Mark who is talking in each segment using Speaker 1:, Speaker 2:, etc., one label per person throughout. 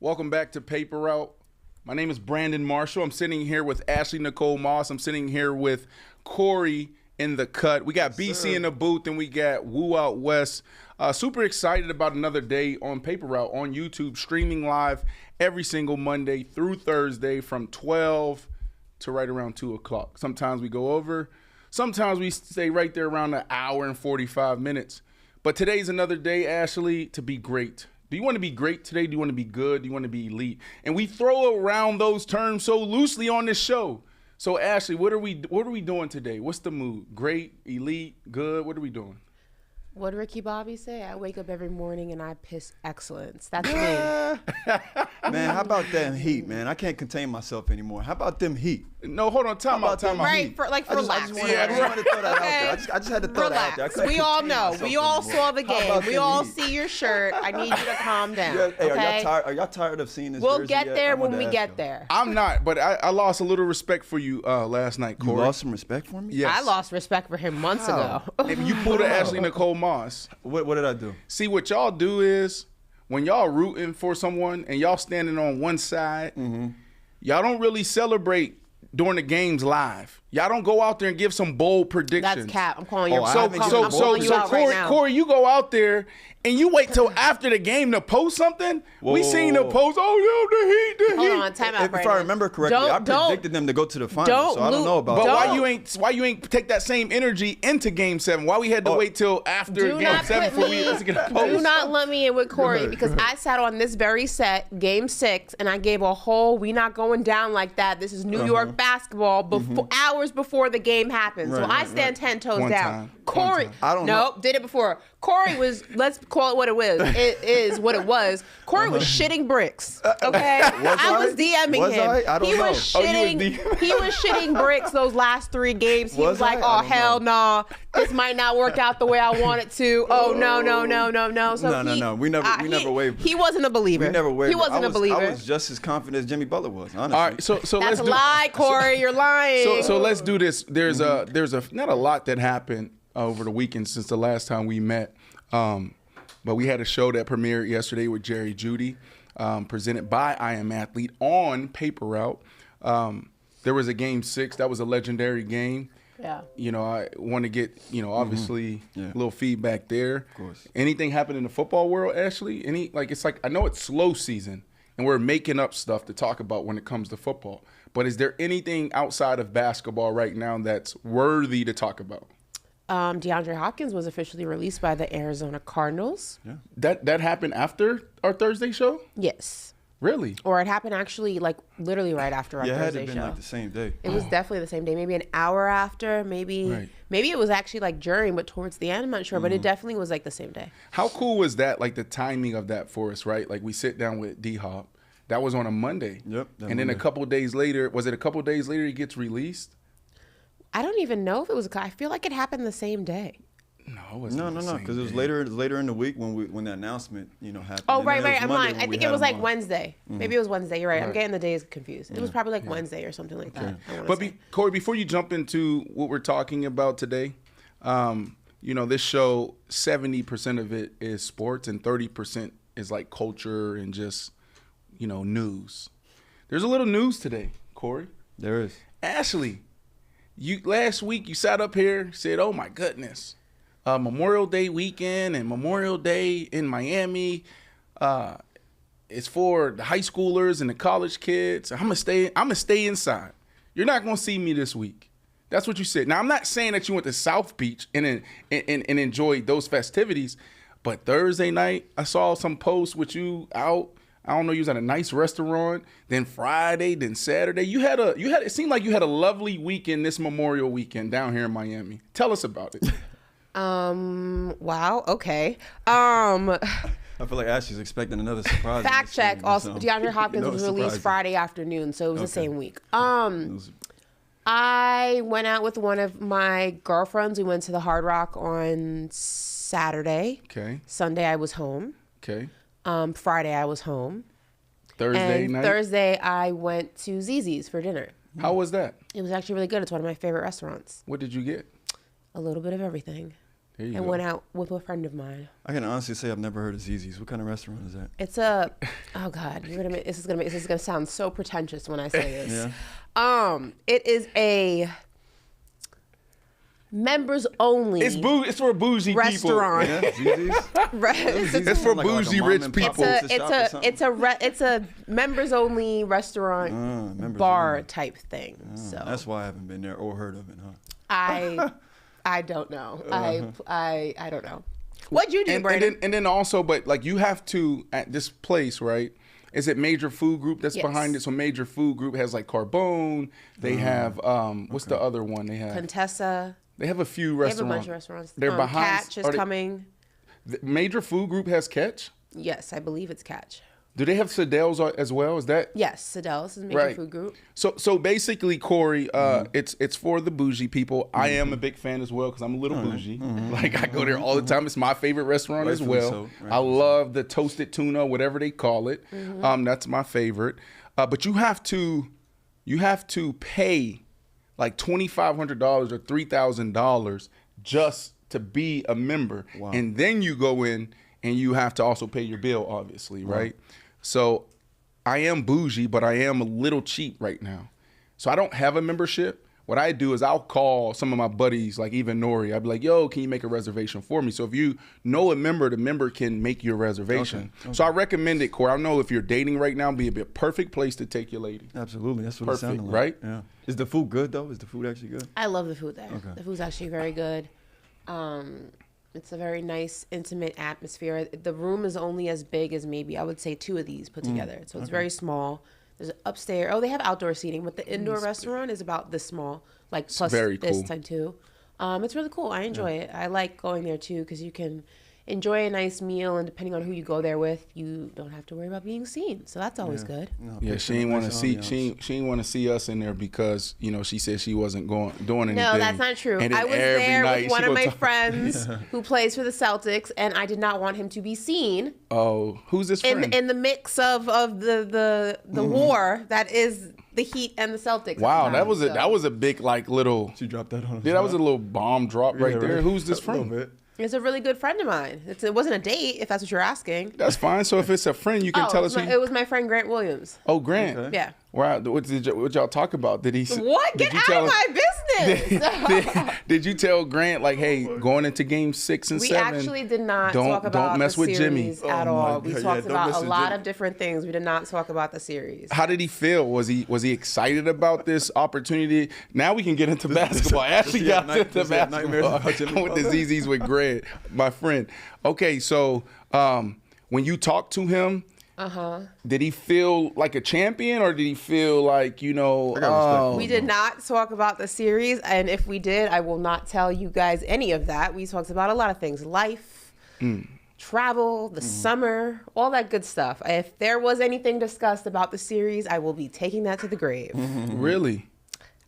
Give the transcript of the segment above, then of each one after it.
Speaker 1: Welcome back to Paper Route. My name is Brandon Marshall. I'm sitting here with Ashley Nicole Moss. I'm sitting here with Corey in the cut. We got BC in the booth, and we got Woo Out West. Super excited about another day on Paper Route on YouTube, streaming live every single Monday through Thursday from 12 to right around 2 o'clock. Sometimes we go over. Sometimes we stay right there around an hour and 45 minutes. But today's another day, Ashley, to be great. Do you want to be great today? Do you want to be good? Do you want to be elite? And we throw around those terms so loosely on this show. So, Ashley, what are we doing today? What's the mood? Great, elite, good? What are we doing?
Speaker 2: What did Ricky Bobby say? I wake up every morning and I piss excellence. That's me.
Speaker 3: Man, how about that Heat, man? I can't contain myself anymore. How about them Heat?
Speaker 1: No, hold on. Time out.
Speaker 2: Right, for relax.
Speaker 3: I just wanted to throw that out there. I just had to throw that out there.
Speaker 2: We all know. We all saw the game. We all see your shirt. I need you to calm down.
Speaker 3: Yeah, hey,
Speaker 2: okay?
Speaker 3: are y'all tired of seeing this
Speaker 2: We'll
Speaker 3: jersey
Speaker 2: get
Speaker 3: yet?
Speaker 2: there when we get there.
Speaker 1: I'm not, but I lost a little respect for you last night, Corey.
Speaker 3: You lost some respect for me?
Speaker 1: Yes.
Speaker 2: I lost respect for him months ago.
Speaker 1: If you pulled a Ashley Nicole Moss.
Speaker 3: What did I do?
Speaker 1: See, what y'all do is when y'all rooting for someone and y'all standing on one side, y'all don't really celebrate during the games live. Y'all don't go out there and give some bold predictions.
Speaker 2: That's cap. I'm calling you.
Speaker 1: Corey, you go out there and you wait till after the game to post something. We seen the post. Oh, no, the Heat.
Speaker 2: Hold on, time out.
Speaker 3: If I remember correctly, I predicted them to go to the finals, so I don't know about that.
Speaker 1: But why you ain't take that same energy into Game 7? Why we had to wait till after Game 7 before we get a post?
Speaker 2: Do not let me in with Corey because I sat on this very set, Game 6, and I gave a whole, we not going down like that. This is New York basketball before hours before the game happens. So I stand 10 toes down. Corey, did it before. Corey was, let's call it what it was. It is what it was. Corey was shitting bricks. Okay, I was DMing him.
Speaker 3: I don't know.
Speaker 2: He was shitting bricks those last 3 games. He was like, "Oh hell no, this might not work out the way I want it to." Oh no. So
Speaker 3: no. We never wavered.
Speaker 2: He wasn't a believer.
Speaker 3: We never wavered.
Speaker 2: He wasn't a believer.
Speaker 3: I was just as confident as Jimmy Butler was. Honestly.
Speaker 1: All right, so
Speaker 2: that's
Speaker 1: let's
Speaker 2: a lie, Corey. You're lying.
Speaker 1: So let's do this. There's not a lot that happened over the weekend since the last time we met. But we had a show that premiered yesterday with Jerry Judy, presented by I Am Athlete on Paper Route. There was a Game 6. That was a legendary game.
Speaker 2: Yeah.
Speaker 1: You know, I want to get, obviously a little feedback there.
Speaker 3: Of course.
Speaker 1: Anything happen in the football world, Ashley? I know it's slow season, and we're making up stuff to talk about when it comes to football. But is there anything outside of basketball right now that's worthy to talk about?
Speaker 2: DeAndre Hopkins was officially released by the Arizona Cardinals.
Speaker 3: Yeah.
Speaker 1: That happened after our Thursday show?
Speaker 2: Yes.
Speaker 1: Really?
Speaker 2: Or it happened actually literally right after our Thursday show.
Speaker 3: Yeah, it had to been like the same day.
Speaker 2: It was definitely the same day. Maybe an hour after. Maybe it was actually like during, but towards the end. I'm not sure, but it definitely was like the same day.
Speaker 1: How cool was that? Like the timing of that for us, right? Like we sit down with D-Hop. That was on a Monday.
Speaker 3: Yep.
Speaker 1: And then a couple of days later, was it a couple of days later he gets released?
Speaker 2: I don't even know if it was. I feel like it happened the same day.
Speaker 1: No, it wasn't.
Speaker 3: No, because it was later in the week when the announcement, happened.
Speaker 2: Oh, right. I'm lying. I think it was like Wednesday. Maybe it was Wednesday. You're right. I'm getting the days confused. It was probably like Wednesday or something like that.
Speaker 1: But Corey, before you jump into what we're talking about today, this show, 70% of it is sports and 30% is like culture and just, news. There's a little news today, Corey.
Speaker 3: There is.
Speaker 1: Ashley, last week you sat up here, said, "Oh my goodness, Memorial Day weekend and Memorial Day in Miami, it's for the high schoolers and the college kids. I'm gonna stay inside. You're not gonna see me this week." That's what you said. Now I'm not saying that you went to South Beach and enjoyed those festivities, but Thursday night I saw some posts with you out. I don't know, you was at a nice restaurant, then Friday, then Saturday. It seemed like you had a lovely weekend this Memorial weekend down here in Miami. Tell us about it.
Speaker 2: Wow, okay.
Speaker 3: I feel like Ashley's expecting another surprise.
Speaker 2: Fact check. Also, DeAndre Hopkins was released Friday afternoon, so it was the same week. I went out with one of my girlfriends. We went to the Hard Rock on Saturday.
Speaker 1: Okay.
Speaker 2: Sunday I was home.
Speaker 1: Okay.
Speaker 2: Friday I was home.
Speaker 1: Thursday night?
Speaker 2: Thursday I went to Zzz's for dinner.
Speaker 1: How was that?
Speaker 2: It was actually really good. It's one of my favorite restaurants.
Speaker 1: What did you get?
Speaker 2: A little bit of everything.
Speaker 1: There you
Speaker 2: and
Speaker 1: go.
Speaker 2: went out with a friend of mine.
Speaker 3: I can honestly say I've never heard of Zzz's. What kind of restaurant is that?
Speaker 2: It's a oh god, this is gonna sound so pretentious when I say this.
Speaker 3: Yeah.
Speaker 2: It is a members only.
Speaker 1: It's for bougie
Speaker 2: restaurant.
Speaker 3: Yeah, Zzz's.
Speaker 1: It's for
Speaker 3: Like
Speaker 1: bougie
Speaker 3: a mom
Speaker 1: rich
Speaker 3: and pop
Speaker 1: people.
Speaker 3: pizza shop or something?
Speaker 2: It's a members only restaurant
Speaker 3: members
Speaker 2: bar
Speaker 3: only.
Speaker 2: type thing. So
Speaker 3: That's why I haven't been there or heard of it, huh?
Speaker 2: I don't know. I don't know. What'd you do, Brandon?
Speaker 1: And then also, but like you have to at this place, right? Is it Major Food Group that's behind it? So Major Food Group has like Carbone. They have what's the other one they have?
Speaker 2: Contessa.
Speaker 1: They have a few
Speaker 2: They
Speaker 1: restaurants.
Speaker 2: have a bunch of restaurants.
Speaker 1: They're behind.
Speaker 2: Catch is coming.
Speaker 1: Major Food Group has Catch.
Speaker 2: Yes, I believe it's Catch.
Speaker 1: Do they have Sedell's as well? Is that?
Speaker 2: Yes, Sedell's is Major Food Group.
Speaker 1: So basically, Corey, it's for the bougie people. I am a big fan as well because I'm a little bougie. Like I go there all the time. It's my favorite restaurant as well. I love the toasted tuna, whatever they call it. That's my favorite. But you have to pay like $2,500 or $3,000 just to be a member, and then you go in and you have to also pay your bill, obviously, right? So I am bougie, but I am a little cheap right now. So I don't have a membership. What I do is I'll call some of my buddies, like even Nori. I'll be like, yo, can you make a reservation for me? So if you know a member, the member can make your reservation. Okay. So I recommend it, Corey. I know if you're dating right now, it'd be a perfect place to take your lady.
Speaker 3: Absolutely. That's what it sounded like.
Speaker 1: Right?
Speaker 3: Yeah. Is the food good, though? Is the food actually good?
Speaker 2: I love the food there.
Speaker 3: Okay.
Speaker 2: The food's actually very good. It's a very nice, intimate atmosphere. The room is only as big as maybe, I would say, 2 of these put together. So it's very small. There's an upstairs. Oh, they have outdoor seating, but the indoor restaurant is about this small, like plus
Speaker 1: very
Speaker 2: this
Speaker 1: cool.
Speaker 2: time too. It's really cool. I enjoy it. I like going there too because you can enjoy a nice meal, and depending on who you go there with, you don't have to worry about being seen. So that's always good.
Speaker 1: No, she ain't want to see she ain't want to see us in there because she said she wasn't doing anything.
Speaker 2: No, that's not true.
Speaker 1: And
Speaker 2: I was there with one of my friends
Speaker 1: Yeah.
Speaker 2: who plays for the Celtics, and I did not want him to be seen.
Speaker 1: Oh, who's this friend?
Speaker 2: In the mix of the war that is the Heat and the Celtics.
Speaker 1: Wow, that was a big like little.
Speaker 3: She dropped that on us.
Speaker 1: Yeah, that was a little bomb drop right there. Who's this friend?
Speaker 3: A little bit.
Speaker 2: It's a really good friend of mine. It wasn't a date, if that's what you're asking.
Speaker 1: That's fine. So if it's a friend, you can tell us.
Speaker 2: It was my friend Grant Williams.
Speaker 1: Oh, Grant.
Speaker 3: Okay.
Speaker 2: Yeah.
Speaker 1: Wow. What y'all talk about? Did he?
Speaker 2: What? Get out of my business.
Speaker 1: Did you tell Grant like, hey, going into Game 6 and 7?
Speaker 2: We actually did not talk about
Speaker 1: don't mess
Speaker 2: the
Speaker 1: with
Speaker 2: series
Speaker 1: Jimmy
Speaker 2: at all. We talked about a lot
Speaker 3: Jimmy.
Speaker 2: of different things. We did not talk about the series.
Speaker 1: How did he feel? Was he excited about this opportunity? Now we can get into basketball. Ashley got into basketball with the ZZs with Grant, my friend. Okay, so when you talked to him, did he feel like a champion, or did he feel like,
Speaker 2: we did not talk about the series, and if we did, I will not tell you guys any of that. We talked about a lot of things: life, travel, the summer, all that good stuff. If there was anything discussed about the series, I will be taking that to the grave.
Speaker 1: Really?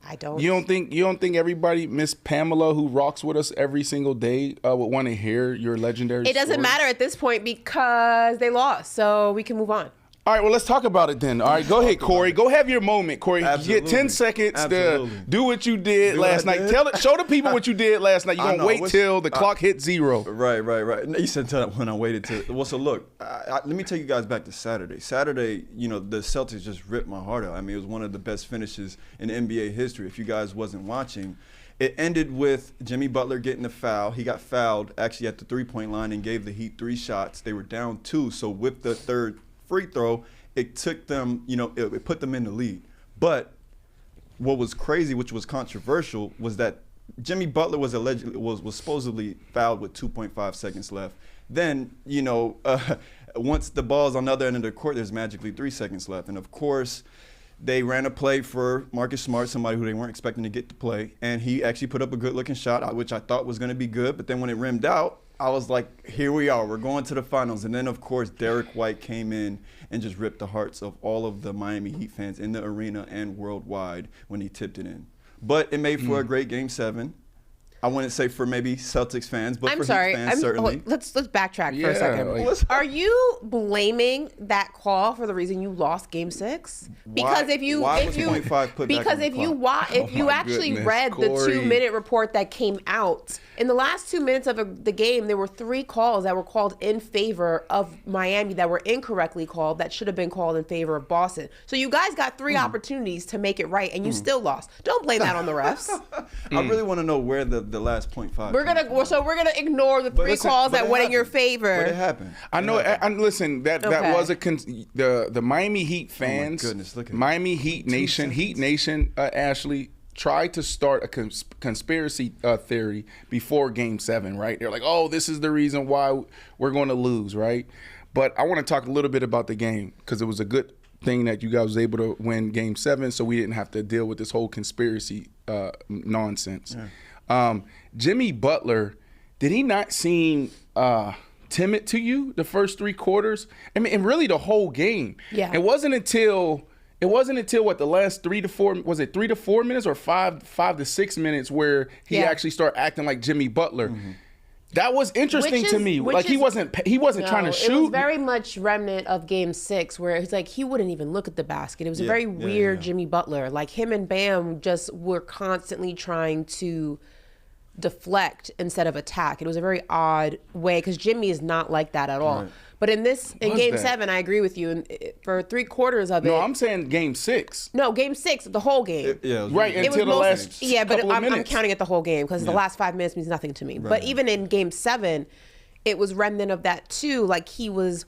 Speaker 2: I don't.
Speaker 1: You don't think everybody, Miss Pamela, who rocks with us every single day, would want to hear your legendary
Speaker 2: It doesn't
Speaker 1: story?
Speaker 2: matter at this point because they lost, so we can move on.
Speaker 1: All right, well, let's talk about it then. All right, go ahead, Corey. Go have your moment, Corey.
Speaker 3: Absolutely.
Speaker 1: You get 10 seconds
Speaker 3: Absolutely.
Speaker 1: to do what you did
Speaker 3: what I
Speaker 1: last night.
Speaker 3: did?
Speaker 1: Show the people what you did last night. You're going to wait till the clock hits 0.
Speaker 3: Right. You said tell that when I waited to. Well, so look, let me take you guys back to Saturday. Saturday, the Celtics just ripped my heart out. I mean, it was one of the best finishes in NBA history. If you guys wasn't watching, it ended with Jimmy Butler getting the foul. He got fouled actually at the 3-point line and gave the Heat 3 shots. They were down 2, so with the third free throw, it took them, it put them in the lead. But what was crazy, which was controversial, was that Jimmy Butler was supposedly fouled with 2.5 seconds left. Then, once the ball's on the other end of the court, there's magically 3 seconds left. And of course, they ran a play for Marcus Smart, somebody who they weren't expecting to get to play. And he actually put up a good-looking shot, which I thought was going to be good. But then when it rimmed out, I was like, here we are. We're going to the finals. And then, of course, Derek White came in and just ripped the hearts of all of the Miami Heat fans in the arena and worldwide when he tipped it in. But it made for a great Game 7. I wouldn't say for maybe Celtics fans, but
Speaker 2: I'm
Speaker 3: for
Speaker 2: sorry.
Speaker 3: Heat fans, certainly.
Speaker 2: Let's backtrack for a second.
Speaker 1: like-
Speaker 2: Are you blaming that call for the reason you lost Game 6? Because if you
Speaker 3: why was 0.5 put back on the clock?
Speaker 2: if you actually
Speaker 1: goodness,
Speaker 2: read the
Speaker 1: Corey.
Speaker 2: 2-minute report that came out in the last 2 minutes of the game, there were 3 calls that were called in favor of Miami that were incorrectly called that should have been called in favor of Boston. So you guys got 3 opportunities to make it right, and you still lost. Don't blame that on the refs.
Speaker 3: I really want to know where the last 0.5.
Speaker 2: We're gonna ignore the 3 calls that went in your favor.
Speaker 3: But it happened.
Speaker 1: I know. Listen, that was the Miami Heat fans.
Speaker 3: Oh my goodness, look at
Speaker 1: Miami Heat Nation. Ashley tried to start a conspiracy theory before Game 7. Right? They're like, "Oh, this is the reason why we're going to lose." Right? But I want to talk a little bit about the game because it was a good thing that you guys was able to win Game 7, so we didn't have to deal with this whole conspiracy nonsense. Yeah. Jimmy Butler, did he not seem timid to you the first 3 quarters? I mean, and really the whole game.
Speaker 2: Yeah.
Speaker 1: It wasn't until what, the last 3 to 4 minutes or 5 to 6 minutes where he actually started acting like Jimmy Butler. Mm-hmm. That was interesting to me. Like he wasn't trying to shoot.
Speaker 2: It was very much remnant of Game 6 where it's like he wouldn't even look at the basket. It was a very weird Jimmy Butler. Like him and Bam just were constantly trying to deflect instead of attack. It was a very odd way because Jimmy is not like that at all. Right. But in Game 7, I agree with you. And for 3 quarters of it.
Speaker 1: No, I'm saying Game 6.
Speaker 2: No, Game 6, the whole game.
Speaker 1: Right, until the last couple of minutes.
Speaker 2: I'm counting it the whole game because the last 5 minutes means nothing to me. Right. But even in Game 7, it was remnant of that too. Like he was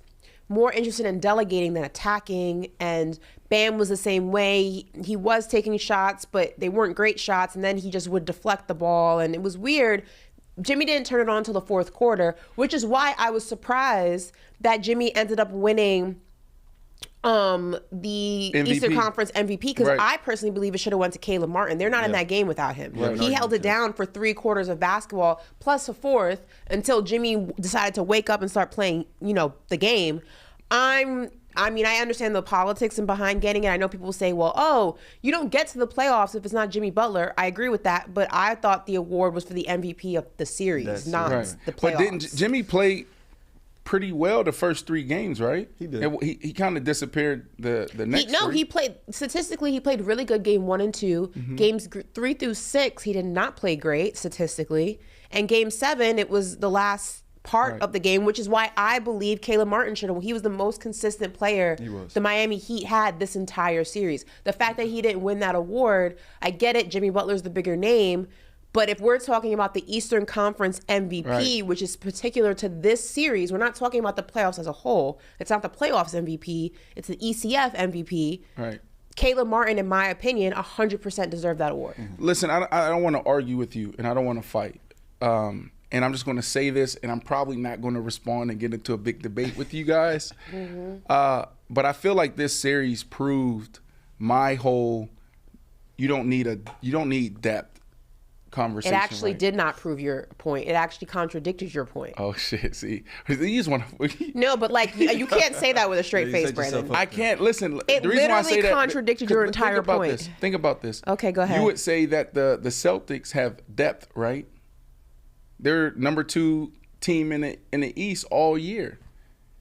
Speaker 2: more interested in delegating than attacking, and Bam was the same way. He was taking shots, but they weren't great shots, and then he just would deflect the ball, and it was weird. Jimmy didn't turn it on until the 4th quarter, which is why I was surprised that Jimmy ended up winning the MVP. Eastern Conference MVP because I personally believe it should have went to Caleb Martin. They're not in that game without him. Right. He held it down for 3 quarters of basketball plus a 4th until Jimmy decided to wake up and start playing, the game. I mean, I understand the politics and behind getting it. I know people will say, well, you don't get to the playoffs if it's not Jimmy Butler. I agree with that, but I thought the award was for the MVP of the series, not the playoffs.
Speaker 1: But didn't Jimmy play pretty well the first 3 games, right?
Speaker 3: He did.
Speaker 1: He kind of disappeared the next 3.
Speaker 2: He played, statistically, he played really good game 1 and 2. Mm-hmm. Games 3 through 6, he did not play great statistically. And Game 7, it was the last part of the game, which is why I believe Caleb Martin he was the most consistent player the Miami Heat had this entire series. The fact that he didn't win that award, I get it, Jimmy Butler's the bigger name, but if we're talking about the Eastern Conference MVP, which is particular to this series, we're not talking about the playoffs as a whole. It's not the playoffs MVP, it's the ECF MVP.
Speaker 1: Right.
Speaker 2: Caleb Martin, in my opinion, 100% deserved that award.
Speaker 1: Mm-hmm. Listen, I don't want to argue with you, and I don't want to fight. And I'm just going to say this, and I'm probably not going to respond and get into a big debate with you guys. Mm-hmm. But I feel like this series proved my whole you don't need depth conversation.
Speaker 2: It actually did not prove your point. It actually contradicted your point.
Speaker 1: Oh shit! See, you just want to.
Speaker 2: No, but you can't say that with a straight face, Brandon.
Speaker 1: I can't listen.
Speaker 2: It
Speaker 1: the reason why I say that,
Speaker 2: contradicted your entire point.
Speaker 1: Think about this.
Speaker 2: Okay, go ahead.
Speaker 1: You would say that the Celtics have depth, right? They're number 2 team in the East all year.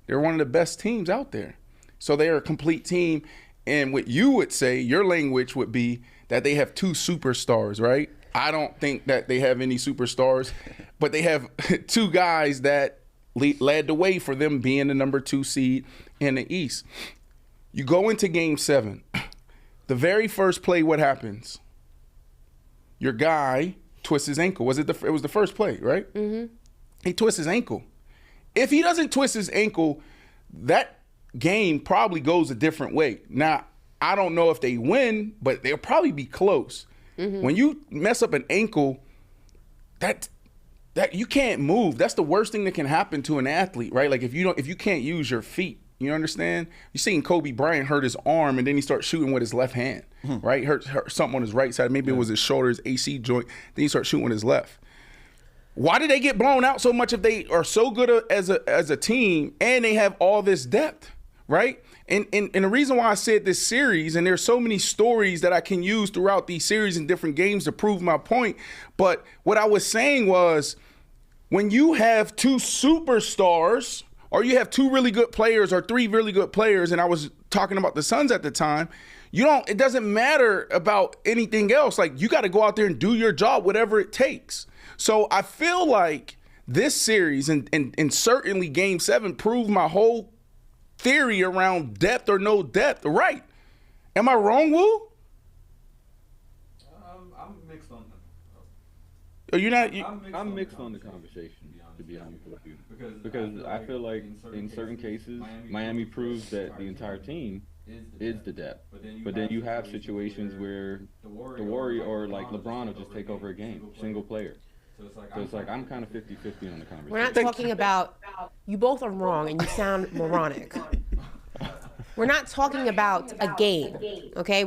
Speaker 1: They're one of the best teams out there. So they're a complete team. And what you would say, your language would be that they have 2 superstars, right? I don't think that they have any superstars, but they have 2 guys that led the way for them being the number 2 seed in the East. You go into Game 7. The very first play, what happens? Your guy twists his ankle. It was the first play, right? Mm-hmm. He twists his ankle. If he doesn't twist his ankle, that game probably goes a different way. Now, I don't know if they win, but they'll probably be close. Mm-hmm. When you mess up an ankle, that you can't move. That's the worst thing that can happen to an athlete, right? Like if you can't use your feet. You understand? You seen Kobe Bryant hurt his arm and then he starts shooting with his left hand, right? Hurt something on his right side. Maybe it was his shoulder, his AC joint. Then he starts shooting with his left. Why did they get blown out so much if they are so good as a team and they have all this depth, right? And the reason why I said this series, and there's so many stories that I can use throughout these series and different games to prove my point. But what I was saying was, when you have two superstars, or you have two really good players or three really good players, and I was talking about the Suns at the time, it doesn't matter about anything else. Like, you got to go out there and do your job, whatever it takes. So I feel like this series and certainly Game 7 proved my whole theory around depth or no depth right. Am I wrong, Woo?
Speaker 4: I'm mixed on that.
Speaker 1: Are you not?
Speaker 4: I'm mixed on the conversation, to be honest with you, because I feel like in certain cases, Miami proves that the entire team is the depth. But then you have situations where the Warrior or like LeBron will just take over a game, single player. So it's like I'm kind of 50-50 on the conversation.
Speaker 2: We're not talking about, you both are wrong and you sound moronic. We're not talking about a game, okay?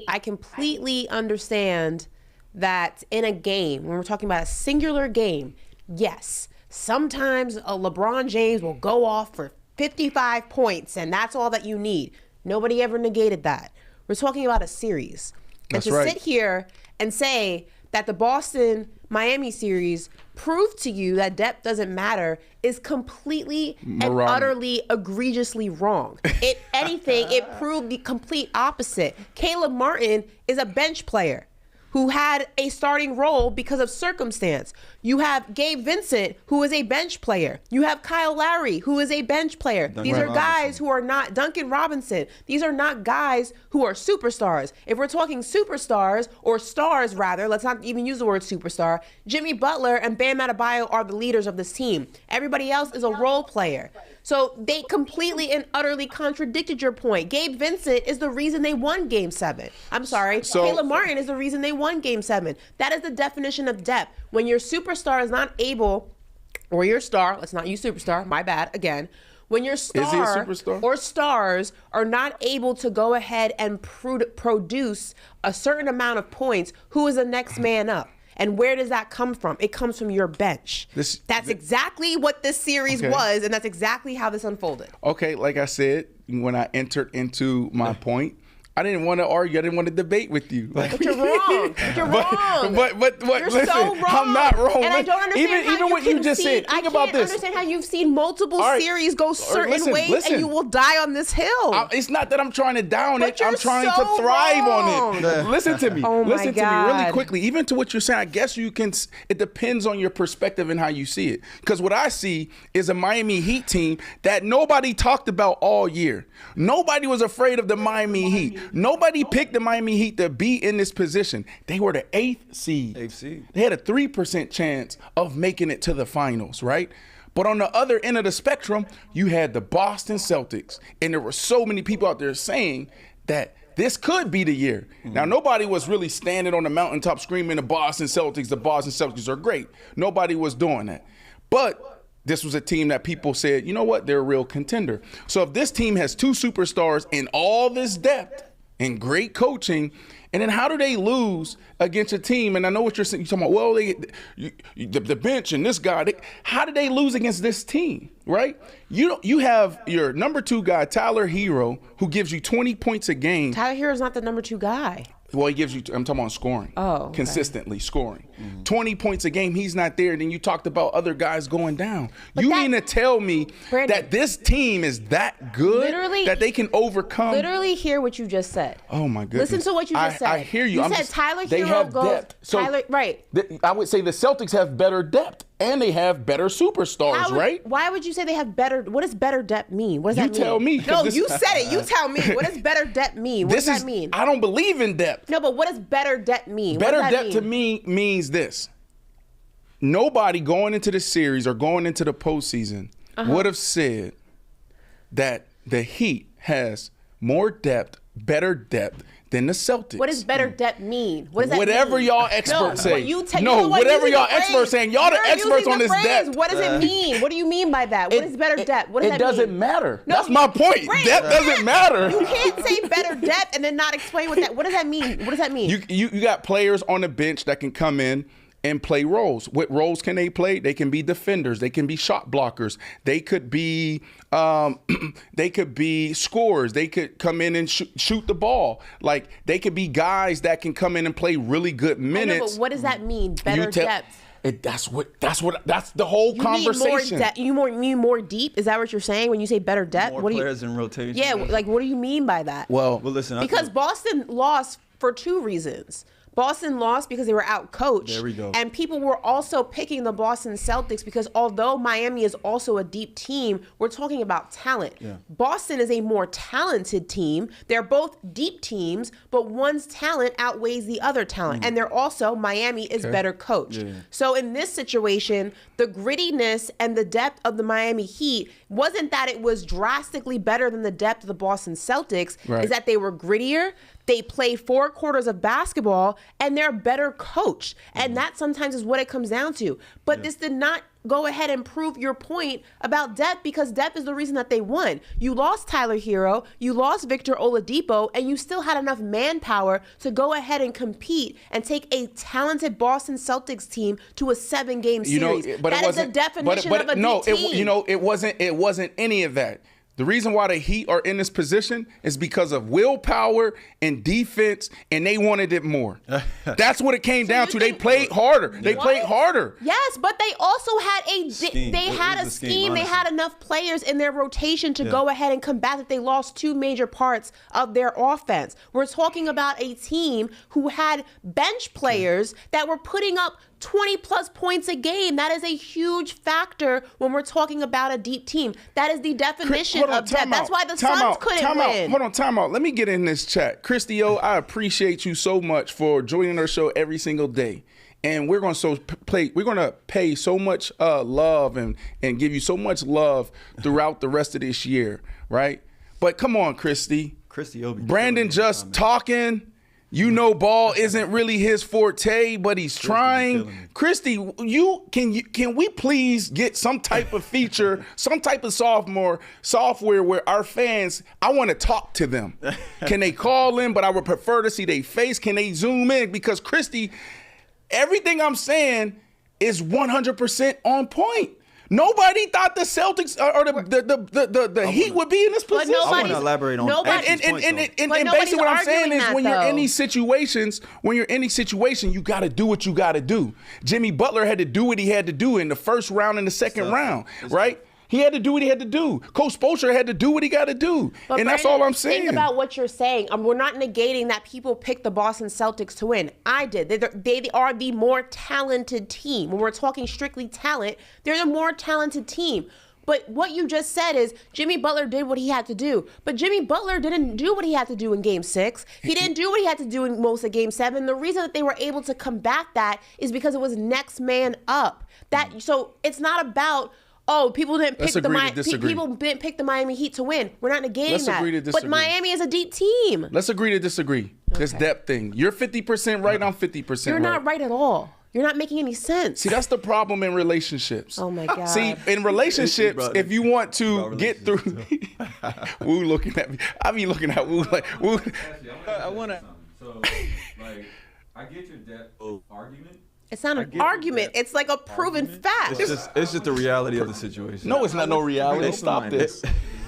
Speaker 2: I completely understand that in a game, when we're talking about a singular game, yes, sometimes a LeBron James will go off for 55 points and that's all that you need. Nobody ever negated that. We're talking about a series. And to sit here and say that the Boston-Miami series proved to you that depth doesn't matter is completely and utterly egregiously wrong. If anything, it proved the complete opposite. Caleb Martin is a bench player who had a starting role because of circumstance. You have Gabe Vincent, who is a bench player. You have Kyle Lowry, who is a bench player. These are guys who are not Duncan Robinson. These are not guys who are superstars. If we're talking superstars, or stars rather, let's not even use the word superstar, Jimmy Butler and Bam Adebayo are the leaders of this team. Everybody else is a role player. So they completely and utterly contradicted your point. Gabe Vincent is the reason they won Game 7. I'm sorry. Caleb Martin is the reason they won Game 7. That is the definition of depth. When your superstar is not able, or your star, let's not use superstar, my bad, again. When your star or stars are not able to go ahead and produce a certain amount of points, who is the next man up? And where does that come from? It comes from your bench. That's exactly what this series was, and that's exactly how this unfolded.
Speaker 1: Okay, like I said, when I entered into my point, I didn't want to argue. I didn't want to debate with you.
Speaker 2: But you're wrong. You're wrong.
Speaker 1: But
Speaker 2: you're
Speaker 1: listen,
Speaker 2: so wrong.
Speaker 1: I'm not wrong.
Speaker 2: And I don't understand
Speaker 1: even what you just said. Think about this.
Speaker 2: I can't understand how you've seen multiple series go certain ways and you will die on this hill.
Speaker 1: It's not that I'm trying to down it. I'm trying
Speaker 2: so
Speaker 1: to thrive
Speaker 2: wrong.
Speaker 1: on it. Listen to me.
Speaker 2: Oh my
Speaker 1: Listen to me really quickly. Even to what you're saying, I guess you can. It depends on your perspective and how you see it. Because what I see is a Miami Heat team that nobody talked about all year. Nobody was afraid of the Miami Heat. Nobody picked the Miami Heat to be in this position. They were the 8th seed. They had a 3% chance of making it to the finals, right? But on the other end of the spectrum, you had the Boston Celtics. And there were so many people out there saying that this could be the year. Now, nobody was really standing on the mountaintop screaming the Boston Celtics are great. Nobody was doing that. But this was a team that people said, you know what, they're a real contender. So if this team has two superstars in all this depth and great coaching, and then how do they lose against a team? And I know what you're saying. You're talking about, well, the bench and this guy. How did they lose against this team, right? You have your number 2 guy, Tyler Hero, who gives you 20 points a game.
Speaker 2: Tyler Hero's not the number 2 guy.
Speaker 1: Well, he gives you, I'm talking about scoring.
Speaker 2: Oh, okay.
Speaker 1: Consistently scoring. 20 points a game, he's not there. And then you talked about other guys going down. But you mean to tell me that this team is that good that they can overcome?
Speaker 2: Literally hear what you just said.
Speaker 1: Oh, my goodness.
Speaker 2: Listen to what you just said.
Speaker 1: I hear you.
Speaker 2: You said Tyler
Speaker 1: Hero have
Speaker 2: goes.
Speaker 1: Depth. So I would say the Celtics have better depth. And they have better superstars, right?
Speaker 2: Why would you say they have better? What does better depth mean? What does that mean?
Speaker 1: You tell me.
Speaker 2: No, you said it. You tell me. What does better depth mean? What does that mean?
Speaker 1: I don't believe in depth.
Speaker 2: No, but what does better depth mean?
Speaker 1: Better depth to me means this. Nobody going into the series or going into the postseason would have said that the Heat has more depth, better depth than the Celtics.
Speaker 2: What does better depth mean? What does that
Speaker 1: whatever
Speaker 2: mean?
Speaker 1: y'all experts say.
Speaker 2: Whatever
Speaker 1: y'all experts saying. Y'all the experts on this depth.
Speaker 2: What does it mean? What do you mean by that? What is better depth? What does that mean?
Speaker 1: It doesn't matter. That's my point. Depth doesn't matter.
Speaker 2: You can't say better depth and then not explain what does that mean? What does that mean?
Speaker 1: You got players on the bench that can come in and play roles. What roles can they play? They can be defenders. They can be shot blockers. They could be scorers. They could come in and shoot the ball. Like, they could be guys that can come in and play really good minutes.
Speaker 2: I know, but what does that mean? Better depth.
Speaker 1: That's the whole conversation.
Speaker 2: You mean more deep? Is that what you're saying when you say better depth?
Speaker 3: More players in rotation.
Speaker 2: Yeah, like what do you mean by that?
Speaker 1: Well,
Speaker 3: listen.
Speaker 2: Because Boston lost for 2 reasons. Boston lost because they were out-coached.
Speaker 3: There we go.
Speaker 2: And people were also picking the Boston Celtics because although Miami is also a deep team, we're talking about talent.
Speaker 3: Yeah.
Speaker 2: Boston is a more talented team. They're both deep teams, but one's talent outweighs the other talent. And they're also, Miami is better coached.
Speaker 3: Yeah.
Speaker 2: So in this situation, the grittiness and the depth of the Miami Heat wasn't that it was drastically better than the depth of the Boston Celtics.
Speaker 1: Right.
Speaker 2: Is that they were grittier. They play 4 quarters of basketball, and they're better coached. And that sometimes is what it comes down to. But this did not go ahead and prove your point about depth, because depth is the reason that they won. You lost Tyler Hero, you lost Victor Oladipo, and you still had enough manpower to go ahead and compete and take a talented Boston Celtics team to a 7-game series. That is the definition of a deep team.
Speaker 1: It wasn't any of that. The reason why the Heat are in this position is because of willpower and defense, and they wanted it more. That's what it came down to. They played harder. They played harder.
Speaker 2: Yes, but they also had a
Speaker 3: scheme.
Speaker 2: They had a scheme. They had enough players in their rotation to go ahead and combat that. They lost 2 major parts of their offense. We're talking about a team who had bench players that were putting up 20-plus points a game. That is a huge factor when we're talking about a deep team. That is the definition of depth. That's why the Suns couldn't win.
Speaker 1: Hold on, time out. Let me get in this chat. Christy O, I appreciate you so much for joining our show every single day. And we're going to pay so much love and give you so much love throughout the rest of this year, right? But come on, Christy. Brandon just talking. Ball isn't really his forte, but he's trying. Christy, can we please get some type of feature, some type of software where our fans, I want to talk to them. Can they call in? But I would prefer to see their face. Can they zoom in? Because Christy, everything I'm saying is 100% on point. Nobody thought the Celtics or the Heat would be in this position.
Speaker 3: I want to elaborate on that.
Speaker 1: And basically what I'm saying is when you're in these situations, you got to do what you got to do. Jimmy Butler had to do what he had to do in the first round and the second round, right? He had to do what he had to do. Coach Spoelstra had to do what he got to do.
Speaker 2: But
Speaker 1: and that's all I'm saying.
Speaker 2: Think about what you're saying. We're not negating that people picked the Boston Celtics to win. I did. They are the more talented team. When we're talking strictly talent, they're the more talented team. But what you just said is Jimmy Butler did what he had to do. But Jimmy Butler didn't do what he had to do in Game 6. He didn't do what he had to do in most of Game 7. The reason that they were able to combat that is because it was next man up. So it's not about, people didn't pick the Miami Heat to win. We're not negating that. But Miami is a deep team.
Speaker 1: Let's agree to disagree. This depth thing. You're 50% right, I'm 50%
Speaker 2: You're not right at all. You're not making any sense.
Speaker 1: See, that's the problem in relationships.
Speaker 2: Oh, my God.
Speaker 1: See, in relationships, if you want to get through... Woo looking at me. I be looking at Woo like... Woo.
Speaker 5: I want to... So, I get your depth argument.
Speaker 2: It's not an argument. It's like a proven fact.
Speaker 3: It's just the reality of the situation.
Speaker 1: No, it's not no reality. Stop this.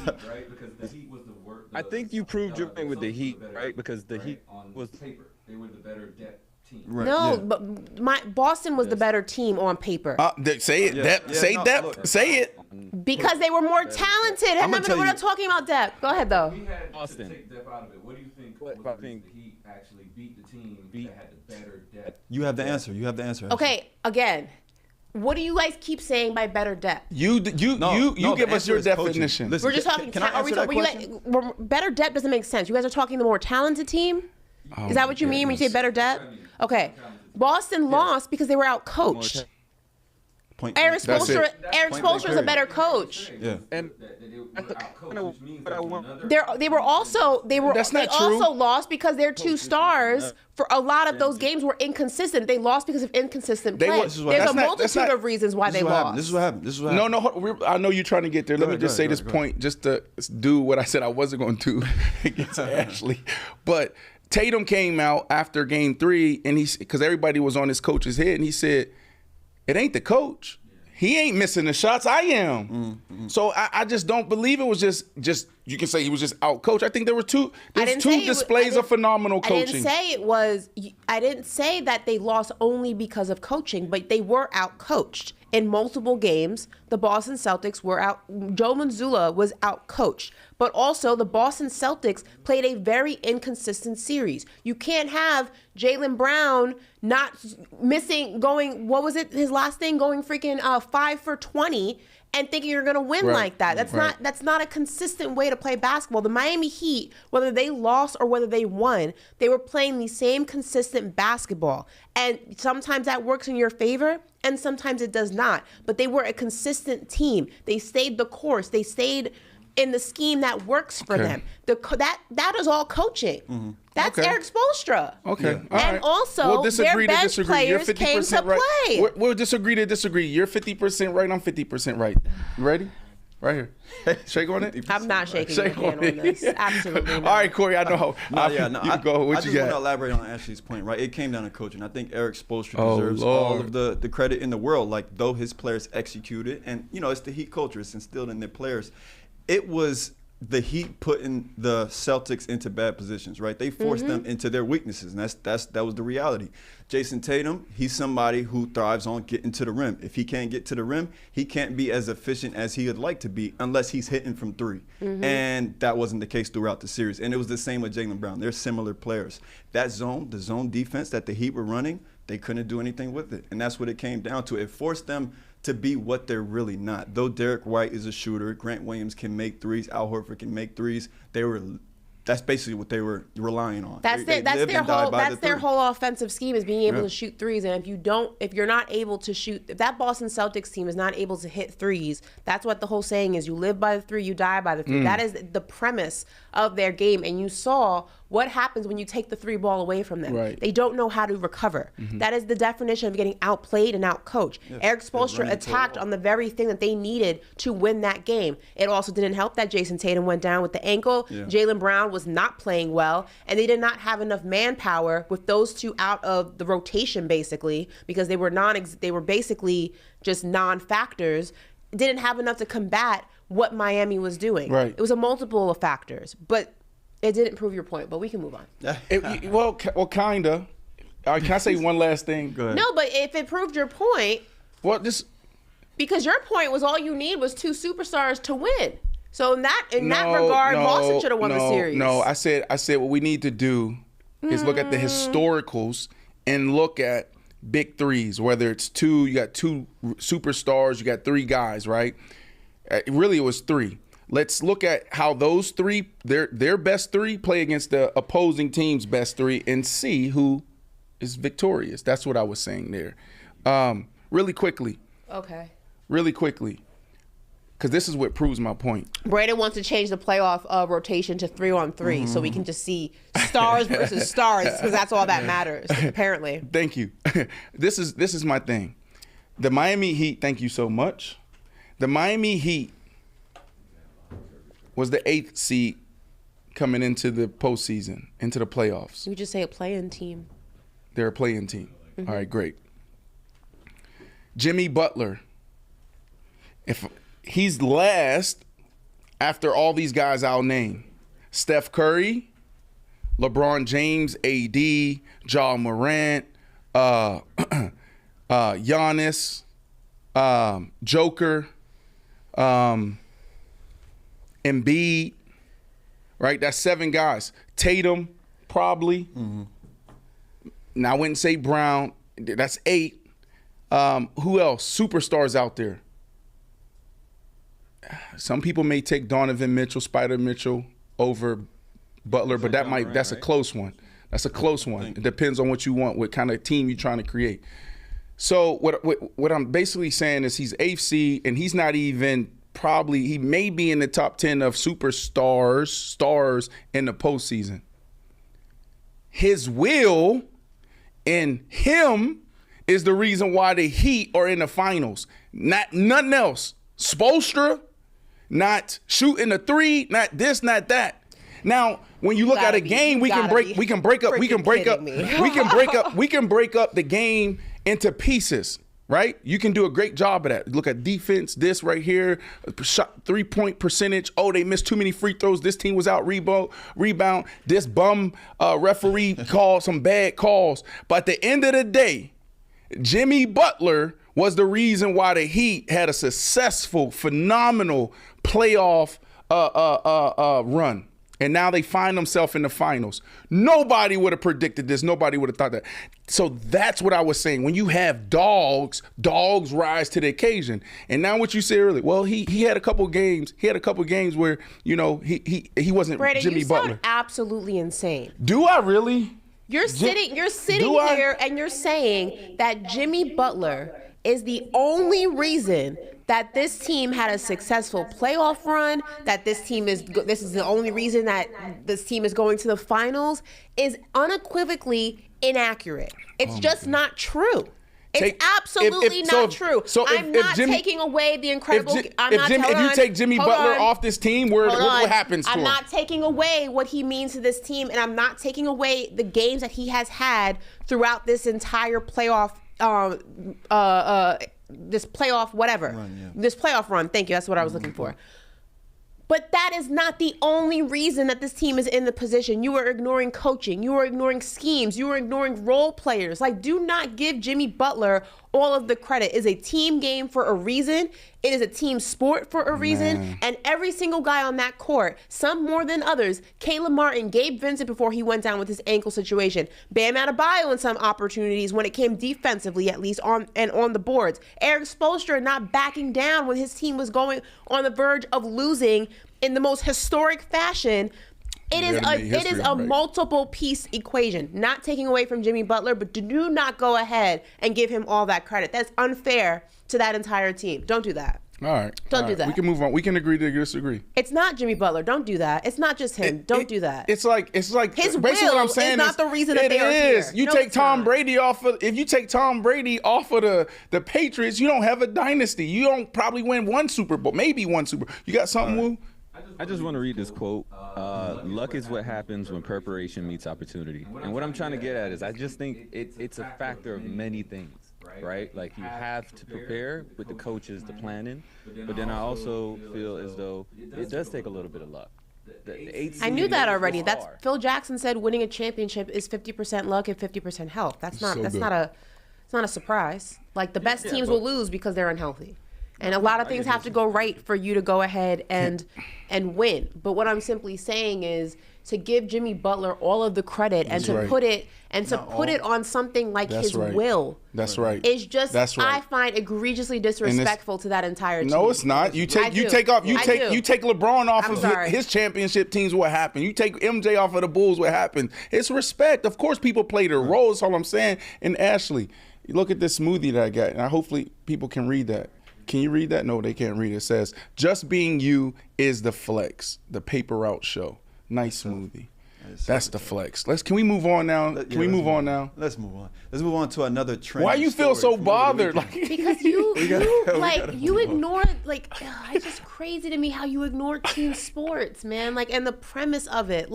Speaker 5: Right? Because the Heat was the work.
Speaker 4: I think you proved your point with the Heat, right? Because the Heat was
Speaker 5: paper. They were the better depth team.
Speaker 3: Right,
Speaker 2: no, but Boston was the better team on paper.
Speaker 1: Say it. Say depth. Say it.
Speaker 2: Because they were more talented. And we're not talking about depth. Go ahead, though.
Speaker 5: We had
Speaker 4: Boston.
Speaker 5: to take depth out of it. What do you think?
Speaker 4: I think
Speaker 5: the Heat actually beat the team that had the better depth?
Speaker 3: You have the answer.
Speaker 2: Okay, again, what do you guys keep saying by better depth?
Speaker 1: You give us your definition.
Speaker 3: Listen,
Speaker 2: We're just talking. Better depth doesn't make sense. You guys are talking the more talented team. Is that what you mean when you say better depth? Okay, Boston lost because they were out coached. Eric Spoelstra is a better coach.
Speaker 3: Yeah.
Speaker 4: And
Speaker 2: they also
Speaker 1: That's not true.
Speaker 2: also lost because their 2 stars for a lot of those games were inconsistent. They lost because of inconsistent play. There's a multitude of reasons why they lost.
Speaker 3: This is what happened.
Speaker 1: No, I know you're trying to get there. Let me just say this point just to do what I said I wasn't going to do against Ashley. But Tatum came out after game 3, and because everybody was on his coach's head, and he said, it ain't the coach. He ain't missing the shots. I am. Mm-hmm. So I just don't believe it was just you can say he was just out coached. I think there were two displays of phenomenal coaching.
Speaker 2: I didn't say that they lost only because of coaching, but they were out coached. In multiple games, the Boston Celtics were out. Joe Mazzulla was out coached. But also, the Boston Celtics played a very inconsistent series. You can't have Jaylen Brown not missing, going, what was it, his last thing, going freaking 5 for 20 and thinking you're going to win like that. That's not a consistent way to play basketball. The Miami Heat, whether they lost or whether they won, they were playing the same consistent basketball. And sometimes that works in your favor, and sometimes it does not. But they were a consistent team. They stayed the course. They stayed in the scheme that works for them. That is all coaching. Mm-hmm. That's Eric Spoelstra.
Speaker 1: Okay.
Speaker 2: Yeah. And also, their bench players came to play.
Speaker 1: We'll disagree to disagree. You're 50% right. I'm 50% right. You ready? Right here. Shake on it.
Speaker 2: I'm not shaking your hand on this. Absolutely not.
Speaker 1: All right, Corey, I know.
Speaker 3: I
Speaker 1: go. What you got?
Speaker 3: I just want to elaborate on Ashley's point, right? It came down to coaching. I think Eric Spoelstra deserves all of the credit in the world. Like, though his players executed, and, it's the Heat culture. It's instilled in their players. It was the Heat putting the Celtics into bad positions, right? They forced them into their weaknesses, and that was the reality. Jason Tatum, he's somebody who thrives on getting to the rim. If he can't get to the rim, he can't be as efficient as he would like to be unless he's hitting from 3. Mm-hmm. And that wasn't the case throughout the series. And it was the same with Jaylen Brown. They're similar players. The zone defense that the Heat were running, they couldn't do anything with it. And that's what it came down to. It forced them to be what they're really not. Though Derek White is a shooter, Grant Williams can make threes, Al Horford can make threes. That's basically what they were relying on.
Speaker 2: That's their whole offensive scheme, is being able to shoot threes. And if you're not able to shoot, if that Boston Celtics team is not able to hit threes, that's what the whole saying is: you live by the 3, you die by the 3. That is the premise of their game. And you saw what happens when you take the 3 ball away from them. Right. They don't know how to recover. Mm-hmm. That is the definition of getting outplayed and outcoached. Yes. Eric Spoelstra attacked on the very thing that they needed to win that game. It also didn't help that Jason Tatum went down with the ankle. Yeah. Jaylen Brown was not playing well, and they did not have enough manpower with those two out of the rotation, basically, because they were basically just non-factors. Didn't have enough to combat what Miami was doing. Right. It was a multiple of factors, but it didn't prove your point. But we can move on.
Speaker 1: Well, kinda. Can I say one last thing?
Speaker 3: Go ahead.
Speaker 2: No, but if it proved your point, because your point was all you need was 2 superstars to win. So in that regard, Boston should have won the series.
Speaker 1: No, I said what we need to do is look at the historicals and look at big threes, whether it's 2, you got 2 superstars, you got 3 guys, right? Really, it was 3. Let's look at how those 3, their best 3, play against the opposing team's best 3 and see who is victorious. That's what I was saying there. Really quickly.
Speaker 2: Okay.
Speaker 1: Really quickly. Because this is what proves my point.
Speaker 2: Brandon wants to change the playoff rotation to 3-on-3 so we can just see stars versus stars, because that's all that matters, apparently.
Speaker 1: Thank you. This is my thing. The Miami Heat, thank you so much. The Miami Heat was the 8th seed coming into the postseason, into the playoffs.
Speaker 2: You just say a play-in team.
Speaker 1: They're a play-in team. Mm-hmm. All right, great. Jimmy Butler. If he's last after all these guys I'll name: Steph Curry, LeBron James, AD, Ja Morant, Giannis, Joker, Embiid, right? That's 7 guys. Tatum, probably. Mm-hmm. Now, I wouldn't say Brown. That's 8. Who else? Superstars out there. Some people may take Donovan Mitchell, Spider Mitchell over Butler, but that's a close one. That's a close one. It depends on what you want, what kind of team you're trying to create. So what I'm basically saying is he's 8th seed, and he's not even he may be in the top 10 of stars in the postseason. His will and him is the reason why the Heat are in the finals. Nothing else. Spoelstra, not shooting a 3, not this, not that. Now, when you look at a game, we can break up the game into pieces. Right? You can do a great job of that. Look at defense, this right here, shot 3-point percentage. Oh, they missed too many free throws. This team was out rebound. This bum referee called some bad calls. But at the end of the day, Jimmy Butler was the reason why the Heat had a successful, phenomenal playoff run. And now they find themselves in the finals. Nobody would have predicted this. Nobody would have thought that. So that's what I was saying. When you have dogs rise to the occasion. And now what you said earlier, well, he had a couple games. He had a couple games where, he wasn't
Speaker 2: Brandon,
Speaker 1: Jimmy Butler.
Speaker 2: Sound absolutely insane.
Speaker 1: Do I really?
Speaker 2: You're sitting here and you're saying that Jimmy Butler is the only reason that this team had a successful playoff run, that this is the only reason that this team is going to the finals, is unequivocally inaccurate. It's just not true. It's absolutely not true. I'm not taking away the incredible.
Speaker 1: If you take Jimmy Butler off this team, what happens to him?
Speaker 2: I'm not taking away what he means to this team, and I'm not taking away the games that he has had throughout this entire playoff. This playoff this playoff run. Thank you. That's what I was looking for. But that is not the only reason that this team is in the position. You are ignoring coaching. You are ignoring schemes. You are ignoring role players. Like, do not give Jimmy Butler all of the credit. It is a team game for a reason. It is a team sport for a reason.
Speaker 1: Man.
Speaker 2: And every single guy on that court, some more than others, Caleb Martin, Gabe Vincent before he went down with his ankle situation, Bam Adebayo in some opportunities when it came defensively, at least on the boards. Eric Spoelstra not backing down when his team was going on the verge of losing in the most historic fashion. It is a multiple piece equation, not taking away from Jimmy Butler, but do not go ahead and give him all that credit. That's unfair to that entire team. Don't do that.
Speaker 1: All right.
Speaker 2: Don't do that.
Speaker 1: We can move on. We can agree to disagree.
Speaker 2: It's not Jimmy Butler. Don't do that. It's not just him. Don't do that.
Speaker 1: It's like
Speaker 2: his
Speaker 1: basically
Speaker 2: will
Speaker 1: what I'm saying
Speaker 2: is not the reason that they are
Speaker 1: here. It is. You
Speaker 2: No,
Speaker 1: take
Speaker 2: it's
Speaker 1: Tom
Speaker 2: not.
Speaker 1: Brady off of if you take Tom Brady off of the Patriots, you don't have a dynasty. You don't probably win one Super Bowl, maybe one Super Bowl. You got something, Woo?
Speaker 4: I just want to read this quote. Luck is what happens when preparation meets opportunity. And what I'm trying to get at is I just think it's a factor of many things, right? Like you have to prepare with the coaches, the planning, but then I also feel as though it does take a little bit of luck.
Speaker 2: I knew that already. That's Phil Jackson said winning a championship is 50% luck and 50% health. That's not a surprise. Like the best teams will lose because they're unhealthy. And a lot of things have to go right for you to go ahead and win. But what I'm simply saying is to give Jimmy Butler all of the credit and to put it on something like his will.
Speaker 1: That's right.
Speaker 2: It's just
Speaker 1: right.
Speaker 2: I find egregiously disrespectful to that entire team.
Speaker 1: No, it's not. You take LeBron off of his championship teams. What happened? You take MJ off of the Bulls. What happened? It's respect. Of course, people play their roles. That's all I'm saying. And Ashley, look at this smoothie that I got, and hopefully people can read that. Can you read that? No, they can't read it. It says, just being you is the flex, the paper route show. Nice smoothie. That's the flex. Can we move on now? Can we move on now?
Speaker 3: Let's move on. Let's move on to another trend.
Speaker 1: Why you feel so bothered?
Speaker 2: Because you ignore, it's just crazy to me how you ignore team sports, man. And the premise of it.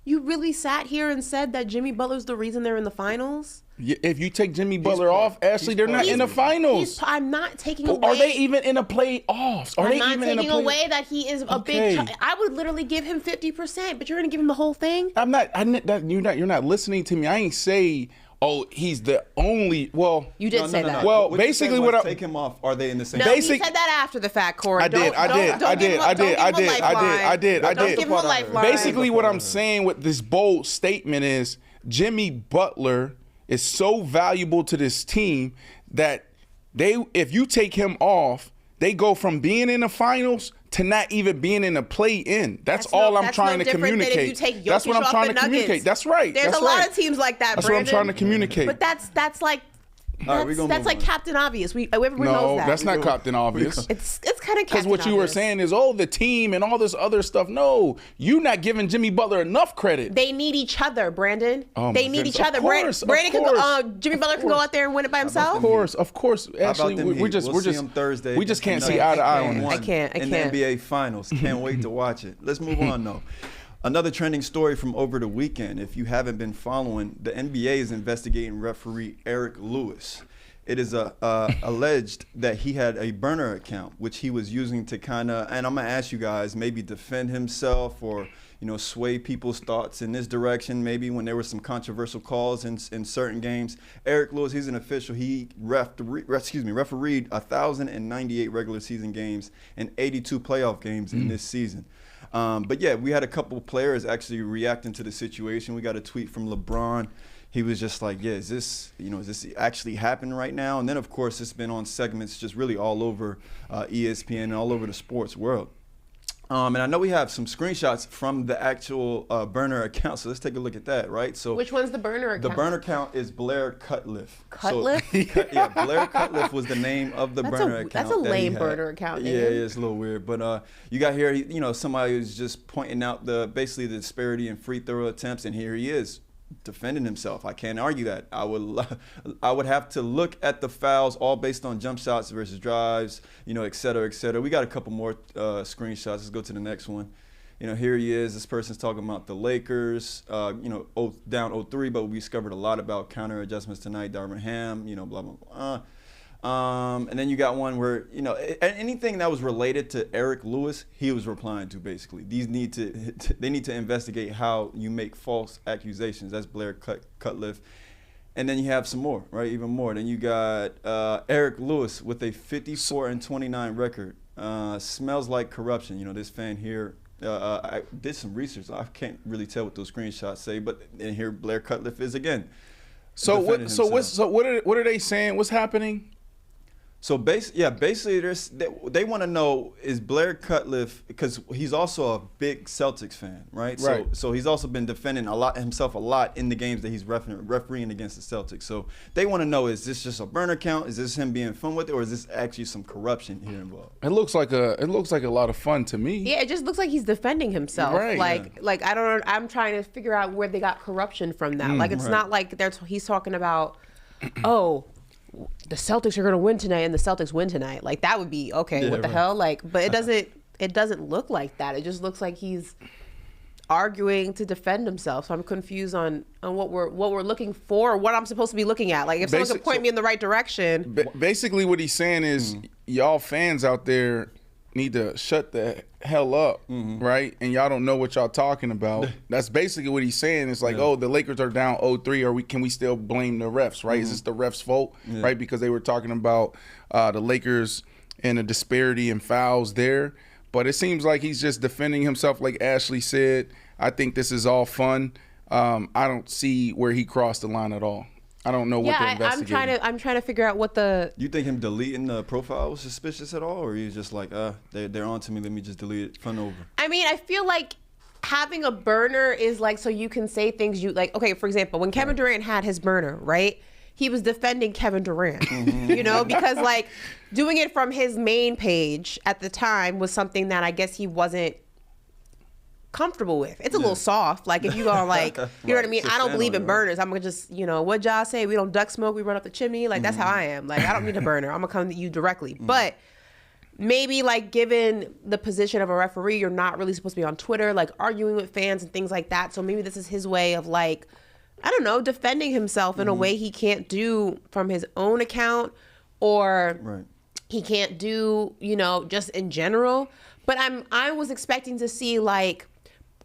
Speaker 2: You really sat here and said that Jimmy Butler's the reason they're in the finals?
Speaker 1: If you take Jimmy Butler off, Ashley, they're not in the finals.
Speaker 2: I'm not taking away.
Speaker 1: Are they even in the playoffs?
Speaker 2: I'm not taking away that he is a big. I would literally give him 50%, but you're going to give him the whole thing.
Speaker 1: I'm not. You're not listening to me. I ain't say. Oh, he's the only. Well,
Speaker 2: you did say that.
Speaker 1: Well, basically, what I
Speaker 3: take him off. Are they in the same?
Speaker 2: No, he said that after the fact, Corey. I did. Don't give him a lifeline.
Speaker 1: Basically, what I'm saying with this bold statement is Jimmy Butler is so valuable to this team that if you take him off, they go from being in the finals to not even being in the play-in. That's all I'm trying to communicate. That's what I'm trying to communicate. That's right.
Speaker 2: There's a lot of teams like that,
Speaker 1: That's
Speaker 2: Brandon.
Speaker 1: what I'm trying to communicate.
Speaker 2: But that's like Captain Obvious. Everyone knows that.
Speaker 1: No, that's not Captain Obvious.
Speaker 2: It's kind of Captain Obvious.
Speaker 1: Because what you were saying is, the team and all this other stuff. No, you not giving Jimmy Butler enough credit.
Speaker 2: They need each other, Brandon.
Speaker 1: They
Speaker 2: need each other. Jimmy Butler can go out there and win it by himself.
Speaker 1: Of course. Actually, we'll see him
Speaker 3: Thursday.
Speaker 1: We just can't see eye to eye on this.
Speaker 2: I can't.
Speaker 3: In the NBA Finals, can't wait to watch it. Let's move on though. Another trending story from over the weekend, if you haven't been following, the NBA is investigating referee Eric Lewis. It is alleged that he had a burner account, which he was using to kind of, and I'm going to ask you guys, maybe defend himself or, sway people's thoughts in this direction, maybe when there were some controversial calls in certain games. Eric Lewis, he's an official. He refereed 1,098 regular season games and 82 playoff games in this season. But yeah, we had a couple players actually reacting to the situation. We got a tweet from LeBron. He was just like, yeah, is this actually happening right now? And then, of course, it's been on segments just really all over ESPN and all over the sports world. And I know we have some screenshots from the actual burner account, so let's take a look at that, right? So
Speaker 2: which one's the burner account?
Speaker 3: The burner account is Blair Cutcliffe.
Speaker 2: Cutcliffe?
Speaker 3: So, yeah, Blair Cutcliffe was the name of the burner account.
Speaker 2: That's a lame burner account name.
Speaker 3: Yeah, it's a little weird. But you got here, somebody who's just pointing out basically the disparity in free throw attempts, and here he is defending himself. I can't argue that. I would have to look at the fouls all based on jump shots versus drives, et cetera, et cetera. We got a couple more screenshots. Let's go to the next one. Here he is. This person's talking about the Lakers, down 0-3, but we discovered a lot about counter adjustments tonight. Darvin Ham, blah, blah, blah. And then you got one where, anything that was related to Eric Lewis, he was replying to basically. They need to investigate how you make false accusations. That's Blair Cutcliffe. And then you have some more, right? Even more. Then you got Eric Lewis with a 54-29 record. Smells like corruption. This fan here, I did some research. I can't really tell what those screenshots say, but in here Blair Cutcliffe is again.
Speaker 1: So what are they saying? What's happening?
Speaker 3: So basically, they want to know, is Blair Cutcliffe, because he's also a big Celtics fan, right? So he's also been defending himself a lot in the games that he's refereeing against the Celtics. So they want to know, is this just a burner count? Is this him being fun with it, or is this actually some corruption here involved?
Speaker 1: It looks like a lot of fun to me.
Speaker 2: Yeah, it just looks like he's defending himself.
Speaker 1: Right.
Speaker 2: Like I don't know. I'm trying to figure out where they got corruption from that. Like it's not like he's talking about, oh, the Celtics are going to win tonight and the Celtics win tonight. Like that would be okay. Yeah, what the hell? Like, but it doesn't look like that. It just looks like he's arguing to defend himself. So I'm confused on what we're looking for, what I'm supposed to be looking at. Like if someone could point me in the right direction.
Speaker 1: Basically what he's saying is y'all fans out there need to shut the hell up, right? And y'all don't know what y'all talking about. That's basically what he's saying. It's like, oh, the Lakers are down 0-3, can we still blame the refs, right? Is this the refs' fault, right? Because they were talking about the Lakers and the disparity in fouls there. But it seems like he's just defending himself, like Ashley said. I think this is all fun. I don't see where he crossed the line at all. I don't know what they're investigating.
Speaker 2: I'm trying to figure out what the.
Speaker 3: You think him deleting the profile was suspicious at all, or he's just like, they're on to me, let me just delete it, fun over?
Speaker 2: I mean, I feel like having a burner is like so you can say things you like. Okay, for example, when Kevin Durant had his burner, right? He was defending Kevin Durant, because like doing it from his main page at the time was something that I guess he wasn't comfortable with. It's a little soft. Like if you go like, you know what I mean? I don't believe in burners. I'm gonna just, what y'all say? We don't duck smoke. We run up the chimney. Like that's how I am. Like I don't need a burner. I'm gonna come to you directly. But maybe like given the position of a referee, you're not really supposed to be on Twitter, like arguing with fans and things like that. So maybe this is his way of like, I don't know, defending himself in a way he can't do from his own account or he can't do, just in general. But I was expecting to see like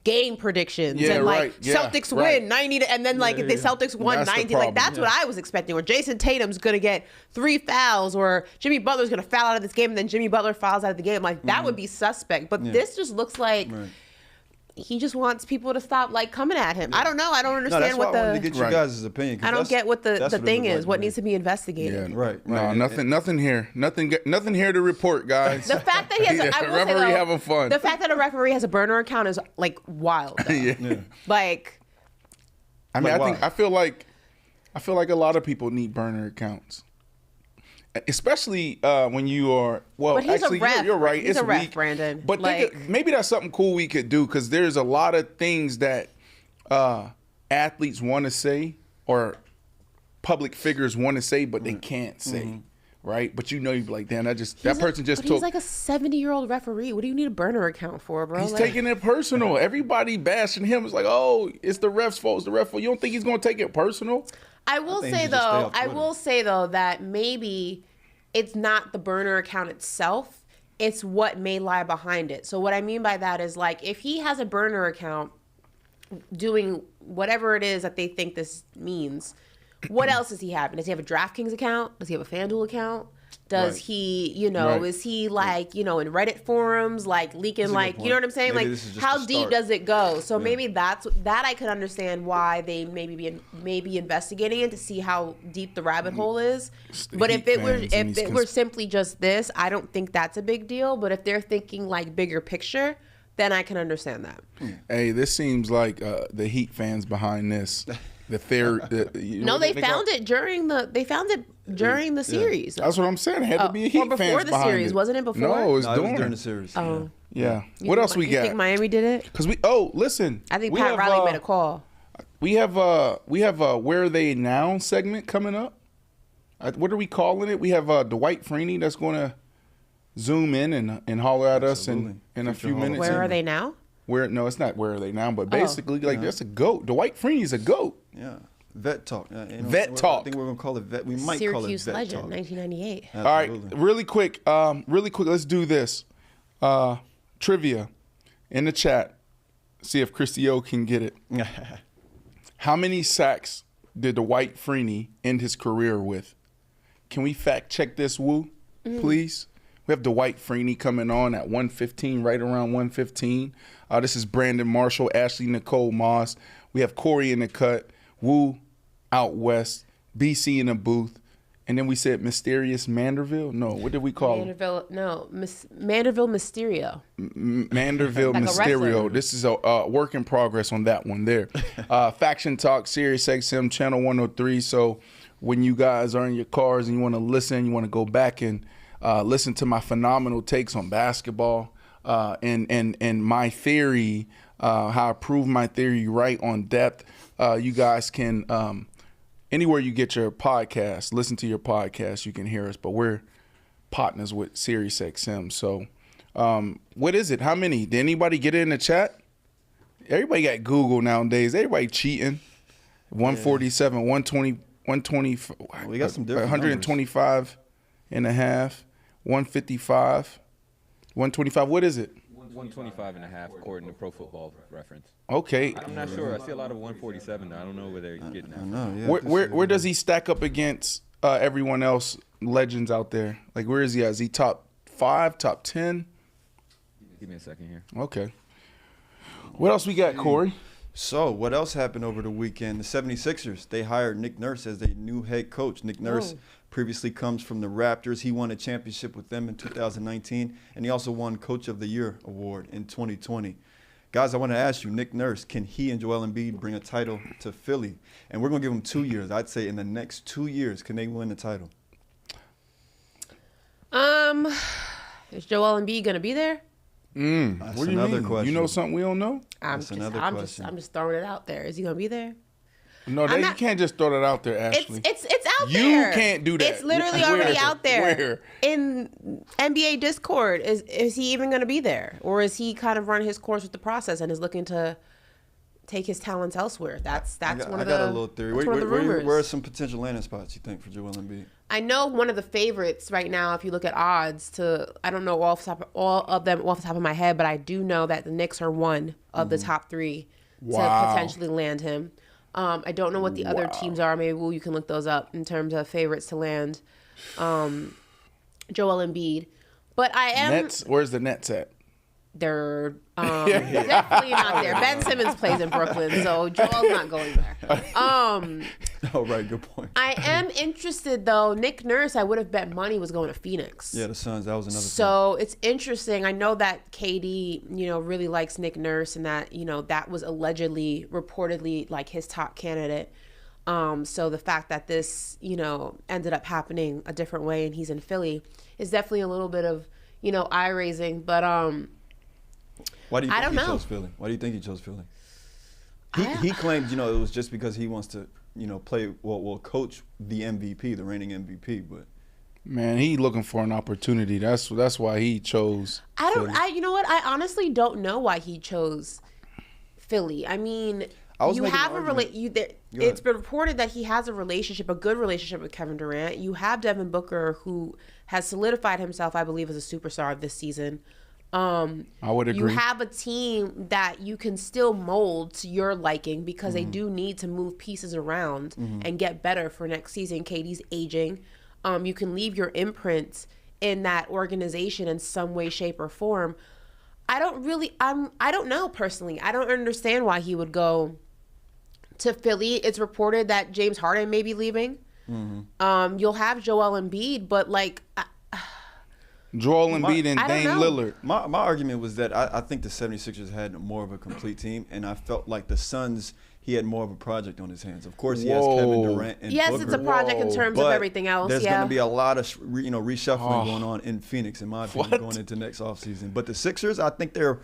Speaker 2: game predictions and like Celtics win 90 and then like if the Celtics won 90, like that's what I was expecting. Or Jason Tatum's gonna get 3 fouls, or Jimmy Butler's gonna foul out of this game and then Jimmy Butler fouls out of the game. Like that would be suspect. But this just looks like he just wants people to stop like coming at him. I don't know. I don't understand what the.
Speaker 3: I wanted to get your guys' opinion.
Speaker 2: I don't get what the thing is. What needs to be investigated.
Speaker 1: Yeah, right. No, nothing here. Nothing here to report, guys.
Speaker 2: The fact that he has a
Speaker 1: referee having fun.
Speaker 2: The fact that a referee has a burner account is like wild. Like.
Speaker 1: I mean, I feel like a lot of people need burner accounts. Especially when you are actually you're right.
Speaker 2: He's
Speaker 1: it's
Speaker 2: a ref,
Speaker 1: weak,
Speaker 2: Brandon.
Speaker 1: But maybe that's something cool we could do, because there's a lot of things that athletes want to say or public figures want to say, but they can't say, right? But you know, you'd be like, damn, that person just took.
Speaker 2: He's like a 70-year-old referee. What do you need a burner account for, bro?
Speaker 1: He's taking it personal. Everybody bashing him. It's like, oh, it's the ref's fault. It's the ref's fault. You don't think he's going to take it personal?
Speaker 2: I will say though that maybe it's not the burner account itself. It's what may lie behind it. So what I mean by that is, like, if he has a burner account doing whatever it is that they think this means, what else does he have? Does he have a DraftKings account? Does he have a FanDuel account? Does he, is he like, in Reddit forums, like leaking, like, you know what I'm saying?
Speaker 3: Maybe
Speaker 2: like, how deep does it go? So maybe that I could understand why they maybe investigating it to see how deep the rabbit hole is. But if it were simply just this, I don't think that's a big deal. But if they're thinking like bigger picture, then I can understand that.
Speaker 1: Hey, this seems like the Heat fans behind this. They found it during the series. That's what I'm saying. It had to be a Heat fans
Speaker 2: before the series, wasn't it? Before?
Speaker 1: No, it was
Speaker 3: during the series.
Speaker 2: Oh,
Speaker 1: yeah. What else we got?
Speaker 2: You think Miami did it?
Speaker 1: Because listen.
Speaker 2: I think Pat Riley made a call.
Speaker 1: We have a Where Are They Now segment coming up. What are we calling it? We have Dwight Freeney that's going to zoom in and holler at us in a few minutes.
Speaker 2: Where are they now?
Speaker 1: No, it's not Where Are They Now, but basically, that's a GOAT. Dwight Freeney's a GOAT.
Speaker 3: Yeah. Vet talk.
Speaker 1: Vet talk.
Speaker 3: I think we're going to call it vet. We might
Speaker 2: Syracuse
Speaker 3: call it vet
Speaker 2: legend,
Speaker 3: talk.
Speaker 2: 1998.
Speaker 3: Absolutely.
Speaker 1: All right, really quick, let's do this. Trivia in the chat. See if Christy O can get it. How many sacks did Dwight Freeney end his career with? Can we fact check this, Woo, please? We have Dwight Freeney coming on at 115, right around 115. This is Brandon Marshall, Ashley Nicole Moss. We have Corey in the cut, Woo out west, BC in the booth. And then we said Mysterious Manderville? No, what did we call him?
Speaker 2: Manderville Mysterio.
Speaker 1: Manderville
Speaker 2: Like
Speaker 1: Mysterio. This is a work in progress on that one there. Faction Talk, Sirius XM, Channel 103. So when you guys are in your cars and you want to listen, you want to go back and listen to my phenomenal takes on basketball and my theory, how I prove my theory right on depth, you guys can... anywhere you get your podcast, listen to your podcast, you can hear us. But we're partners with Sirius XM. So what is it? How many? Did anybody get it in the chat? Everybody got Google nowadays. Everybody cheating. 147, 120, 120.
Speaker 3: We got some different
Speaker 1: 125
Speaker 3: numbers.
Speaker 1: And a half, 155, 125. What is it?
Speaker 4: 125 and a half, according to Pro Football Reference.
Speaker 1: Okay.
Speaker 4: I'm not sure. I see a lot of 147. I don't know where they're getting that.
Speaker 3: I know, yeah.
Speaker 1: Where does he stack up against everyone else, legends out there? Like, where is he at? Is he top 5, top 10?
Speaker 4: Give me a second here.
Speaker 1: Okay. What else we got, Corey?
Speaker 3: So, what else happened over the weekend? The 76ers, they hired Nick Nurse as their new head coach. Nick Nurse previously comes from the Raptors. He won a championship with them in 2019, and he also won Coach of the Year award in 2020. Guys, I want to ask you, Nick Nurse, can he and Joel Embiid bring a title to Philly? And we're going to give them 2 years. I'd say in the next 2 years, can they win the title?
Speaker 2: Is Joel Embiid going to be there?
Speaker 3: That's
Speaker 1: What do you
Speaker 3: another
Speaker 1: mean?
Speaker 3: question.
Speaker 1: You know something we don't know?
Speaker 2: I'm
Speaker 3: question.
Speaker 2: just throwing it out there. Is he going to be there?
Speaker 1: No, you can't just throw that out there, Ashley.
Speaker 2: It's out there.
Speaker 1: You can't do that.
Speaker 2: It's literally already out there. In NBA Discord. Is he even going to be there? Or is he kind of running his course with the process and is looking to take his talents elsewhere? That's one of the
Speaker 3: I got a little theory.
Speaker 2: rumors.
Speaker 3: Where are some potential landing spots you think for Joel Embiid?
Speaker 2: I know one of the favorites right now, if you look at odds, I don't know all of them off the top of my head, but I do know that the Knicks are one of the top 3 to potentially land him. I don't know what the other teams are. Maybe you can look those up in terms of favorites to land Joel Embiid. But I am...
Speaker 1: Nets? Where's the Nets at?
Speaker 2: They're definitely not there. Ben Simmons plays in Brooklyn, so Joel's not going there.
Speaker 3: Oh, right. Good point.
Speaker 2: I am interested, though. Nick Nurse, I would have bet money was going to Phoenix.
Speaker 3: Yeah, the Suns. That was another
Speaker 2: So it's interesting. I know that KD, really likes Nick Nurse and that, that was reportedly like his top candidate. So the fact that this, ended up happening a different way and he's in Philly is definitely a little bit of, eye raising. But
Speaker 3: why do you think he chose Philly? Why do you think he chose Philly? He claimed, it was just because he wants to, coach the MVP, the reigning MVP. But
Speaker 1: Man, he looking for an opportunity. That's why he chose.
Speaker 2: You know what? I honestly don't know why he chose Philly. I mean, you have it's been reported that he has a good relationship with Kevin Durant. You have Devin Booker, who has solidified himself, I believe, as a superstar this season.
Speaker 1: I would agree.
Speaker 2: You have a team that you can still mold to your liking because they do need to move pieces around and get better for next season. KD's aging. You can leave your imprint in that organization in some way, shape, or form. I don't know personally. I don't understand why he would go to Philly. It's reported that James Harden may be leaving. You'll have Joel Embiid, but
Speaker 1: Joel Embiid and Dame Lillard.
Speaker 3: My argument was that I think the 76ers had more of a complete team, and I felt like the Suns, he had more of a project on his hands. Of course, he has Kevin Durant and Booker.
Speaker 2: It's a project in terms of everything else.
Speaker 3: There's going to be a lot of reshuffling going on in Phoenix, in my opinion, going into next offseason. But the Sixers, I think they're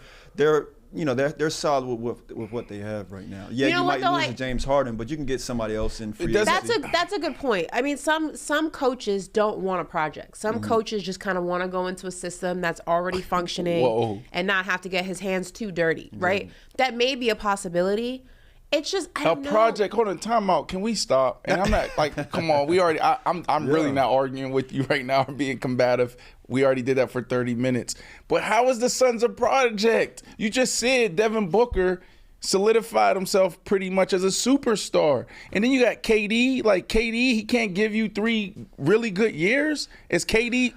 Speaker 3: solid with what they have right now. Yeah, you might lose to James Harden, but you can get somebody else in free agency.
Speaker 2: That's a good point. I mean, some coaches don't want a project. Some coaches just kind of want to go into a system that's already functioning and not have to get his hands too dirty, right? That may be a possibility. It's just I don't know.
Speaker 1: Project. Hold on, time out. Can we stop? And I'm not come on. We already. I'm really not arguing with you right now. I'm being combative. We already did that for 30 minutes. But how is the Suns a project? You just said Devin Booker solidified himself pretty much as a superstar, and then you got KD. KD, he can't give you 3 really good years. Is KD?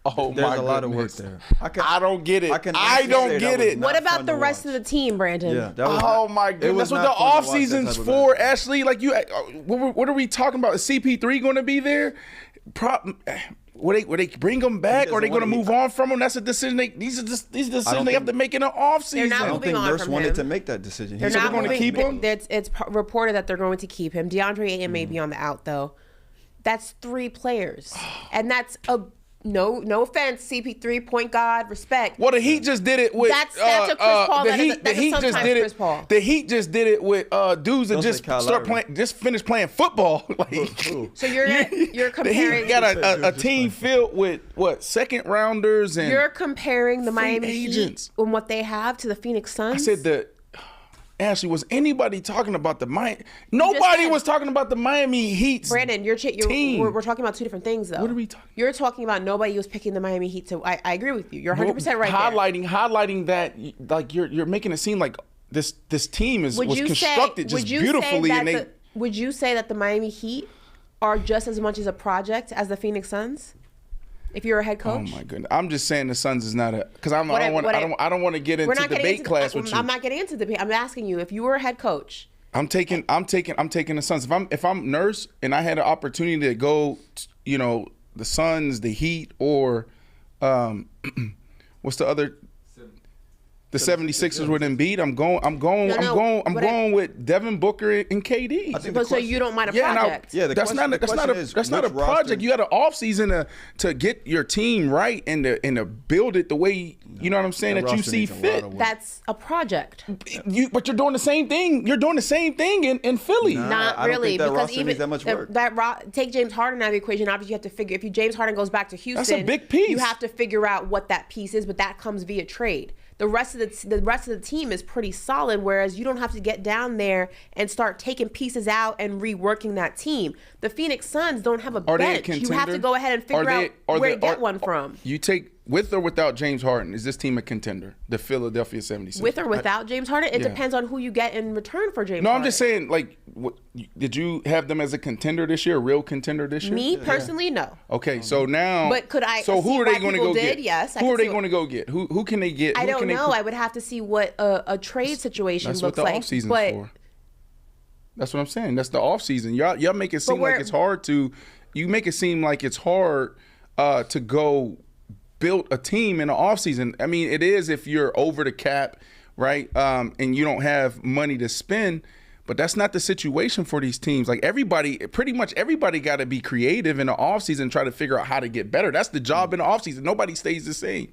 Speaker 1: Oh,
Speaker 3: there's a lot of work there.
Speaker 1: I don't get it. I don't get it.
Speaker 2: What about the rest of the team, Brandon?
Speaker 3: Yeah,
Speaker 1: oh my goodness, that's what the off season's for, Ashley. What are we talking about? Is CP3 going to be there? Would they bring him back, or are they going to move on from him? That's a decision. These decisions they have to make in the off season.
Speaker 2: I
Speaker 3: don't think Nurse wanted to make that decision.
Speaker 2: They're going to keep him. It's reported that they're going to keep him. DeAndre Ayton may be on the out though. That's 3 players, and that's a. No offense, CP3, point guard, respect.
Speaker 1: Well, the Heat just did it with
Speaker 2: that's a Chris Paul. Chris Paul.
Speaker 1: The Heat just did it with dudes that just finished playing football.
Speaker 2: So you're comparing.
Speaker 1: The Heat got a team filled with second rounders and
Speaker 2: you're comparing the Miami Heat and what they have to the Phoenix Suns.
Speaker 1: I said Ashley, was anybody talking about the Miami? Nobody was talking about the Miami Heat.
Speaker 2: Brandon,
Speaker 1: team.
Speaker 2: We're talking about 2 different things, though.
Speaker 1: What are we talking?
Speaker 2: You're talking about nobody was picking the Miami Heat. So I agree with you. You're 100% right.
Speaker 1: Highlighting that, you're making it seem like this team was constructed just beautifully.
Speaker 2: Would you say that the Miami Heat are just as much as a project as the Phoenix Suns? If you're a head coach?
Speaker 1: Oh my goodness! I'm just saying the Suns is not because I don't want to get into debate class with you.
Speaker 2: I'm not getting into debate. I'm asking you if you were a head coach.
Speaker 1: I'm taking the Suns. If I'm Nurse and I had an opportunity to go, the Suns, the Heat, or what's the other? The 76ers with Embiid. I'm going with Devin Booker and KD.
Speaker 2: So you don't mind a project?
Speaker 1: That's not a project. You got an offseason to get your team right and to build it the way you know what I'm saying that you see fit.
Speaker 2: That's a project.
Speaker 1: But you're doing the same thing. You're doing the same thing in Philly.
Speaker 2: Not really,
Speaker 3: because even that much work.
Speaker 2: Take James Harden out of the equation. Obviously, you have to figure if James Harden goes back to Houston.
Speaker 1: That's a big piece.
Speaker 2: You have to figure out what that piece is, but that comes via trade. The rest of the team is pretty solid, whereas you don't have to get down there and start taking pieces out and reworking that team. The Phoenix Suns don't have a bench. You have to go ahead and figure out where to get one from.
Speaker 1: You take with or without James Harden, is this team a contender? The Philadelphia 76ers.
Speaker 2: With or without James Harden? It depends on who you get in return for James Harden.
Speaker 1: No, I'm just saying, did you have them as a contender this year, a real contender this year?
Speaker 2: Me, personally, no.
Speaker 1: Okay, so now.
Speaker 2: But could I
Speaker 1: So who are they going to go get?
Speaker 2: Yes.
Speaker 1: Who are they going to go get? Who can they get?
Speaker 2: I don't know. I would have to see what a trade situation looks like.
Speaker 1: That's what the offseason's for. That's what I'm saying. That's the offseason. Y'all make it seem like it's hard to. You make it seem like it's hard to go build a team in the offseason. I mean, it is if you're over the cap, right? And you don't have money to spend. But that's not the situation for these teams. Pretty much everybody got to be creative in the offseason and try to figure out how to get better. That's the job in the offseason. Nobody stays the same.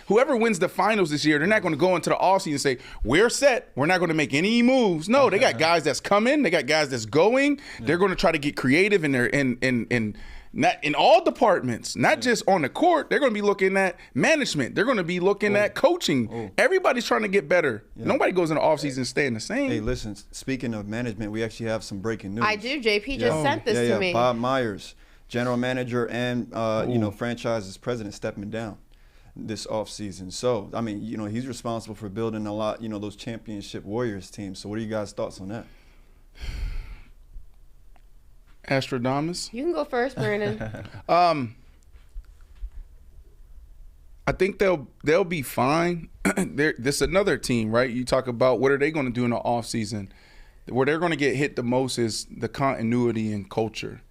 Speaker 1: Whoever wins the finals this year, they're not going to go into the offseason and say, we're set. We're not going to make any moves. No, they got guys that's coming. They got guys that's going. They're going to try to get creative and Not in all departments, not just on the court. They're going to be looking at management. They're going to be looking at coaching. Everybody's trying to get better. Nobody goes in the offseason staying the same.
Speaker 3: Hey, listen, speaking of management, we actually have some breaking news.
Speaker 2: I do. JP just sent this to me.
Speaker 3: Bob Myers, general manager and franchise's president, stepping down this offseason. So, I mean, he's responsible for building a lot, those championship Warriors teams. So what are you guys' thoughts on that?
Speaker 1: Astrodamus?
Speaker 2: You can go first, Brandon.
Speaker 1: I think they'll be fine. This another team, right? You talk about what are they going to do in the offseason. Where they're going to get hit the most is the continuity and culture.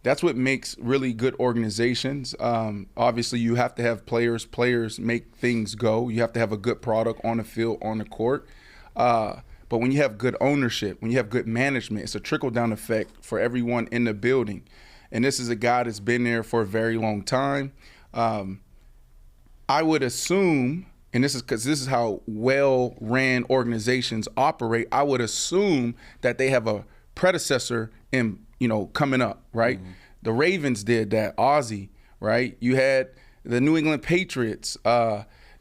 Speaker 1: That's what makes really good organizations. Obviously, you have to have players. Players make things go. You have to have a good product on the field, on the court. But when you have good ownership, when you have good management, it's a trickle-down effect for everyone in the building. And this is a guy that's been there for a very long time. I would assume, and this is because this is how well-ran organizations operate, I would assume that they have a predecessor in, coming up, right? Mm-hmm. The Ravens did that, Ozzie, right? You had the New England Patriots.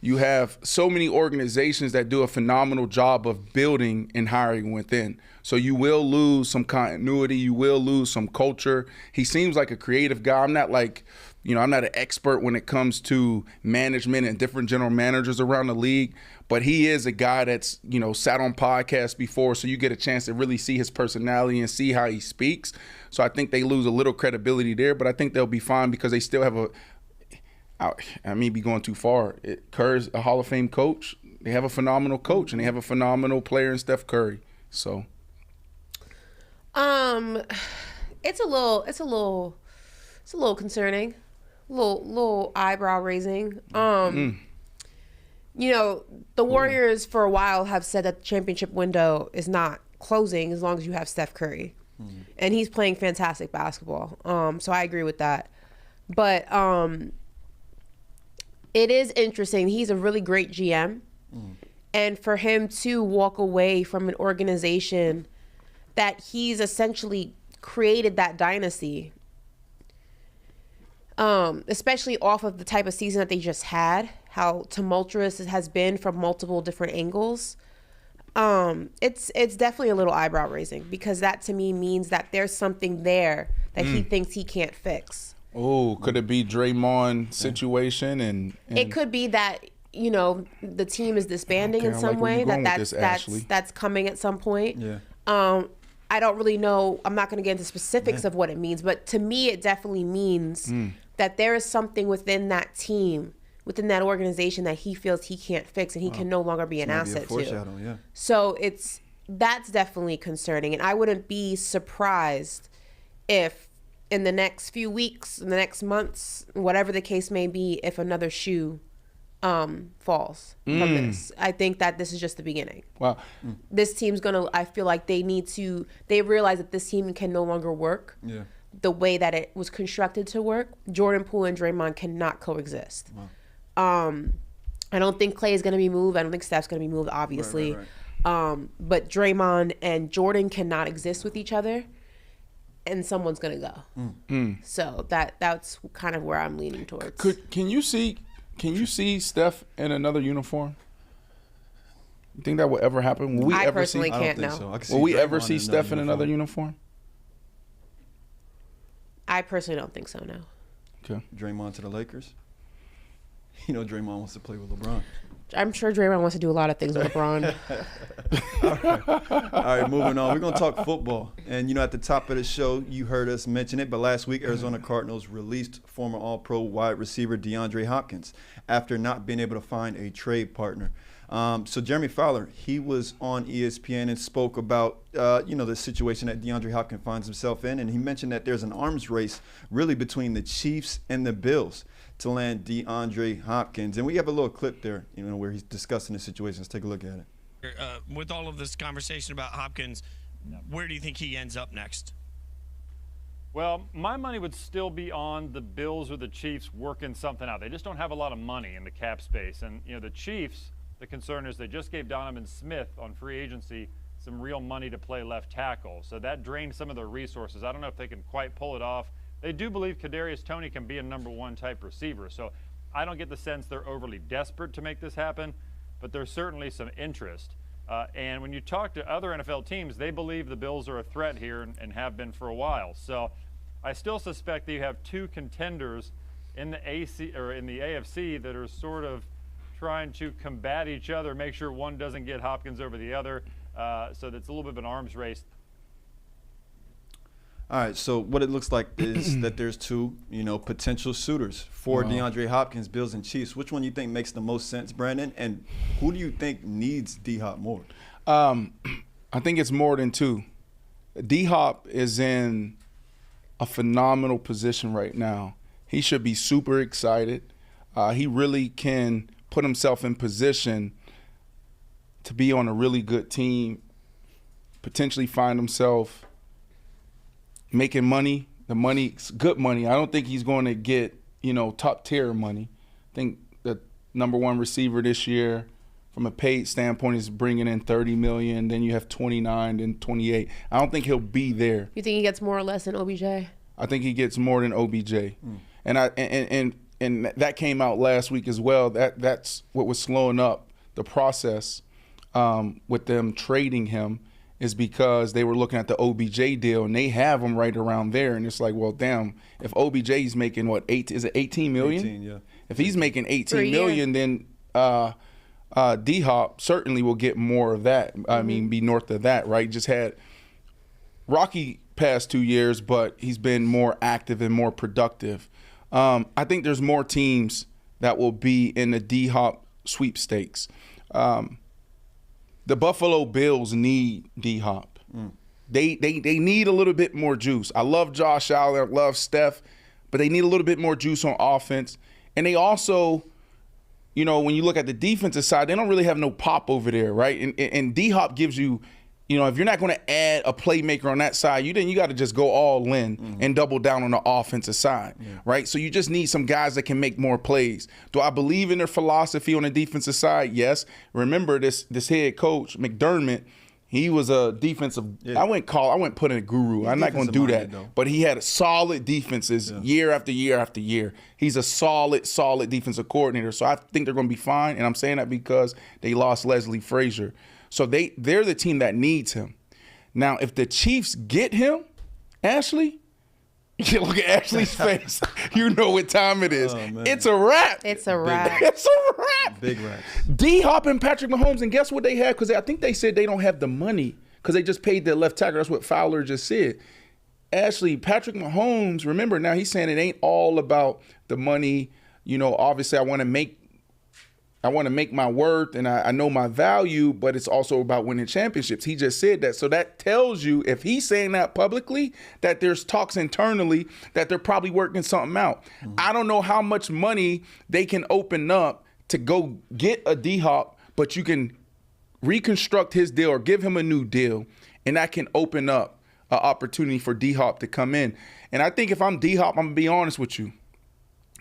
Speaker 1: You have so many organizations that do a phenomenal job of building and hiring within. So you will lose some continuity. You will lose some culture. He seems like a creative guy. I'm not like, I'm not an expert when it comes to management and different general managers around the league, but he is a guy that's, sat on podcasts before, so you get a chance to really see his personality and see how he speaks. So I think they lose a little credibility there, but I think they'll be fine because they still have I may be going too far. Kerr's a Hall of Fame coach. They have a phenomenal coach, and they have a phenomenal player in Steph Curry. So,
Speaker 2: it's a little concerning, a little eyebrow raising. The Warriors for a while have said that the championship window is not closing as long as you have Steph Curry, and he's playing fantastic basketball. So I agree with that, but it is interesting. He's a really great GM. And for him to walk away from an organization that he's essentially created that dynasty, especially off of the type of season that they just had, how tumultuous it has been from multiple different angles, it's definitely a little eyebrow raising, because that to me means that there's something there that he thinks he can't fix.
Speaker 1: Oh, could it be Draymond situation? And
Speaker 2: it could be that, the team is disbanding in some way, that's coming at some point. Yeah. I don't really know. I'm not going to get into specifics of what it means, but to me, it definitely means that there is something within that team, within that organization, that he feels he can't fix and he can no longer be an asset to. Yeah. So that's definitely concerning, and I wouldn't be surprised if in the next few weeks, in the next months, whatever the case may be, if another shoe falls from this. I think that this is just the beginning.
Speaker 1: Wow.
Speaker 2: This team's I feel like they realize that this team can no longer work the way that it was constructed to work. Jordan Poole and Draymond cannot coexist. Wow. I don't think Clay is going to be moved. I don't think Steph's going to be moved, obviously. Right. But Draymond and Jordan cannot exist with each other, and someone's going to go. So that's kind of where I'm leaning towards.
Speaker 1: Can you see Steph in another uniform? You think that will ever happen? Will we
Speaker 2: I
Speaker 1: ever
Speaker 2: personally
Speaker 1: see,
Speaker 2: can't know.
Speaker 3: So.
Speaker 1: Will we ever see Steph in another uniform?
Speaker 2: I personally don't think so, no.
Speaker 1: Okay.
Speaker 3: Draymond to the Lakers? Draymond wants to play with LeBron.
Speaker 2: I'm sure Draymond wants to do a lot of things with LeBron.
Speaker 3: All right, moving on. We're going to talk football. And, at the top of the show, you heard us mention it, but last week, Arizona Cardinals released former All-Pro wide receiver DeAndre Hopkins after not being able to find a trade partner. So Jeremy Fowler, he was on ESPN and spoke about, the situation that DeAndre Hopkins finds himself in, and he mentioned that there's an arms race really between the Chiefs and the Bills to land DeAndre Hopkins. And we have a little clip there, where he's discussing the situation. Let's take a look at it.
Speaker 6: With all of this conversation about Hopkins, where do you think he ends up next?
Speaker 7: Well, my money would still be on the Bills or the Chiefs working something out. They just don't have a lot of money in the cap space. And, the Chiefs, the concern is they just gave Donovan Smith on free agency some real money to play left tackle. So that drained some of their resources. I don't know if they can quite pull it off they do believe Kadarius Toney can be a number 1 type receiver. So I don't get the sense they're overly desperate to make this happen, but there's certainly some interest. And when you talk to other NFL teams, they believe the Bills are a threat here and have been for a while. So I still suspect that you have 2 contenders in the AFC that are sort of trying to combat each other, make sure one doesn't get Hopkins over the other. So that's a little bit of an arms race.
Speaker 3: All right, so what it looks like is that there's 2, potential suitors for DeAndre Hopkins, Bills and Chiefs. Which one do you think makes the most sense, Brandon? And who do you think needs D-Hop more?
Speaker 1: I think it's more than 2. D-Hop is in a phenomenal position right now. He should be super excited. He really can put himself in position to be on a really good team, potentially find himself making money. The money's good money. I don't think he's going to get, top tier money. I think the number 1 receiver this year from a paid standpoint is bringing in $30 million. Then you have 29 and 28. I don't think he'll be there.
Speaker 2: You think he gets more or less than OBJ?
Speaker 1: I think he gets more than OBJ. And that came out last week as well. That's what was slowing up the process with them trading him, is because they were looking at the OBJ deal and they have him right around there. And it's like, well, damn, if OBJ's making what, is it 18 million?
Speaker 3: 18, yeah.
Speaker 1: If he's making 18 million, then D-Hop certainly will get more of that. I mean, be north of that, right? Just had rocky past 2 years, but he's been more active and more productive. I think there's more teams that will be in the D-Hop sweepstakes. The Buffalo Bills need D-Hop. They need a little bit more juice. I love Josh Allen, I love Steph, but they need a little bit more juice on offense. And they also, when you look at the defensive side, they don't really have no pop over there, right? And D-Hop gives you, if you're not going to add a playmaker on that side, then you got to just go all in and double down on the offensive side, right? So you just need some guys that can make more plays. Do I believe in their philosophy on the defensive side? Yes. Remember this head coach, McDermott, he was a defensive I wouldn't put in a guru. I'm not going to do that. But he had solid defenses year after year after year. He's a solid defensive coordinator. So I think they're going to be fine, and I'm saying that because they lost Leslie Frazier. So they're the team that needs him. Now, if the Chiefs get him, Ashley, you look at Ashley's face. You know what time it is. Oh, it's a wrap.
Speaker 2: It's a wrap.
Speaker 1: It's a wrap.
Speaker 3: Big wrap.
Speaker 1: D-Hop and Patrick Mahomes, and guess what they have? Because I think they said they don't have the money because they just paid their left tackle. That's what Fowler just said. Ashley, Patrick Mahomes, remember now he's saying it ain't all about the money. Obviously I want to make my worth and I know my value, but it's also about winning championships. He just said that. So that tells you, if he's saying that publicly, that there's talks internally that they're probably working something out. I don't know how much money they can open up to go get a D-Hop, but you can reconstruct his deal or give him a new deal, and that can open up an opportunity for D-Hop to come in. And I think if I'm D-Hop, I'm going to be honest with you.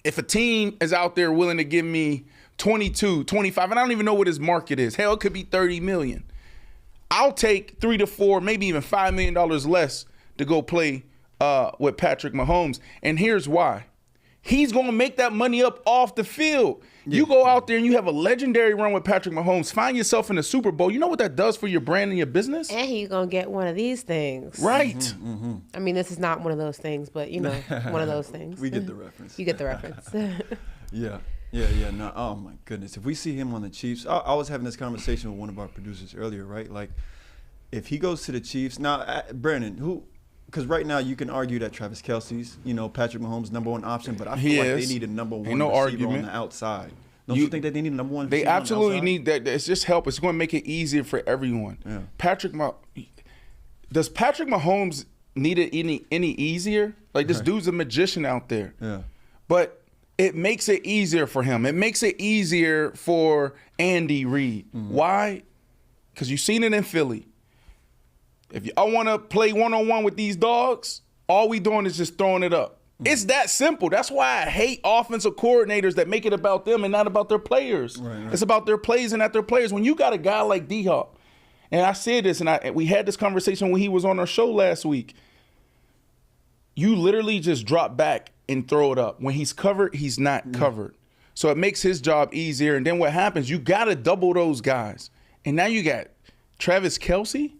Speaker 1: If a team is out there willing to give me 22, 25, and I don't even know what his market is. Hell, it could be 30 million. I'll take $3 to $4, maybe even $5 million less to go play with Patrick Mahomes. And here's why. He's going to make that money up off the field. You go out there and you have a legendary run with Patrick Mahomes, find yourself in the Super Bowl. You know what that does for your brand and your business?
Speaker 2: And he's going to get one of these things.
Speaker 1: Right.
Speaker 2: I mean, this is not one of those things, but, one of those things.
Speaker 3: We get the reference.
Speaker 2: You get the reference.
Speaker 3: Yeah. No, oh, my goodness. If we see him on the Chiefs, I was having this conversation with one of our producers earlier, right? Like, if he goes to the Chiefs, now, Brandon, because right now you can argue that Travis Kelce's, Patrick Mahomes' number 1 option, but I feel like they need a number 1 receiver on the outside. Don't you think that they need a number 1 receiver?
Speaker 1: They absolutely need that. It's just help. It's going to make it easier for everyone.
Speaker 3: Yeah.
Speaker 1: Does Patrick Mahomes need it any easier? Like, this dude's a magician out there.
Speaker 3: Yeah.
Speaker 1: But it makes it easier for him. It makes it easier for Andy Reid. Why? Because you've seen it in Philly. If I want to play one-on-one with these dogs, all we doing is just throwing it up. It's that simple. That's why I hate offensive coordinators that make it about them and not about their players.
Speaker 3: Right.
Speaker 1: It's about their plays and not their players. When you got a guy like D-Hop, and I said this, and we had this conversation when he was on our show last week, you literally just drop back and throw it up. When he's covered, he's not covered. So it makes his job easier. And then what happens, you got to double those guys. And now you got Travis Kelce.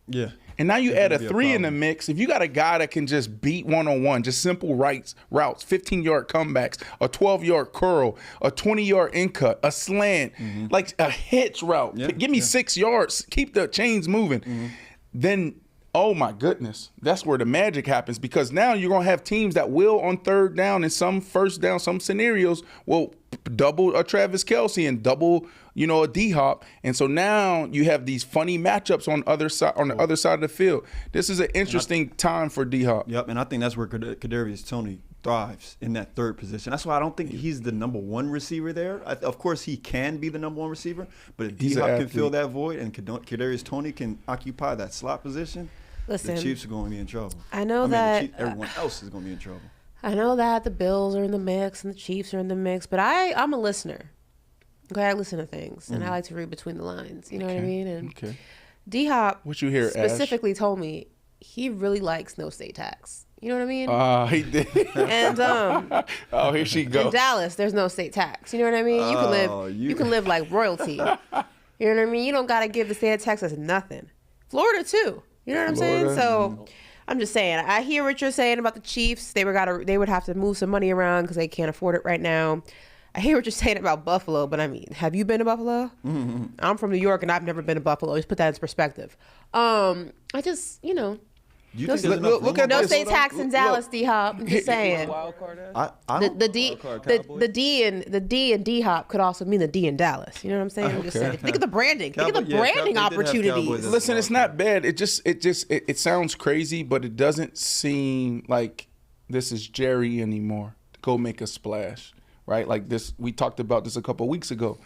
Speaker 3: Yeah.
Speaker 1: And now you add a 3 in the mix. If you got a guy that can just beat one-on-one, just simple routes, 15-yard comebacks, a 12-yard curl, a 20-yard in-cut, a slant, like a hitch route.
Speaker 3: Yeah,
Speaker 1: Give me 6 yards. Keep the chains moving. Then, oh, my goodness, that's where the magic happens, because now you're going to have teams that will on third down and some first down, some scenarios will double a Travis Kelce and double a D-Hop. And so now you have these funny matchups on the other side of the field. This is an interesting time for D-Hop.
Speaker 3: Yep, and I think that's where Kadarius Toney thrives, in that third position. That's why I don't think he's the number one receiver there. Of course, he can be the number one receiver, but if D-Hop can fill that void and Kadarius Toney can occupy that slot position,
Speaker 2: listen,
Speaker 3: the Chiefs are going to be in trouble.
Speaker 2: Everyone
Speaker 3: else is going to be in trouble.
Speaker 2: I know that the Bills are in the mix and the Chiefs are in the mix, but I'm a listener. Okay, I listen to things, and I like to read between the lines. You know what I mean? And D-Hop
Speaker 1: what you hear,
Speaker 2: specifically told me he really likes no state tax. You know what I mean?
Speaker 1: He did.
Speaker 2: And
Speaker 1: oh, here she goes.
Speaker 2: In Dallas, there's no state tax. You know what I mean? You can live like royalty. You know what I mean? You don't gotta give the state of Texas nothing. Florida too. You know what I'm saying? So I'm just saying. I hear what you're saying about the Chiefs. They would have to move some money around because they can't afford it right now. I hear what you're saying about Buffalo, but I mean, have you been to Buffalo? I'm from New York, and I've never been to Buffalo. Just put that in perspective. I just, no state tax in Dallas, D-Hop. I'm just saying. The D and D-Hop could also mean the D in Dallas. You know what I'm saying? I'm just saying. Think of the branding. Think of the branding opportunities.
Speaker 1: Listen, it's not bad. It sounds crazy, but it doesn't seem like this is Jerry anymore to go make a splash. Right, like this. We talked about this a couple of weeks ago.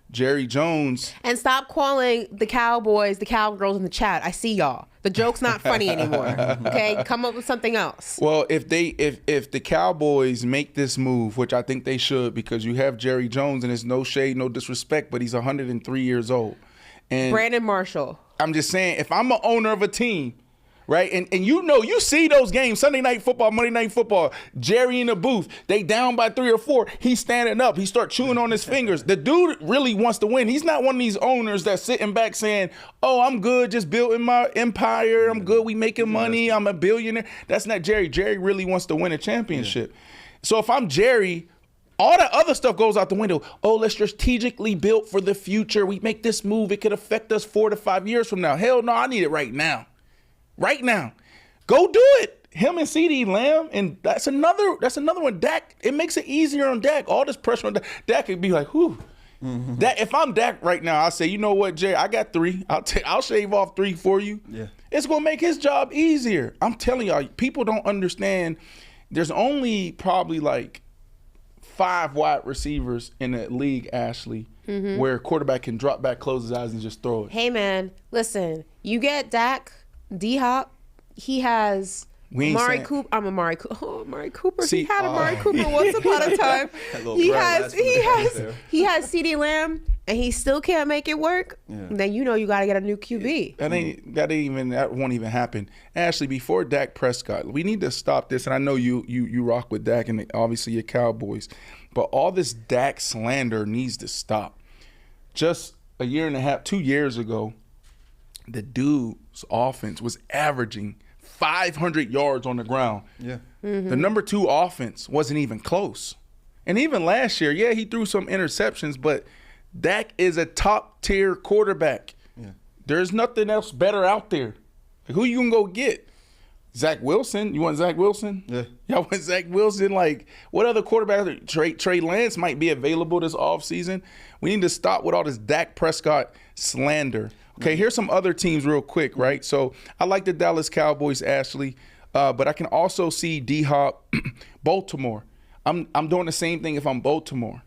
Speaker 1: Jerry Jones. And
Speaker 2: stop calling the Cowboys the Cowgirls in the chat. I see y'all. The joke's not funny anymore. Okay, come up with something else.
Speaker 1: Well, if the Cowboys make this move, which I think they should, because you have Jerry Jones, and it's no shade, no disrespect, but he's 103 years old. And
Speaker 2: Brandon Marshall.
Speaker 1: I'm just saying, if I'm an owner of a team. Right, and you see those games, Sunday Night Football, Monday Night Football, Jerry in the booth, they down by 3 or 4, he's standing up, he start chewing on his fingers. The dude really wants to win. He's not one of these owners that's sitting back saying, oh, I'm good, just building my empire, I'm good, we making money, I'm a billionaire. That's not Jerry. Jerry really wants to win a championship. So if I'm Jerry, all that other stuff goes out the window. Oh, let's strategically build for the future. We make this move, it could affect us 4 to 5 years from now. Hell no, I need it right now. Right now. Go do it. Him and CeeDee Lamb, and that's another one. Dak, it makes it easier on Dak. All this pressure on Dak. Dak could be like, whew. That, if I'm Dak right now, I'll say, you know what, Jay, I got 3. I'll shave off 3 for you. Yeah. It's gonna make his job easier. I'm telling y'all, people don't understand. There's only probably like 5 wide receivers in the league, Ashley, where a quarterback can drop back, close his eyes, and just throw it.
Speaker 2: Hey man, listen, you get Dak, D-Hop, he has Amari Cooper. I'm Amari Cooper. Oh, Amari Cooper. He had Amari Cooper once upon a time. He has CeeDee Lamb, and he still can't make it work. Yeah. Then you got to get a new QB.
Speaker 1: That won't even happen. Ashley, before Dak Prescott, we need to stop this. And I know you rock with Dak, and obviously your Cowboys, but all this Dak slander needs to stop. Just a year and a half, 2 years ago, the dude's offense was averaging 500 yards on the ground. Yeah. The number 2 offense wasn't even close. And even last year, yeah, he threw some interceptions, but Dak is a top-tier quarterback. Yeah. There's nothing else better out there. Like, who you gonna go get? Zach Wilson? You want Zach Wilson? Yeah. Y'all want Zach Wilson? Like, what other quarterback? Trey Lance might be available this offseason. We need to stop with all this Dak Prescott slander. Okay, here's some other teams real quick, right? So I like the Dallas Cowboys, Ashley, but I can also see D-Hop, Baltimore. I'm doing the same thing if I'm Baltimore.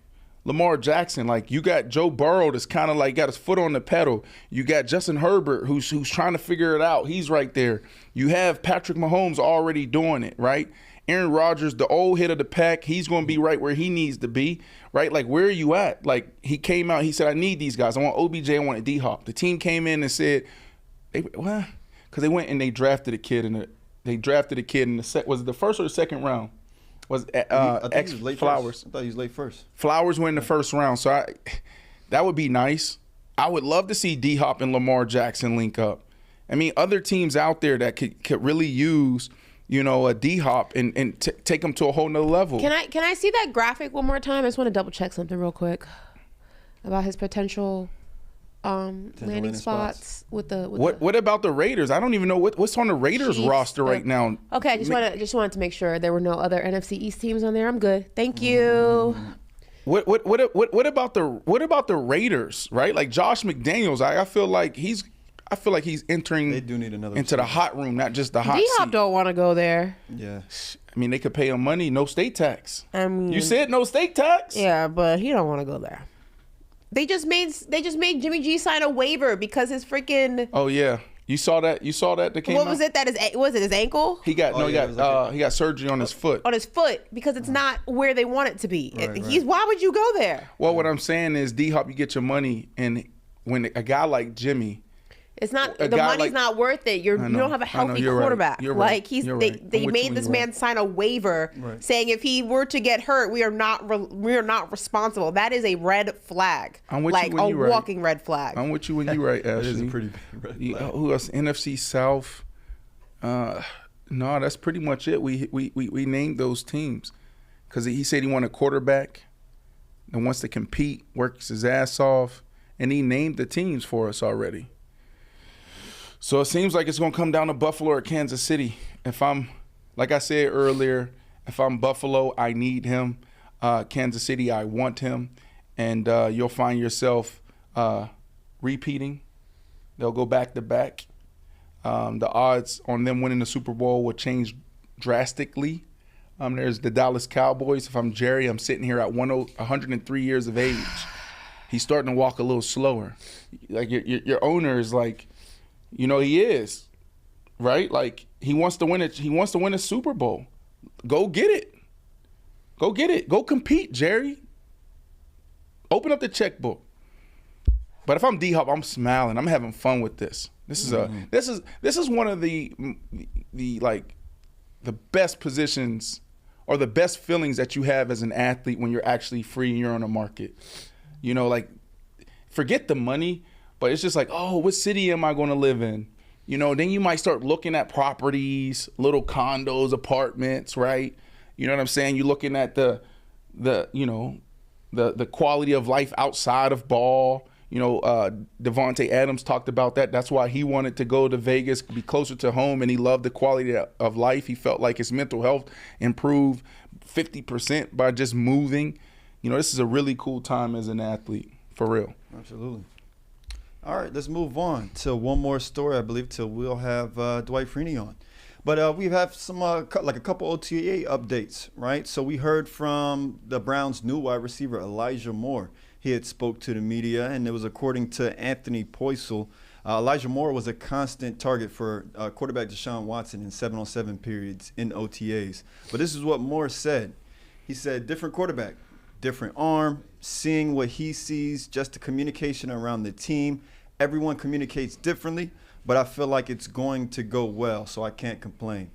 Speaker 1: Lamar Jackson, like, you got Joe Burrow that's kind of like got his foot on the pedal. You got Justin Herbert who's trying to figure it out. He's right there. You have Patrick Mahomes already doing it, right? Aaron Rodgers, the old head of the pack, he's going to be right where he needs to be, right? Like, where are you at? Like, he came out, he said, I need these guys. I want OBJ, I want a D-Hop. The team came in and said, because they went and they drafted a kid in They drafted a kid in was it the first or the second round? Was
Speaker 3: I think he was late
Speaker 1: Flowers?
Speaker 3: First. I thought he was late first.
Speaker 1: Flowers went in the first round, so that would be nice. I would love to see D-Hop and Lamar Jackson link up. I mean, other teams out there that could really use, a D-Hop and take them to a whole nother level.
Speaker 2: Can I see that graphic one more time? I just want to double check something real quick about his potential landing spots with the.
Speaker 1: What about the Raiders? I don't even know what's on the Raiders roster right now.
Speaker 2: Okay, I just wanted to make sure there were no other NFC East teams on there. I'm good. Thank you.
Speaker 1: What about the Raiders? Right, like Josh McDaniels. I feel like he's entering.
Speaker 3: They do need another
Speaker 1: into the hot room, not just the hot
Speaker 2: D-Hop
Speaker 1: seat.
Speaker 2: don't want to go there.
Speaker 3: Yeah.
Speaker 1: I mean, they could pay him money, no state tax.
Speaker 2: I mean,
Speaker 1: you said no state tax.
Speaker 2: Yeah, but he don't want to go there. They just made Jimmy G sign a waiver because his freaking.
Speaker 1: Oh yeah, you saw that. That came.
Speaker 2: What was it? Was it his ankle?
Speaker 1: He got surgery on his foot.
Speaker 2: On his foot because it's not where they want it to be.
Speaker 3: Right.
Speaker 2: Why would you go there?
Speaker 1: Well, what I'm saying is, D-Hop, you get your money, and when a guy like Jimmy.
Speaker 2: It's not the money's not worth it. You don't have a healthy quarterback.
Speaker 1: You're right.
Speaker 2: Like they made this man sign a waiver saying if he were to get hurt, we are not responsible. That is a red flag.
Speaker 1: I'm with
Speaker 2: like
Speaker 1: you when
Speaker 2: a
Speaker 1: you're
Speaker 2: walking red flag.
Speaker 1: I'm with you when you're right, Ashley.
Speaker 3: That is a pretty big red flag.
Speaker 1: Who else? NFC South. No, that's pretty much it. We named those teams because he said he wanted a quarterback and wants to compete, works his ass off, and he named the teams for us already. So it seems like it's going to come down to Buffalo or Kansas City. Like I said earlier, if I'm Buffalo, I need him. Kansas City, I want him. And you'll find yourself repeating. They'll go back to back. The odds on them winning the Super Bowl will change drastically. There's the Dallas Cowboys. If I'm Jerry, I'm sitting here at 103 years of age. He's starting to walk a little slower. Like your owner is like, he is, right? Like he wants to win it. He wants to win a Super Bowl. Go get it. Go get it. Go compete, Jerry. Open up the checkbook. But if I'm D-Hop, I'm smiling. I'm having fun with this. This is one of the best positions or the best feelings that you have as an athlete when you're actually free and you're on the market. Like forget the money. But it's just like, oh, what city am I going to live in? Then you might start looking at properties, little condos, apartments, right? You know what I'm saying? You're looking at the quality of life outside of ball. Devontae Adams talked about that. That's why he wanted to go to Vegas, be closer to home, and he loved the quality of life. He felt like his mental health improved 50% by just moving. This is a really cool time as an athlete, for real.
Speaker 3: Absolutely. All right, let's move on to one more story, I believe, till we'll have Dwight Freeney on. But we have some, like a couple OTA updates, right? So we heard from the Browns' new wide receiver, Elijah Moore. He had spoke to the media, and it was according to Anthony Poisel. Elijah Moore was a constant target for quarterback Deshaun Watson in 7-on-7 periods in OTAs. But this is what Moore said. He said, different quarterback, different arm, seeing what he sees, just the communication around the team. Everyone communicates differently, but I feel like it's going to go well, so I can't complain.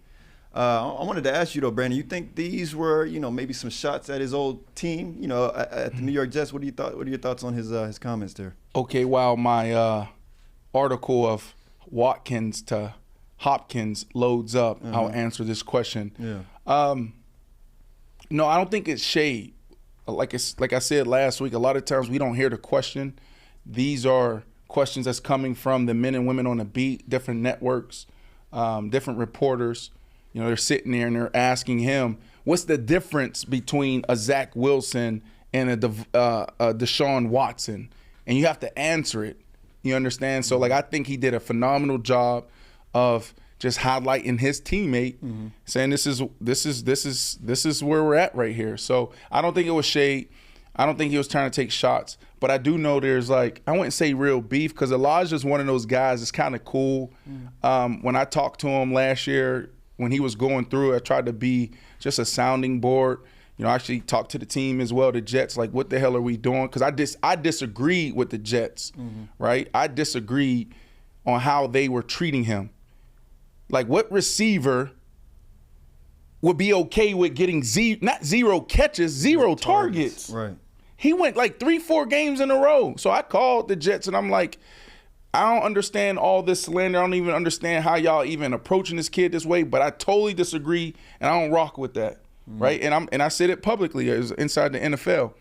Speaker 3: I wanted to ask you, though, Brandon, you think these were, maybe some shots at his old team, at the New York Jets? What are your thoughts on his comments there? Okay,
Speaker 1: while my article of Watkins to Hopkins loads up, I'll answer this question.
Speaker 3: Yeah.
Speaker 1: No, I don't think it's shade. Like I said last week, a lot of times we don't hear the question. These are questions that's coming from the men and women on the beat, different networks, different reporters. They're sitting there and they're asking him, what's the difference between a Zach Wilson and a Deshaun Watson? And you have to answer it. You understand? So, I think he did a phenomenal job of just highlighting his teammate, saying this is where we're at right here. So I don't think it was shade. I don't think he was trying to take shots. But I do know there's I wouldn't say real beef, because Elijah's one of those guys that's kind of cool. When I talked to him last year, when he was going through, I tried to be just a sounding board. I actually talked to the team as well, the Jets, like, what the hell are we doing? Because I disagreed with the Jets, right? I disagreed on how they were treating him. Like, what receiver would be okay with getting not zero catches, zero targets.
Speaker 3: Right.
Speaker 1: He went like 3-4 games in a row. So I called the Jets and I'm like, I don't understand all this slander. I don't even understand how y'all even approaching this kid this way, but I totally disagree and I don't rock with that. Right? And I said it publicly as inside the NFL.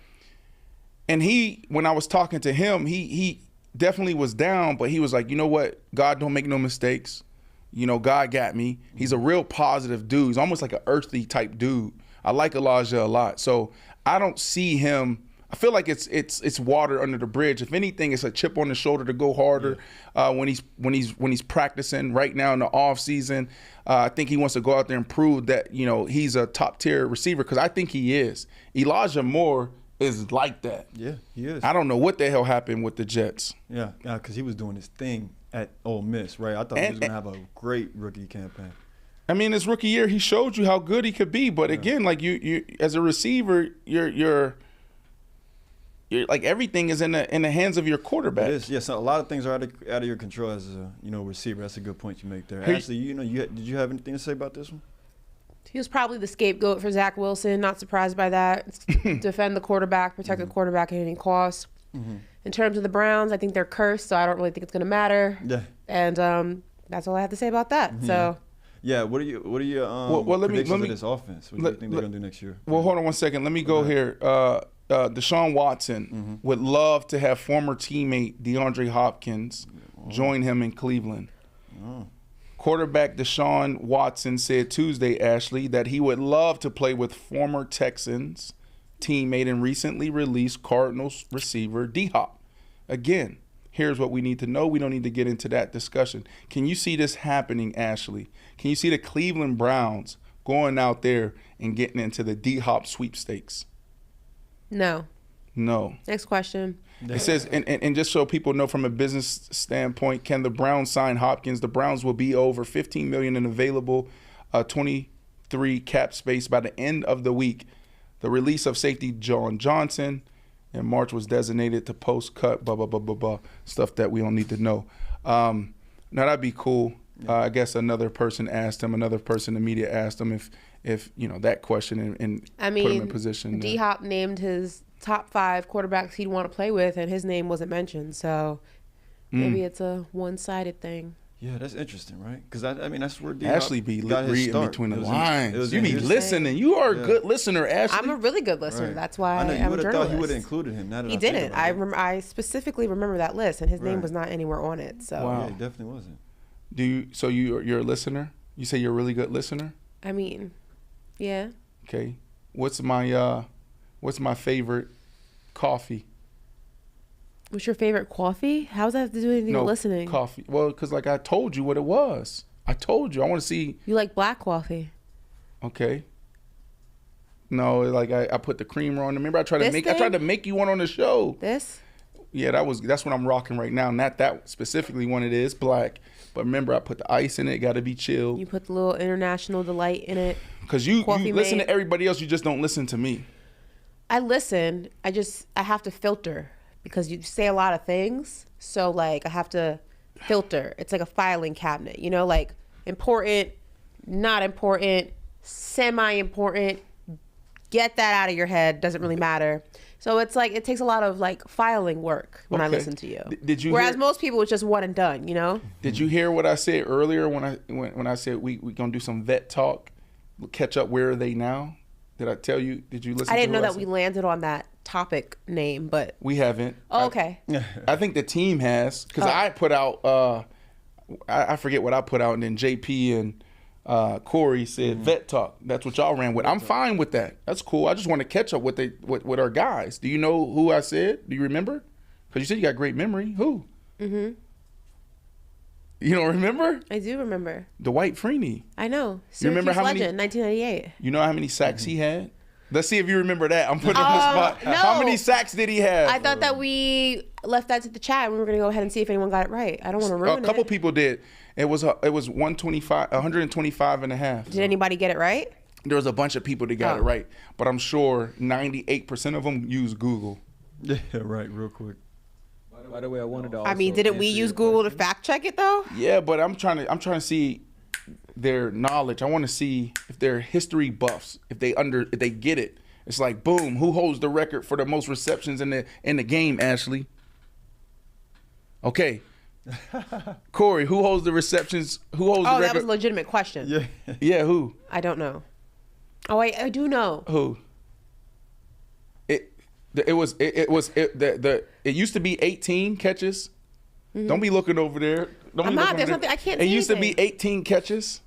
Speaker 1: And when I was talking to him, he definitely was down, but he was like, you know what? God don't make no mistakes. You know, God got me. He's a real positive dude. He's almost like an earthy type dude. I like Elijah a lot. So I don't see him. I feel like it's water under the bridge. If anything, it's a chip on the shoulder to go harder when he's practicing right now in the off season. I think he wants to go out there and prove that, you know, he's a top tier receiver because I think he is. Elijah Moore is like that.
Speaker 3: Yeah, he is.
Speaker 1: I don't know what the hell happened with the Jets.
Speaker 3: Yeah, because he was doing his thing at Ole Miss, right? I thought he was going to have a great rookie campaign.
Speaker 1: I mean, his rookie year, he showed you how good he could be. But again, like you as a receiver, you're like everything is in the hands of your quarterback.
Speaker 3: It is. Yes, a lot of things are out of your control as a receiver. That's a good point you make there. Ashley, did you have anything to say about this one?
Speaker 2: He was probably the scapegoat for Zach Wilson. Not surprised by that. Defend the quarterback, protect the quarterback at any cost. In terms of the Browns, I think they're cursed, so I don't really think it's going to matter.
Speaker 3: Yeah.
Speaker 2: And that's all I have to say about that. So.
Speaker 3: Yeah. What are your predictions of this offense? What do you think they're going to do next year?
Speaker 1: Well, hold on one second. Let me go here. Deshaun Watson would love to have former teammate DeAndre Hopkins join him in Cleveland. Quarterback Deshaun Watson said Tuesday, Ashley, that he would love to play with former Texans teammate and recently released Cardinals receiver D-Hop. Again, here's what we need to know. We don't need to get into that discussion. Can you see this happening, Ashley? Can you see the Cleveland Browns going out there and getting into the D-Hop sweepstakes?
Speaker 2: No. Next question.
Speaker 1: It says, and just so people know from a business standpoint, can the Browns sign Hopkins? The Browns will be over $15 million in available 23 cap space by the end of the week. The release of safety John Johnson in March was designated to post-cut, blah, blah, blah, blah, blah, stuff that we don't need to know. Now, that'd be cool. I guess another person in the media asked him if that question and put him in position.
Speaker 2: D-Hop named his top 5 quarterbacks he'd want to play with, and his name wasn't mentioned. So maybe it's a one-sided thing.
Speaker 3: Yeah, that's interesting, right? Because that's where D-Hop
Speaker 1: Ashley be reading between the lines. You be
Speaker 3: his
Speaker 1: listening. You are a good listener, Ashley.
Speaker 2: I'm a really good listener.
Speaker 3: Right.
Speaker 2: That's why
Speaker 3: I know
Speaker 2: I'm a journalist.
Speaker 3: Thought he would have included him. Now that
Speaker 2: he didn't. I specifically remember that list, and his name was not anywhere on it. So
Speaker 1: wow.
Speaker 3: Yeah, he definitely wasn't.
Speaker 1: You're a listener? You say you're a really good listener?
Speaker 2: I mean, yeah.
Speaker 1: Okay. What's my favorite coffee?
Speaker 2: What's your favorite coffee? How does that have to do anything with listening?
Speaker 1: Coffee. Well, because I told you what it was. I told you. I want to see.
Speaker 2: You like black coffee.
Speaker 1: Okay. No, I put the creamer on. Remember, I tried to make you one on the show.
Speaker 2: This?
Speaker 1: Yeah, that's what I'm rocking right now. Not that specifically one. It is black, but remember, I put the ice in it. Got to be chilled.
Speaker 2: You put the little International Delight in it.
Speaker 1: Because you listen to everybody else. You just don't listen to me. I
Speaker 2: listen. I have to filter. Because you say a lot of things, so I have to filter. It's like a filing cabinet, like important, not important, semi-important. Get that out of your head. Doesn't really matter. So it's it takes a lot of filing work when I listen to you.
Speaker 1: Did you?
Speaker 2: Whereas most people, it's just one and done.
Speaker 1: Did you hear what I said earlier when I said we gonna do some vet talk, catch up? Where are they now? Did I tell you? Did you listen?
Speaker 2: I didn't know that we landed on that topic name, but
Speaker 1: we haven't.
Speaker 2: Oh, okay.
Speaker 1: I think the team has because I put out. I forget what I put out, and then JP and Corey said vet talk. That's what y'all ran with. I'm fine with that. That's cool. I just want to catch up with our guys. Do you know who I said? Do you remember? Because you said you got great memory. Who? Mm-hmm. You don't remember?
Speaker 2: I do remember.
Speaker 1: Dwight Freeney.
Speaker 2: I know.
Speaker 1: You remember how
Speaker 2: legend, 1998.
Speaker 1: You know how many sacks he had? Let's see if you remember that. I'm putting him on the spot.
Speaker 2: No.
Speaker 1: How many sacks did he have?
Speaker 2: I thought that we left that to the chat. We were going to go ahead and see if anyone got it right. I don't want to ruin it.
Speaker 1: A couple people did. It was 125 and a half.
Speaker 2: Did anybody get it right?
Speaker 1: There was a bunch of people that got it right, but I'm sure 98% of them used Google.
Speaker 3: Yeah, right. Real quick.
Speaker 4: By the way, I wanted to.
Speaker 2: Didn't we use Google to fact check it though?
Speaker 1: Yeah, but I'm trying to see. their knowledge. I want to see if they're history buffs, if they get it. It's like, boom, who holds the record for the most receptions in the game, Ashley? Okay. Corey, who holds the receptions? Who holds the record?
Speaker 2: Oh, that was a legitimate question.
Speaker 3: Yeah.
Speaker 1: Yeah, who?
Speaker 2: I don't know. Oh, I do know.
Speaker 1: Who? It used to be 18 catches. Mm-hmm. Don't be looking over there.
Speaker 2: I'm not. There's nothing. I can't.
Speaker 1: It used to be 18 catches.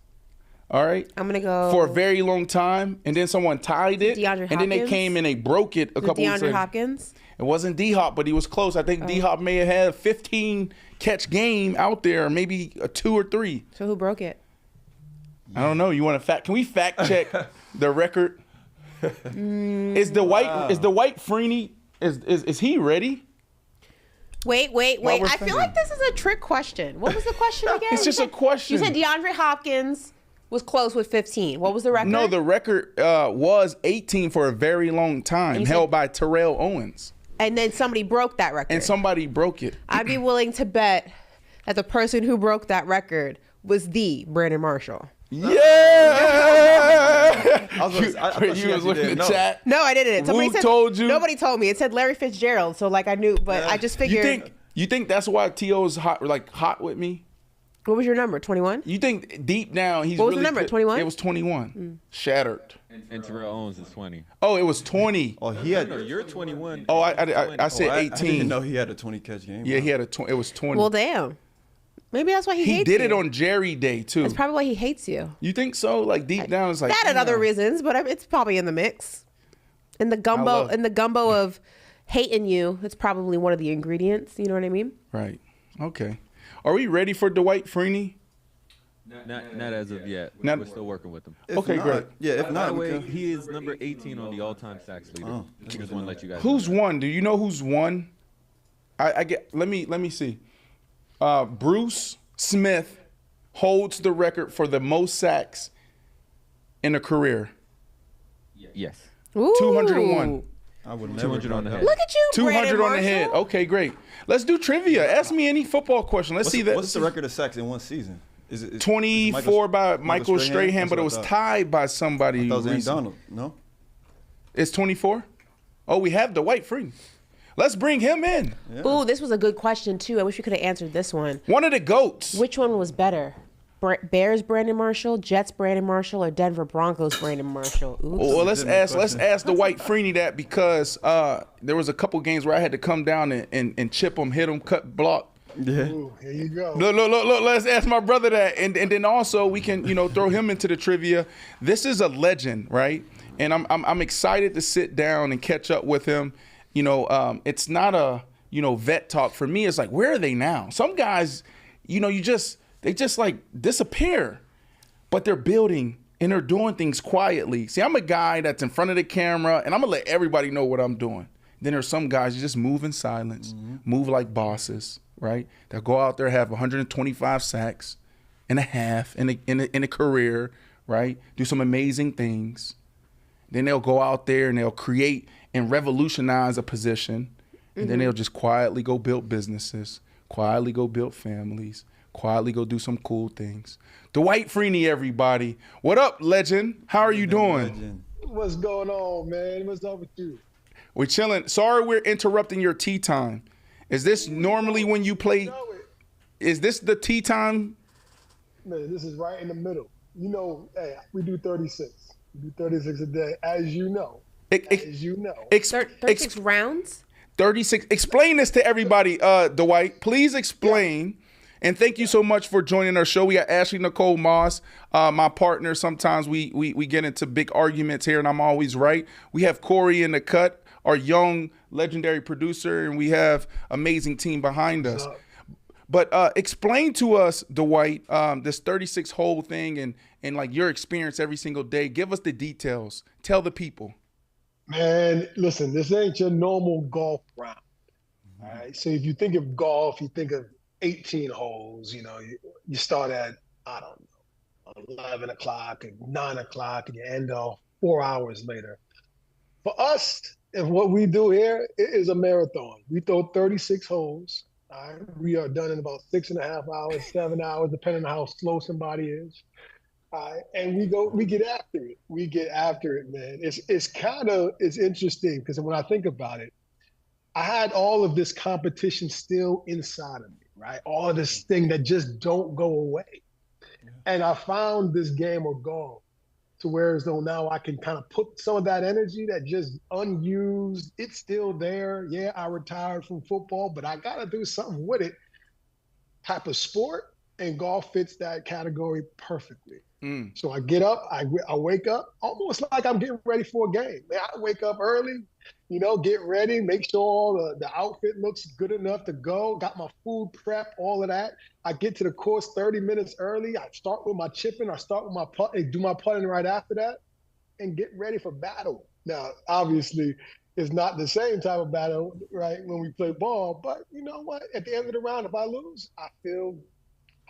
Speaker 1: All right.
Speaker 2: I'm gonna go
Speaker 1: for a very long time, and then someone tied it,
Speaker 2: DeAndre Hopkins?
Speaker 1: And then they came and they broke it a couple weeks
Speaker 2: DeAndre
Speaker 1: later.
Speaker 2: Hopkins.
Speaker 1: It wasn't D-Hop, but he was close. I think D-Hop may have had a 15 catch game out there, maybe a 2 or 3.
Speaker 2: So who broke it?
Speaker 1: I don't know. You want to fact? Can we fact check the record? Is Dwight Freeney? Is he ready?
Speaker 2: Wait. I feel like this is a trick question. What was the question again?
Speaker 1: It's just a question.
Speaker 2: You said DeAndre Hopkins was close with 15. What was the record?
Speaker 1: No, the record was 18 for a very long time, held by Terrell Owens.
Speaker 2: And then somebody broke that record.
Speaker 1: And somebody broke it.
Speaker 2: I'd be willing to bet that the person who broke that record was the Brandon Marshall.
Speaker 1: Yeah. You was looking at the chat.
Speaker 2: No, I didn't. Somebody said,
Speaker 1: told you.
Speaker 2: Nobody told me. It said Larry Fitzgerald, so like I knew, but I just figured.
Speaker 1: You think that's why T.O.'s hot with me?
Speaker 2: What was your number? 21?
Speaker 1: You think deep down he's
Speaker 2: what was
Speaker 1: really
Speaker 2: the number? 21?
Speaker 1: It was 21. Shattered.
Speaker 4: And Terrell Owens is 20.
Speaker 1: Oh, it was 20.
Speaker 3: Oh, he had.
Speaker 4: No, you're 21.
Speaker 1: Oh, I said 18.
Speaker 3: I didn't know he had a 20 catch game.
Speaker 1: Yeah, he had it was 20.
Speaker 2: Well, damn. Maybe that's why he hates you.
Speaker 1: He did it on Jerry Day too.
Speaker 2: That's probably why he hates you.
Speaker 1: You think so? Like deep down, it's like
Speaker 2: that and other reasons, but it's probably in the mix. In the gumbo of hating you, it's probably one of the ingredients. You know what I mean?
Speaker 1: Right. Okay. Are we ready for Dwight Freeney?
Speaker 4: Not as of yet. We're still working with him.
Speaker 1: Okay, great.
Speaker 3: Yeah, if
Speaker 4: By
Speaker 3: not,
Speaker 4: the way, he is number 18 on the all-time sacks leader. I just want to let you guys know.
Speaker 1: Who's won? Do you know who's won? I get. Let me see. Bruce Smith holds the record for the most sacks in a career.
Speaker 4: Yes.
Speaker 2: Ooh.
Speaker 1: 201.
Speaker 3: I would never
Speaker 4: 200 on the head.
Speaker 2: Look at you,
Speaker 1: 200 on the
Speaker 2: Marshall.
Speaker 1: head. Okay, great. Let's do trivia. Ask me any football question. Let's see that.
Speaker 3: What's the record of sacks in one season? Is it
Speaker 1: 24 by Michael Strahan, but it was tied by somebody.
Speaker 3: That was Aaron
Speaker 1: recently.
Speaker 3: Donald. No.
Speaker 1: It's 24. Oh, we have Dwight Freeney. Let's bring him in.
Speaker 3: Yeah.
Speaker 2: Ooh, this was a good question too. I wish we could have answered this one.
Speaker 1: One of the GOATs.
Speaker 2: Which one was better? Bears Brandon Marshall, Jets Brandon Marshall, or Denver Broncos Brandon Marshall? Oops.
Speaker 1: Well, let's ask Dwight Freeney that because there was a couple games where I had to come down and chip him, hit him, cut, block.
Speaker 3: Yeah.
Speaker 8: Ooh, here you go.
Speaker 1: Look. Let's ask my brother that, and then also we can throw him into the trivia. This is a legend, right? And I'm excited to sit down and catch up with him. It's not a vet talk for me. It's like, where are they now? Some guys, they just like disappear, but they're building and they're doing things quietly. See, I'm a guy that's in front of the camera and I'm gonna let everybody know what I'm doing. Then there's some guys who just move in silence, move like bosses, right? They'll go out there, have 125 sacks and a half in a career, right? Do some amazing things. Then they'll go out there and they'll create and revolutionize a position. And then they'll just quietly go build businesses, quietly go build families, quietly go do some cool things. Dwight Freeney, everybody. What up, legend? How are you doing?
Speaker 3: Legend.
Speaker 8: What's going on, man? What's up with you?
Speaker 1: We're chilling. Sorry we're interrupting your tea time. Is this normally when you play? Is this the tea time?
Speaker 8: Man, this is right in the middle. Hey, we do 36. We do 36 a day, as you know.
Speaker 2: 36 rounds?
Speaker 1: 36. Explain this to everybody, Dwight. Please explain. And thank you so much for joining our show. We got Ashley Nicole Moss, my partner. Sometimes we get into big arguments here, and I'm always right. We have Corey in the cut, our young legendary producer, and we have amazing team behind us. But explain to us, Dwight, this 36 hole thing and like your experience every single day. Give us the details. Tell the people.
Speaker 8: Man, listen, this ain't your normal golf round. All right. So if you think of golf, you think of 18 holes. You start at, I don't know, 11 o'clock and 9 o'clock, and you end off 4 hours later. For us, and what we do here, it is a marathon. We throw 36 holes. All right. We are done in about 6.5 hours, 7 hours, depending on how slow somebody is. And we get after it. We get after it, man. It's interesting because when I think about it, I had all of this competition still inside of me, right? All of this thing that just don't go away. And I found this game of golf to where as though now I can kind of put some of that energy that just unused, it's still there. Yeah, I retired from football, but I got to do something with it. Type of sport, and golf fits that category perfectly. So I get up, I wake up almost like I'm getting ready for a game. Man, I wake up early, get ready, make sure all the outfit looks good enough to go, got my food prep, all of that. I get to the course 30 minutes early. I start with my chipping, I start with my putt, do my putting right after that, and get ready for battle. Now, obviously, it's not the same type of battle, right, when we play ball, but you know what? At the end of the round, if I lose, I feel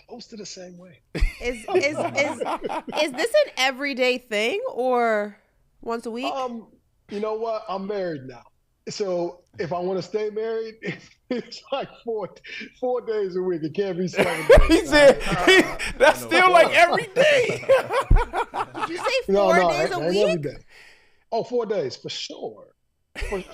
Speaker 8: close to the same way.
Speaker 2: Is this an everyday thing or once a week?
Speaker 8: You know what? I'm married now. So if I want to stay married, it's like four days a week. It can't be 7 days.
Speaker 1: He said that's still like every day.
Speaker 2: Did you say 4 days a week?
Speaker 8: Every day. Oh, 4 days for sure.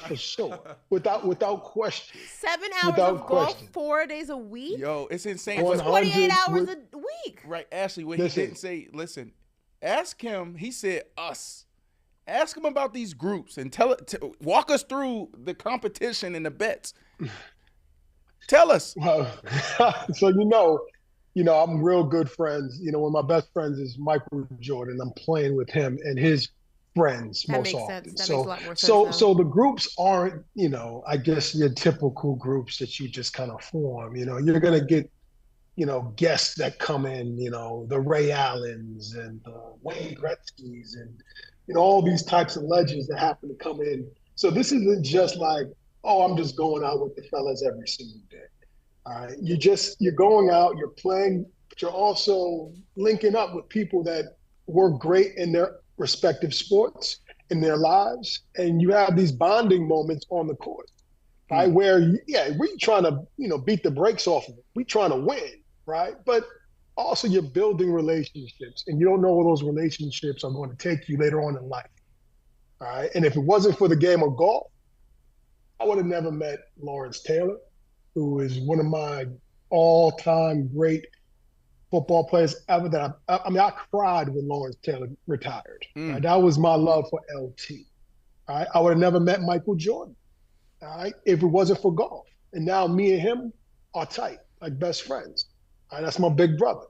Speaker 8: For sure, without question.
Speaker 2: 7 hours of golf, 4 days a week.
Speaker 1: Yo, it's insane.
Speaker 2: 28 hours a week.
Speaker 1: Right, Ashley. What he didn't say. Listen, ask him. He said us. Ask him about these groups and walk us through the competition and the bets. Tell us.
Speaker 8: Well, so I'm real good friends. One of my best friends is Michael Jordan. I'm playing with him and his friends most often.
Speaker 2: That makes a lot more sense.
Speaker 8: So the groups aren't, I guess your typical groups that you just kind of form. You're gonna get, guests that come in, the Ray Allens and the Wayne Gretzky's and all these types of legends that happen to come in. So this isn't just like, oh, I'm just going out with the fellas every single day. All right, you're going out, you're playing, but you're also linking up with people that were great in their respective sports in their lives, and you have these bonding moments on the court, right? Where we're trying to beat the brakes off of it. We're trying to win, right? But also you're building relationships, and you don't know where those relationships are going to take you later on in life. All right. And if it wasn't for the game of golf, I would have never met Lawrence Taylor, who is one of my all-time great football players ever. I cried when Lawrence Taylor retired. Right? That was my love for LT. All right? I would have never met Michael Jordan, all right, if it wasn't for golf. And now me and him are tight, like best friends. All right? That's my big brother.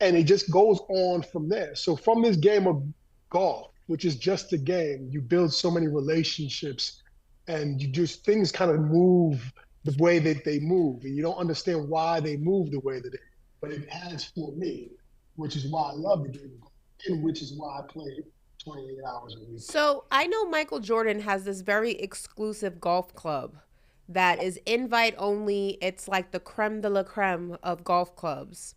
Speaker 8: And it just goes on from there. So from this game of golf, which is just a game, you build so many relationships, and things kind of move the way that they move. And you don't understand why they move the way that they move. But it has for me, which is why I love the game of golf, and which is why I play 28 hours a week.
Speaker 2: So I know Michael Jordan has this very exclusive golf club that is invite only. It's like the creme de la creme of golf clubs.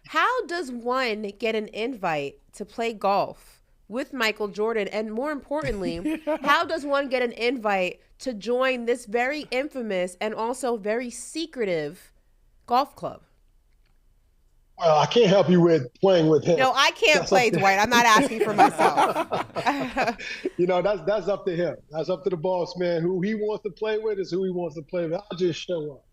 Speaker 2: How does one get an invite to play golf with Michael Jordan? And more importantly, how does one get an invite to join this very infamous and also very secretive golf club?
Speaker 8: Well, I can't help you with playing with him.
Speaker 2: No, I can't play, Dwight. I'm not asking for myself.
Speaker 8: That's up to him. That's up to the boss, man. Who he wants to play with is who he wants to play with. I'll just show up.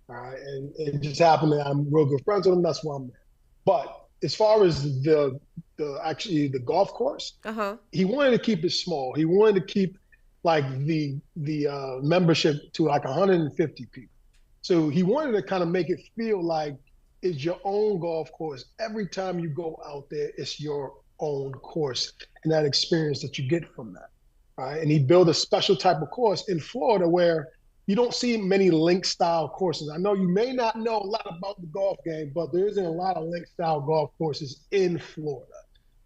Speaker 8: All right. And it just happened that I'm real good friends with him. That's why I'm there. But as far as the golf course, he wanted to keep it small. He wanted to keep like the membership to like 150 people. So he wanted to kind of make it feel like it's your own golf course. Every time you go out there, it's your own course and that experience that you get from that. Right? And he built a special type of course in Florida where you don't see many link style courses. I know you may not know a lot about the golf game, but there isn't a lot of link style golf courses in Florida.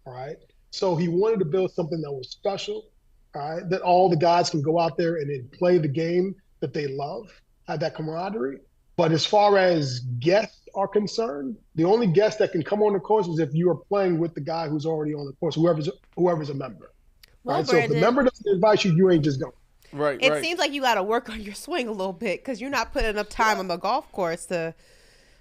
Speaker 8: All right. So he wanted to build something that was special, all right, that all the guys can go out there and then play the game that they love, have that camaraderie. But as far as guests are concerned, the only guest that can come on the course is if you are playing with the guy who's already on the course, whoever's a member.
Speaker 2: Well,
Speaker 8: right? So if the member doesn't invite you, you ain't just going.
Speaker 1: Right.
Speaker 2: It seems like you got to work on your swing a little bit because you're not putting enough time on the golf course to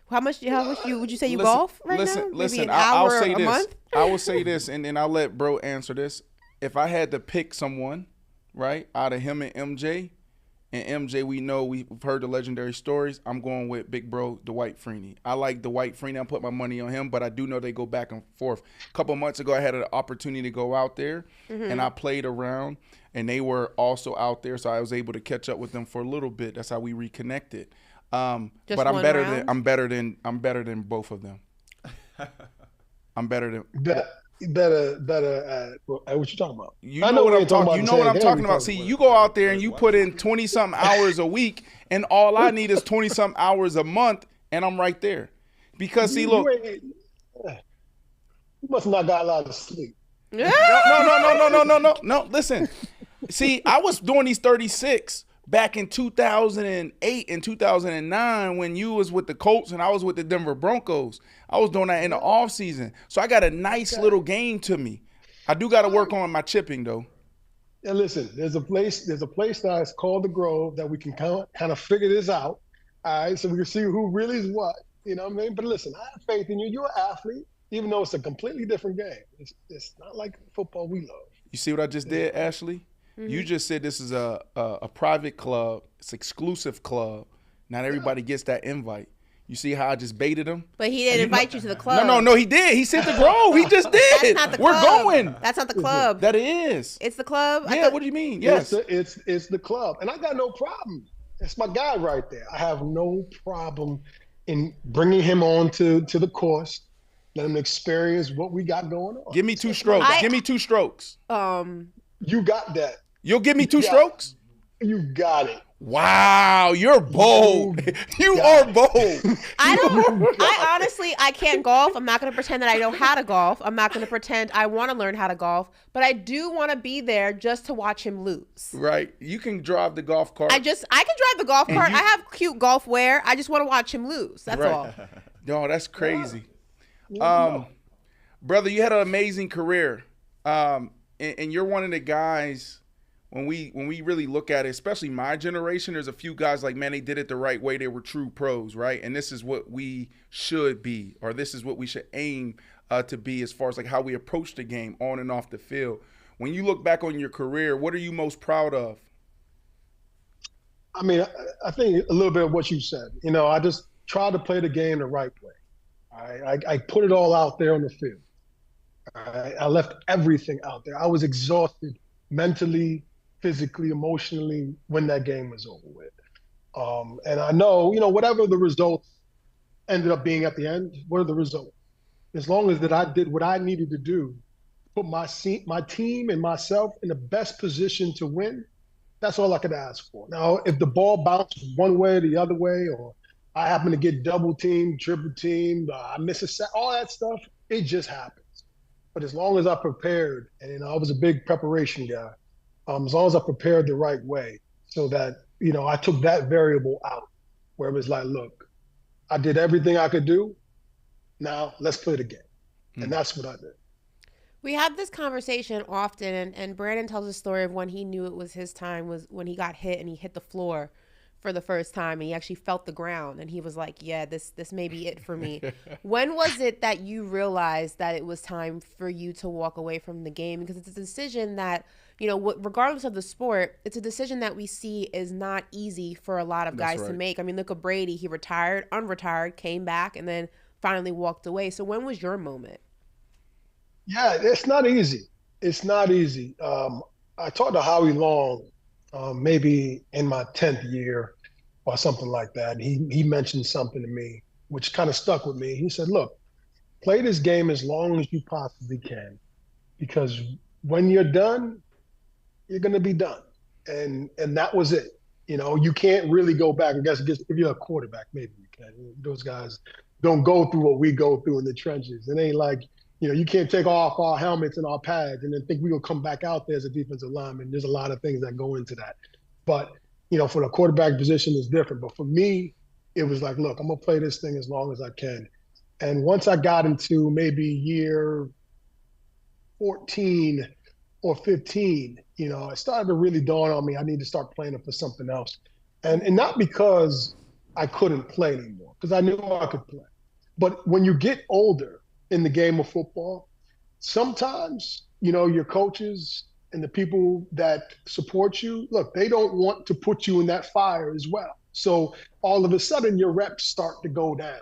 Speaker 2: How much would you say you golf right now?
Speaker 1: Listen,
Speaker 2: Maybe an hour
Speaker 1: I'll say
Speaker 2: a
Speaker 1: this.
Speaker 2: month?
Speaker 1: I will say this, and then I'll let bro answer this. If I had to pick someone, right, out of him and MJ, we know we've heard the legendary stories, I'm going with big bro Dwight Freeney. I like Dwight Freeney. I put my money on him, but I do know they go back and forth. A couple months ago, I had an opportunity to go out there, and I played around, and they were also out there, so I was able to catch up with them for a little bit. That's how we reconnected. But I'm better than both of them. I'm better than
Speaker 8: better at what you talking about.
Speaker 1: You know what I'm talking about. See, you go out there and you put in 20-something hours a week, and all I need is 20-something hours a month, and I'm right there. Because see, look,
Speaker 8: you must not got a lot of sleep.
Speaker 1: No. Listen, see, I was doing these 36 back in 2008 and 2009 when you was with the Colts and I was with the Denver Broncos. I was doing that in the off season. So I got a nice little game to me. I do got to work on my chipping though.
Speaker 8: Yeah, listen, there's a place that's called the Grove that we can kind of figure this out. All right, so we can see who really is what. You know what I mean? But listen, I have faith in you. You're an athlete, even though it's a completely different game. It's not like football we love.
Speaker 1: You see what I just did, Ashley? Mm-hmm. You just said this is a private club. It's an exclusive club. Not everybody gets that invite. You see how I just baited him?
Speaker 2: But he didn't invite you to the club.
Speaker 1: No, he did. He said the Grove. He just did.
Speaker 2: That's not the
Speaker 1: We're
Speaker 2: club.
Speaker 1: going.
Speaker 2: That's not the club.
Speaker 1: That is.
Speaker 2: It's the club?
Speaker 1: Yeah, what do you mean? Yes.
Speaker 8: It's the club. And I got no problem. That's my guy right there. I have no problem in bringing him on to the course. Let him experience what we got going on.
Speaker 1: Give me two strokes. Give me two strokes.
Speaker 8: You got that.
Speaker 1: You'll give me two strokes?
Speaker 8: You got it.
Speaker 1: Wow, you're bold. You are bold.
Speaker 2: I honestly can't golf. I'm not going to pretend that I know how to golf. I'm not going to pretend I want to learn how to golf, but I do want to be there just to watch him lose.
Speaker 1: Right. You can drive the golf cart.
Speaker 2: I can drive the golf cart. I have cute golf wear. I just want to watch him lose. That's all.
Speaker 1: No, that's crazy. Brother, you had an amazing career. And you're one of the guys. When we really look at it, especially my generation, there's a few guys like, man, they did it the right way. They were true pros, right? And this is what we should be, or this is what we should aim to be as far as like how we approach the game on and off the field. When you look back on your career, what are you most proud of?
Speaker 8: I mean, I think a little bit of what you said. You know, I just tried to play the game the right way. I put it all out there on the field. I left everything out there. I was exhausted mentally, physically, emotionally when that game was over with. And I know, whatever the results ended up being at the end, what are the results? As long as that I did what I needed to do, put my team and myself in the best position to win, that's all I could ask for. Now, if the ball bounces one way or the other way, or I happen to get double teamed, triple teamed, I miss a set, all that stuff, it just happens. But as long as I prepared, and I was a big preparation guy, as long as I prepared the right way, so that, I took that variable out, where it was like, look, I did everything I could do. Now let's play the game. And that's what I did.
Speaker 2: We have this conversation often, and Brandon tells a story of when he knew it was his time, was when he got hit and he hit the floor for the first time, and he actually felt the ground, and he was like, yeah, this may be it for me. When was it that you realized that it was time for you to walk away from the game? Because it's a decision that, regardless of the sport, it's a decision that we see is not easy for a lot of guys to make. I mean, look at Brady. He retired, unretired, came back, and then finally walked away. So when was your moment?
Speaker 8: Yeah, it's not easy. It's not easy. I talked to Howie Long maybe in my 10th year or something like that. He mentioned something to me, which kind of stuck with me. He said, look, play this game as long as you possibly can, because when you're done, you're going to be done. And that was it. You can't really go back. I guess if you're a quarterback, maybe you can. Those guys don't go through what we go through in the trenches. It ain't like, you can't take off our helmets and our pads and then think we're going to come back out there as a defensive lineman. There's a lot of things that go into that. But, for the quarterback position, it's different. But for me, it was like, look, I'm going to play this thing as long as I can. And once I got into maybe year 14 or 15, it started to really dawn on me, I need to start playing it for something else. And not because I couldn't play anymore because I knew I could play. But when you get older in the game of football, sometimes, your coaches and the people that support you, look, they don't want to put you in that fire as well. So all of a sudden, your reps start to go down.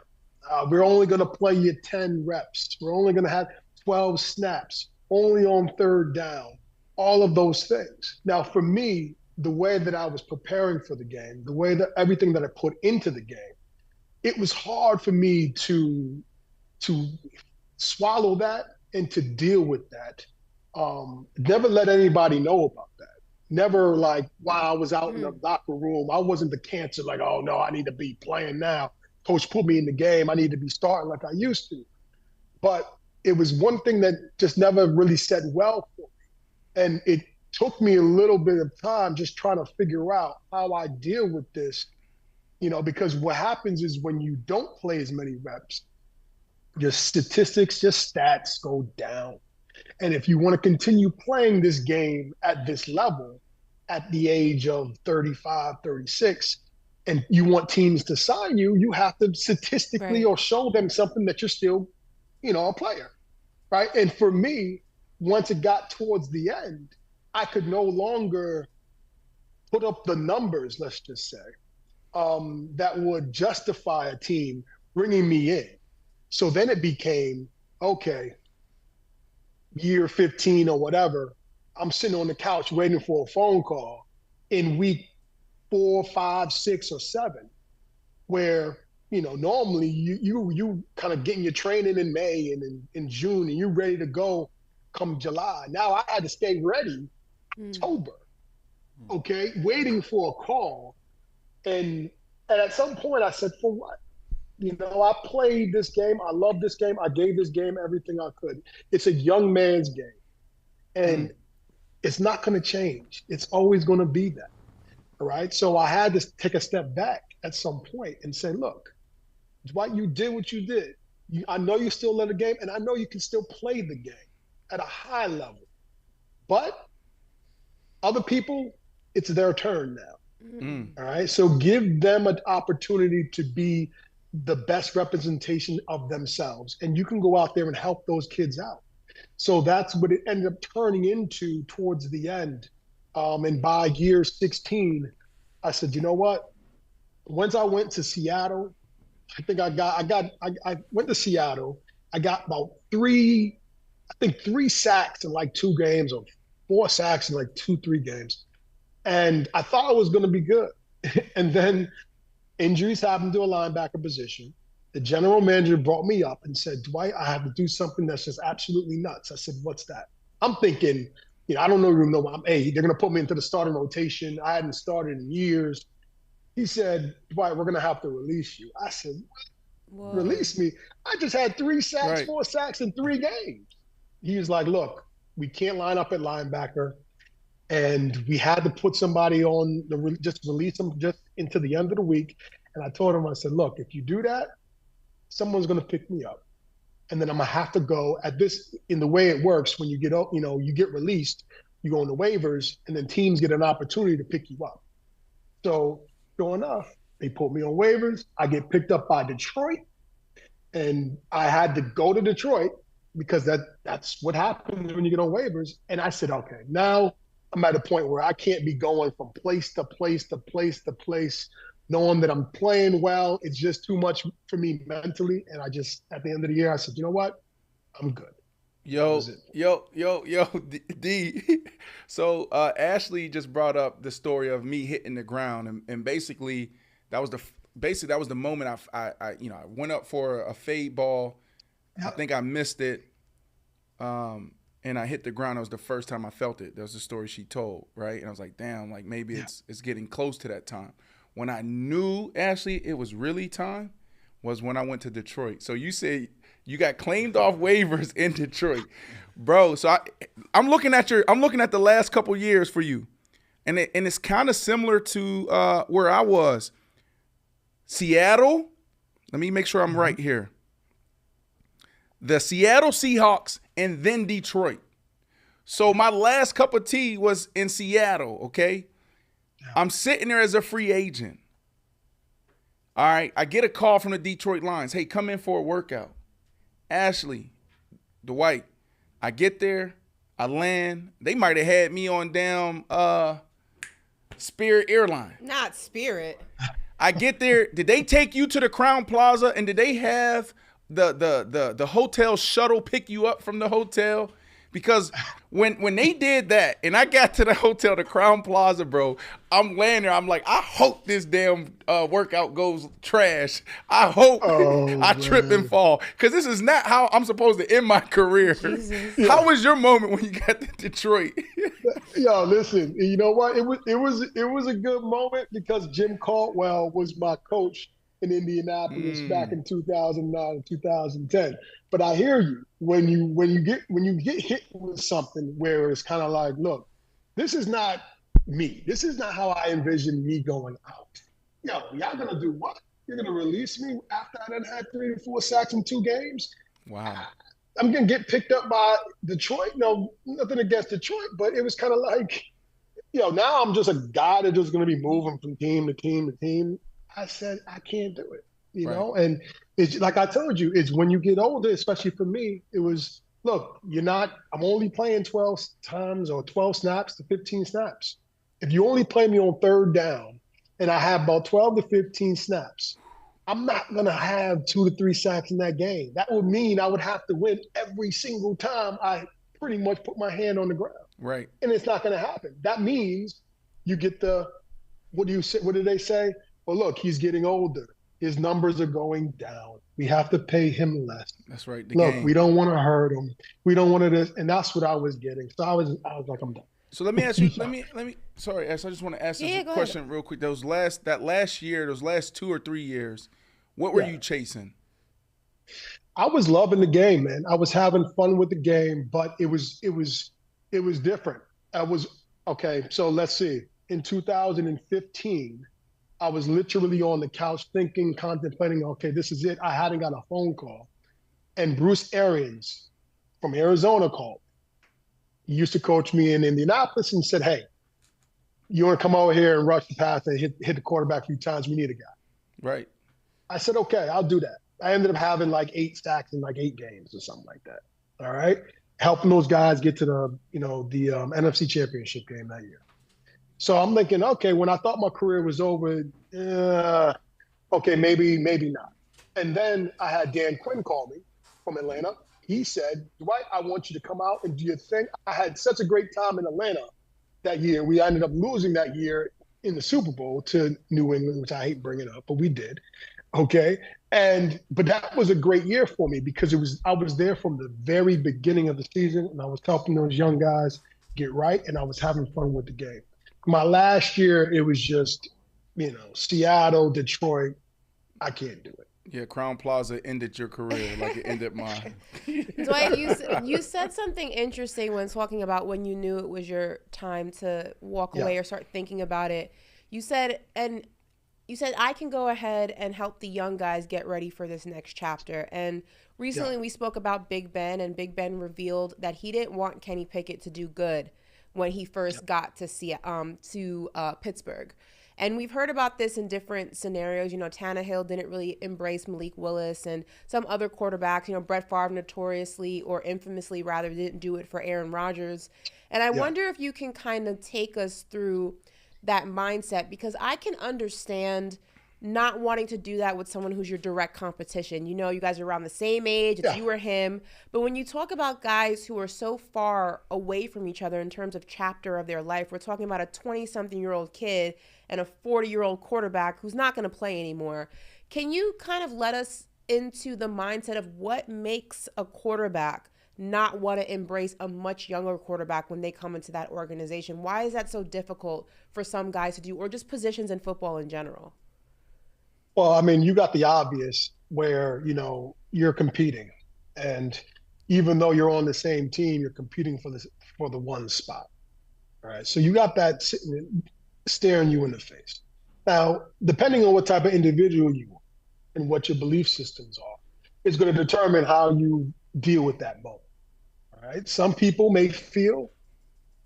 Speaker 8: We're only going to play you 10 reps. We're only going to have 12 snaps, only on third down, all of those things. Now, for me, the way that I was preparing for the game, the way that everything that I put into the game, it was hard for me to swallow that and to deal with that. Never let anybody know about that. Never like while I was out in the locker room, I wasn't the cancer like, oh no, I need to be playing now. Coach put me in the game. I need to be starting like I used to. But it was one thing that just never really set well for me. And it took me a little bit of time just trying to figure out how I deal with this, because what happens is when you don't play as many reps, your statistics, your stats go down. And if you want to continue playing this game at this level at the age of 35, 36, and you want teams to sign you, you have to statistically or show them something that you're still, a player, right? And for me, once it got towards the end, I could no longer put up the numbers, let's just say, that would justify a team bringing me in. So then it became, okay, year 15 or whatever, I'm sitting on the couch waiting for a phone call in week 4, 5, 6, or 7, where, normally you kind of getting your training in May and in June and you're ready to go come July. Now I had to stay ready October, okay, waiting for a call. And at some point I said, for what? I played this game. I love this game. I gave this game everything I could. It's a young man's game. And it's not going to change. It's always going to be that. All right. So I had to take a step back at some point and say, look, Dwight, you did what you did. I know you still love the game, and I know you can still play the game at a high level. But other people, it's their turn now. All right. So give them an opportunity to be the best representation of themselves. And you can go out there and help those kids out. So that's what it ended up turning into towards the end. And by year 16, I said, you know what? Once I went to Seattle, I went to Seattle. I got about three sacks in like 2 games, or 4 sacks in like 2-3 games. And I thought I was going to be good. And then injuries happened to a linebacker position. The general manager brought me up and said, Dwight, I have to do something that's just absolutely nuts. I said, what's that? I'm thinking, I don't even know why they're going to put me into the starting rotation. I hadn't started in years. He said, Dwight, we're going to have to release you. I said, what? Whoa. Release me? I just had 3 sacks, 4 sacks in 3 games. He was like, look, we can't line up at linebacker. And we had to put somebody on, just release them just into the end of the week. And I told him, I said, look, if you do that, someone's going to pick me up. And then I'm going to have to go at this, in the way it works, when you get up, you get released, you go on the waivers, and then teams get an opportunity to pick you up. So sure enough, they put me on waivers. I get picked up by Detroit. And I had to go to Detroit because that's what happens when you get on waivers. And I said, okay, now I'm at a point where I can't be going from place to place to place to place, knowing that I'm playing well. It's just too much for me mentally. And I just, at the end of the year, I said, you know what? I'm good.
Speaker 1: Yo, D. So Ashley just brought up the story of me hitting the ground, and basically that was the moment I went up for a fade ball. I think I missed it. And I hit the ground. It was the first time I felt it. That was the story she told, right? And I was like, damn, like maybe it's getting close to that time. When I knew, Ashley, it was really time was when I went to Detroit. So you say you got claimed off waivers in Detroit. Bro, so I'm looking at the last couple years for you. And it's kind of similar to where I was. Seattle, let me make sure I'm right here. The Seattle Seahawks, and then Detroit. So my last cup of tea was in Seattle, okay? Yeah. I'm sitting there as a free agent. All right, I get a call from the Detroit Lions. Hey, come in for a workout. Ashley, Dwight, I get there, I land. They might have had me on down Spirit Airline.
Speaker 2: Not Spirit.
Speaker 1: I get there. Did they take you to the Crown Plaza, and did they have the hotel shuttle pick you up from the hotel? Because when they did that, and I got to the hotel, the Crown Plaza, bro, I'm laying there. I'm like, I hope this damn workout goes trash. I hope I trip and fall, because this is not how I'm supposed to end my career. Jesus. How was your moment when you got to Detroit?
Speaker 8: Yo, listen, you know what? It was a good moment because Jim Caldwell was my coach in Indianapolis back in 2009, 2010. But I hear you when you get hit with something where it's kind of like, look, this is not me. This is not how I envision me going out. Yo, y'all gonna do what? You're gonna release me after I done had 3 to 4 sacks in 2 games?
Speaker 1: Wow.
Speaker 8: I'm gonna get picked up by Detroit. No, nothing against Detroit, but it was kind of like, now I'm just a guy that's just gonna be moving from team to team to team. I said, I can't do it, you know? And it's like I told you, it's when you get older, especially for me, it was, look, I'm only playing 12 times or 12 snaps to 15 snaps. If you only play me on 3rd down and I have about 12 to 15 snaps, I'm not going to have 2 to 3 sacks in that game. That would mean I would have to win every single time I pretty much put my hand on the ground.
Speaker 1: Right.
Speaker 8: And it's not going to happen. That means you get what did they say? Well, look, he's getting older. His numbers are going down. We have to pay him less.
Speaker 1: That's right.
Speaker 8: We don't want to hurt him. We don't want to this, and that's what I was getting. So I was like, I'm done.
Speaker 1: So let me ask you. Sorry, Ash. I just want to ask this question real quick. Those last 2 or 3 years, what were you chasing?
Speaker 8: I was loving the game, man. I was having fun with the game, but it was different. So let's see. In 2015. I was literally on the couch thinking, contemplating, okay, this is it. I hadn't got a phone call. And Bruce Arians from Arizona called. He used to coach me in Indianapolis and said, hey, you want to come over here and rush the pass and hit the quarterback a few times? We need a guy.
Speaker 1: Right.
Speaker 8: I said, okay, I'll do that. I ended up having like 8 sacks in like 8 games or something like that. All right. Helping those guys get to the NFC Championship game that year. So I'm thinking, okay, when I thought my career was over, okay, maybe not. And then I had Dan Quinn call me from Atlanta. He said, Dwight, I want you to come out and do your thing. I had such a great time in Atlanta that year. We ended up losing that year in the Super Bowl to New England, which I hate bringing up, but we did. Okay. But that was a great year for me because I was there from the very beginning of the season, and I was helping those young guys get right, and I was having fun with the game. My last year, it was just, Seattle, Detroit. I can't do it.
Speaker 1: Yeah, Crown Plaza ended your career like it ended mine.
Speaker 2: Dwight, you said something interesting when talking about when you knew it was your time to walk away or start thinking about it. You said I can go ahead and help the young guys get ready for this next chapter. And recently we spoke about Big Ben, and Big Ben revealed that he didn't want Kenny Pickett to do good when he first got to Pittsburgh. And we've heard about this in different scenarios. Tannehill didn't really embrace Malik Willis, and some other quarterbacks, Brett Favre notoriously or infamously rather didn't do it for Aaron Rodgers. And I wonder if you can kind of take us through that mindset, because I can understand not wanting to do that with someone who's your direct competition. You guys are around the same age, it's you or him. But when you talk about guys who are so far away from each other in terms of chapter of their life, we're talking about a 20-something-year-old kid and a 40-year-old quarterback who's not going to play anymore. Can you kind of let us into the mindset of what makes a quarterback not want to embrace a much younger quarterback when they come into that organization? Why is that so difficult for some guys to do, or just positions in football in general?
Speaker 8: Well, I mean, you got the obvious where, you're competing. And even though you're on the same team, you're competing for the one spot. All right. So you got that staring you in the face. Now, depending on what type of individual you are and what your belief systems are, is going to determine how you deal with that moment. All right. Some people may feel,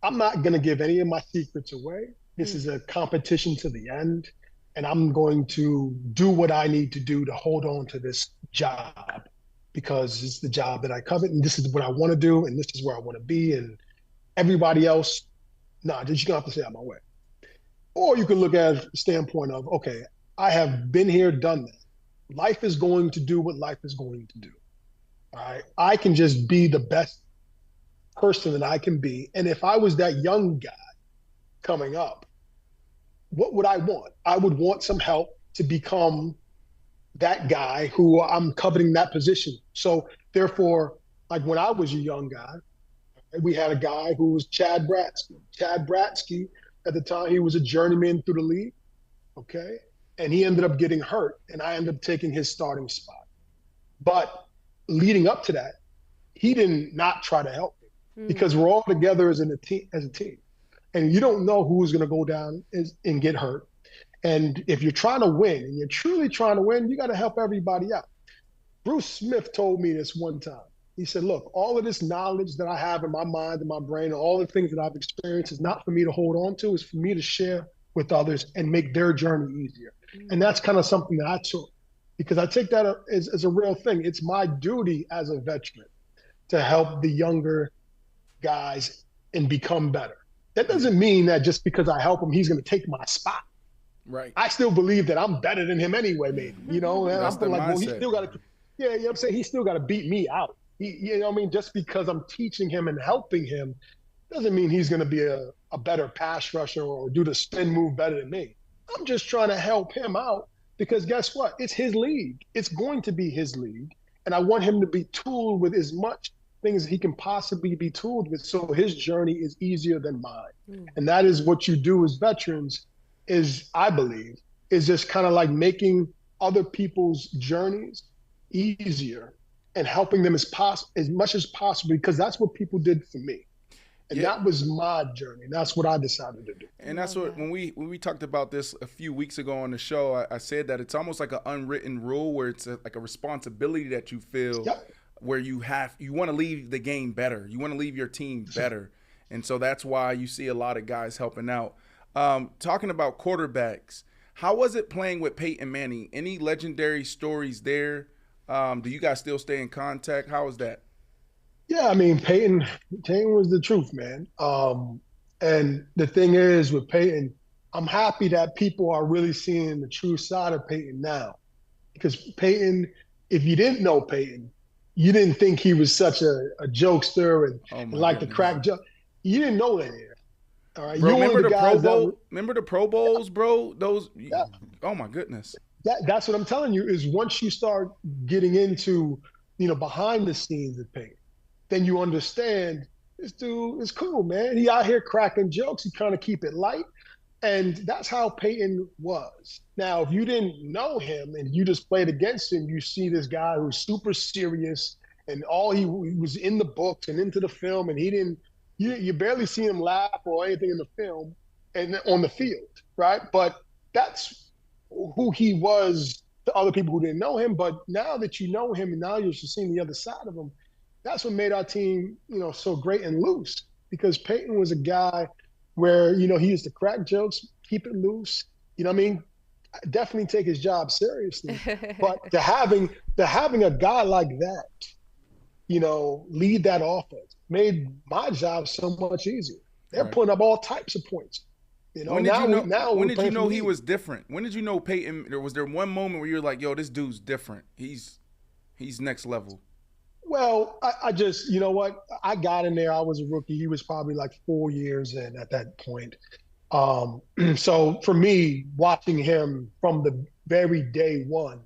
Speaker 8: I'm not going to give any of my secrets away. This is a competition to the end. and I'm going to do what I need to do to hold on to this job because it's the job that I covet, and this is what I want to do, and this is where I want to be, and everybody else, nah, you're gonna have to stay out my way. Or you can look at the standpoint of, okay, I have been here, done that. Life is going to do what life is going to do. All right. I can just be the best person that I can be. And if I was that young guy coming up, what would I want? I would want some help to become that guy who I'm coveting that position. So therefore, like when I was a young guy, we had a guy who was Chad Bratsky. Chad Bratsky, at the time, he was a journeyman through the league, okay? And he ended up getting hurt, and I ended up taking his starting spot. But leading up to that, he did not try to help me because we're all together as a team. And you don't know who's going to go down and get hurt. And if you're trying to win, and you're truly trying to win, you got to help everybody out. Bruce Smith told me this one time. He said, look, all of this knowledge that I have in my mind and my brain, and all the things that I've experienced is not for me to hold on to, it's for me to share with others and make their journey easier. And that's kind of something that I took because I take that as a real thing. It's my duty as a veteran to help the younger guys and become better. That doesn't mean that just because I help him, he's going to take my spot.
Speaker 1: Right.
Speaker 8: I still believe that I'm better than him anyway, maybe. You know, and
Speaker 1: That's
Speaker 8: I'm like, well, he
Speaker 1: mindset.
Speaker 8: still got to, you know what I'm saying? He still got to beat me out. You know what I mean? Just because I'm teaching him and helping him doesn't mean he's going to be a better pass rusher or do the spin move better than me. I'm just trying to help him out because guess what? It's his league. It's going to be his league. And I want him to be tooled with as much things he can possibly be tooled with so his journey is easier than mine. And that is what you do as veterans is, I believe, is just kind of like making other people's journeys easier and helping them as much as possible because that's what people did for me. And that was my journey. That's what I decided to do.
Speaker 1: And that's what when we talked about this a few weeks ago on the show, I said that it's almost like an unwritten rule where it's like a responsibility that you feel where you want to leave the game better. You want to leave your team better. And so that's why you see a lot of guys helping out. Talking about quarterbacks, how was it playing with Peyton Manning? Any legendary stories there? Do you guys still stay in contact? How was that?
Speaker 8: Yeah, I mean, Peyton was the truth, man. And the thing is with Peyton, I'm happy that people are really seeing the true side of Peyton now. Because Peyton, if you didn't know Peyton, you didn't think he was such a jokester and like the crack joke. You didn't know that here. All right.
Speaker 1: Bro, remember the Pro Bowl? Remember the Pro Bowls, bro? Those. Yeah. Oh my goodness.
Speaker 8: That's what I'm telling you is once you start getting into, behind the scenes of Peyton, then you understand this dude is cool, man. He out here cracking jokes. He kind of keep it light. And that's how Peyton was. Now, if you didn't know him and you just played against him, you see this guy who's super serious and he was in the books and into the film and you barely see him laugh or anything in the film and on the field, right? But that's who he was to other people who didn't know him. But now that you know him and now you're just seeing the other side of him, that's what made our team, so great and loose because Peyton was a guy where, he used to crack jokes, keep it loose, definitely take his job seriously. But to having a guy like that, lead that offense made my job so much easier. They're putting up all types of points.
Speaker 1: When did you know he was different? When did you know Peyton? Was there one moment where you're like, yo, this dude's different. He's next level.
Speaker 8: Well, I just, you know what? I got in there. I was a rookie. He was probably like 4 years in at that point. So for me, watching him from the very day one,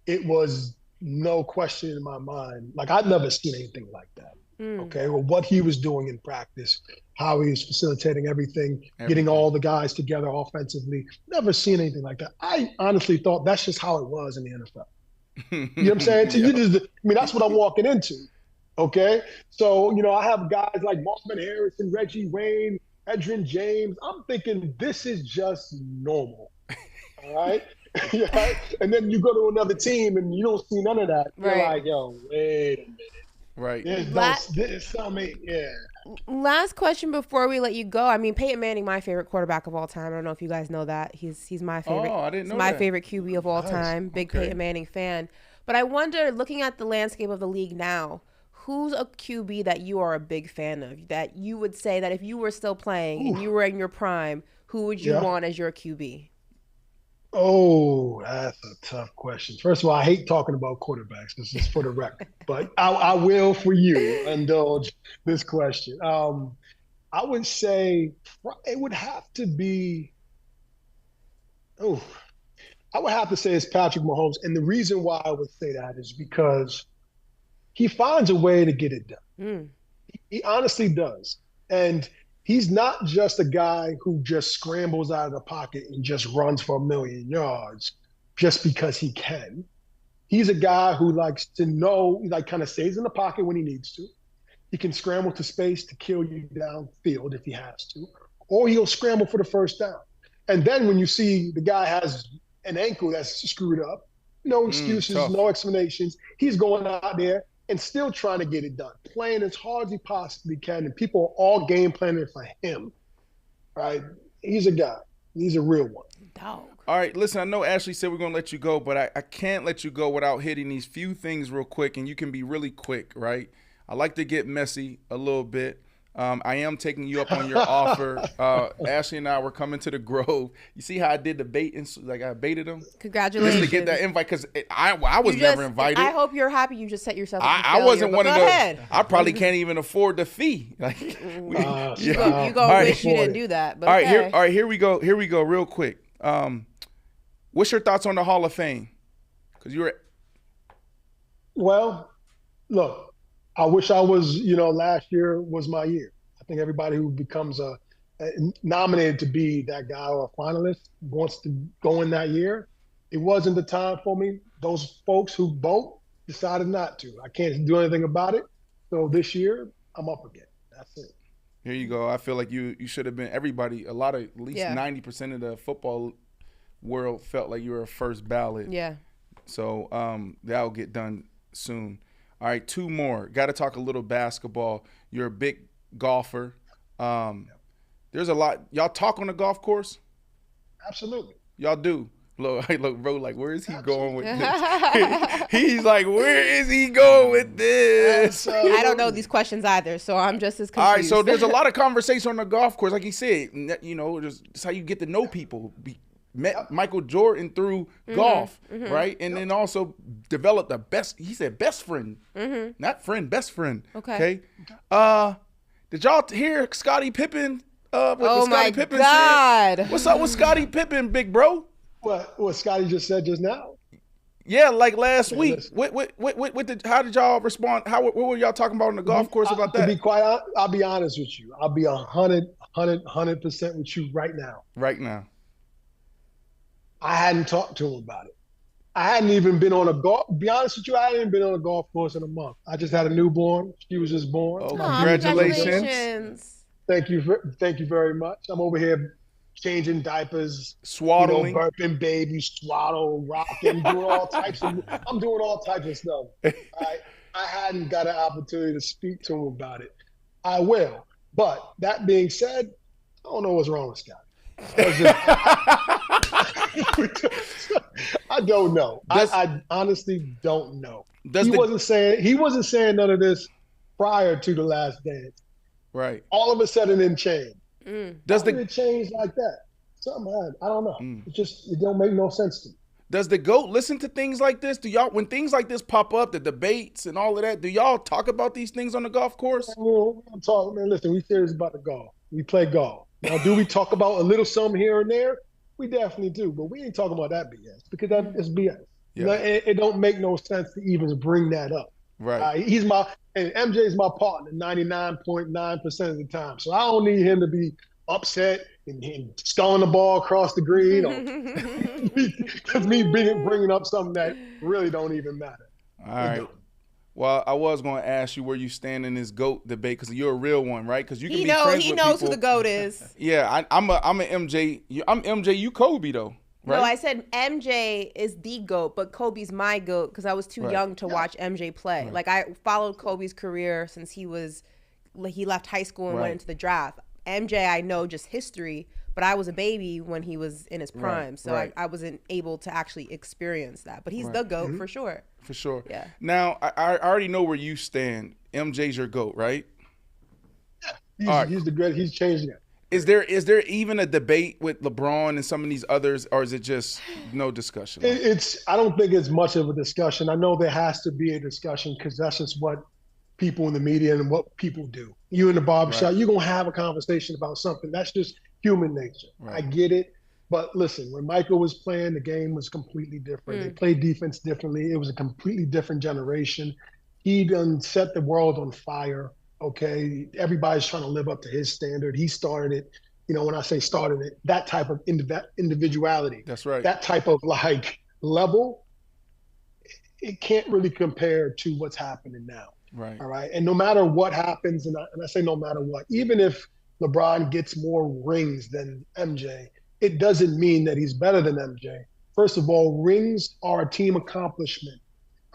Speaker 8: it was no question in my mind. Like I'd never seen anything like that. Okay, well, what he was doing in practice, how he was facilitating everything, getting all the guys together offensively. Never seen anything like that. I honestly thought that's just how it was in the NFL. You know what I'm saying? So that's what I'm walking into. Okay. So, I have guys like Marvin Harrison, Reggie Wayne, Edgerrin James. I'm thinking this is just normal. All right. And then you go to another team and you don't see none of that. You're like, yo, wait a minute.
Speaker 1: Right.
Speaker 2: Last question before we let you go. I mean, Peyton Manning, my favorite quarterback of all time. I don't know if you guys know that. He's my favorite.
Speaker 1: Oh, I didn't know
Speaker 2: my
Speaker 1: that.
Speaker 2: favorite QB of all time. Big Peyton Manning fan. But I wonder, looking at the landscape of the league now, who's a QB that you are a big fan of? That you would say that if you were still playing and you were in your prime, who would you want as your QB?
Speaker 8: Oh, that's a tough question. First of all, I hate talking about quarterbacks. This is for the record, but I will, for you, indulge this question. I would say it would have to be. I would have to say it's Patrick Mahomes, and the reason why I would say that is because he finds a way to get it done. He honestly does, and he's not just a guy who just scrambles out of the pocket and just runs for 1,000,000 yards just because he can. He's a guy who likes to know, kind of stays in the pocket when he needs to. He can scramble to space to kill you downfield if he has to, or he'll scramble for the first down. And then when you see the guy has an ankle that's screwed up, no excuses, no explanations. He's going out there and still trying to get it done, playing as hard as he possibly can, and people are all game planning for him, right? He's a guy. He's a real one.
Speaker 2: Dog.
Speaker 1: All right, listen, I know Ashley said we're going to let you go, but I can't let you go without hitting these few things real quick, and you can be really quick, right? I like to get messy a little bit. I am taking you up on your offer. Ashley and I were coming to the Grove. You see how I did the bait? I baited him?
Speaker 2: Congratulations.
Speaker 1: Just to get that invite, because I was never invited.
Speaker 2: I hope you're happy you just set yourself up.
Speaker 1: I wasn't one of those. I probably can't even afford the fee.
Speaker 2: You go wish you didn't do that. But
Speaker 1: all right, here we go. Here we go real quick. What's your thoughts on the Hall of Fame? Because
Speaker 8: Well, look. I wish I was, last year was my year. I think everybody who becomes nominated to be that guy or a finalist wants to go in that year. It wasn't the time for me. Those folks who vote decided not to. I can't do anything about it. So this year, I'm up again. That's it.
Speaker 1: Here you go. I feel like you should have been everybody. At least 90% of the football world felt like you were a first ballot.
Speaker 2: Yeah. So
Speaker 1: that'll get done soon. All right, two more. Got to talk a little basketball. You're a big golfer. There's a lot. Y'all talk on the golf course?
Speaker 8: Absolutely.
Speaker 1: Y'all do. Look, bro, like, where is he going with this? He's like, where is he going with this?
Speaker 2: I don't know these questions either, so I'm just as confused.
Speaker 1: All right, so there's a lot of conversation on the golf course. Like he said, just how you get to know people. Met Michael Jordan through golf, right? And then also developed he said best friend. Not friend, best friend. Okay. Did y'all hear Scottie Pippen?
Speaker 2: Oh my God.
Speaker 1: Said? What's up with Scottie Pippen, big bro?
Speaker 8: What Scottie just said just now?
Speaker 1: Yeah, like last week. How did y'all respond? What were y'all talking about on the golf course about that?
Speaker 8: To be quite, I'll be honest with you. I'll be 100% with you right now.
Speaker 1: Right now.
Speaker 8: I hadn't talked to him about it. I hadn't even been on a golf. Be honest with you, I hadn't even been on a golf course in a month. I just had a newborn. She was just born.
Speaker 1: Oh, congratulations!
Speaker 8: Thank you very much. I'm over here changing diapers,
Speaker 1: swaddling,
Speaker 8: burping babies, swaddle, rocking, doing all types of. I'm doing all types of stuff. I hadn't got an opportunity to speak to him about it. I will, but that being said, I don't know what's wrong with Scott. I don't know. I honestly don't know. He wasn't saying none of this prior to the last dance.
Speaker 1: Right.
Speaker 8: All of a sudden it changed.
Speaker 1: Does
Speaker 8: it change like that? Something happened. I don't know. It don't make no sense to me.
Speaker 1: Does the GOAT listen to things like this? Do y'all, when things like this pop up, the debates and all of that, do y'all talk about these things on the golf course?
Speaker 8: I'm talking, man. Listen, we serious about the golf. We play golf. Now, do we talk about a little something here and there? We definitely do, but we ain't talking about that BS because that is BS.
Speaker 1: Yeah.
Speaker 8: It don't make no sense to even bring that up.
Speaker 1: Right.
Speaker 8: And MJ's my partner 99.9% of the time, so I don't need him to be upset and sculling the ball across the green, because me bringing up something that really don't even matter.
Speaker 1: All right. Well, I was going to ask you where you stand in this GOAT debate because you're a real one, right? Because you can be friends with people.
Speaker 2: He knows who the GOAT is.
Speaker 1: Yeah, I'm a MJ. I'm MJ. You Kobe though. right?
Speaker 2: No, I said MJ is the GOAT, but Kobe's my GOAT because I was too young to watch MJ play.
Speaker 1: Right.
Speaker 2: Like, I followed Kobe's career since he left high school and went into the draft. MJ, I know just history, but I was a baby when he was in his prime, so I wasn't able to actually experience that. But he's the GOAT for sure.
Speaker 1: For sure.
Speaker 2: Yeah.
Speaker 1: Now, I already know where you stand. MJ's your GOAT, right?
Speaker 8: Yeah. He's the great. He's changing it.
Speaker 1: Is there even a debate with LeBron and some of these others, or is it just no discussion?
Speaker 8: I don't think it's much of a discussion. I know there has to be a discussion because that's just what people in the media and what people do. You in the barbershop, you're going to have a conversation about something. That's just human nature. I get it. But listen, when Michael was playing, the game was completely different. They played defense differently. It was a completely different generation. He done set the world on fire. Okay, everybody's trying to live up to his standard. He started it. You know, when I say started it, that type of individuality.
Speaker 1: That's right.
Speaker 8: That type of like level, it can't really compare to what's happening now.
Speaker 1: Right.
Speaker 8: All right. And no matter what happens, and I say no matter what, even if LeBron gets more rings than MJ, it doesn't mean that he's better than MJ. First of all, rings are a team accomplishment.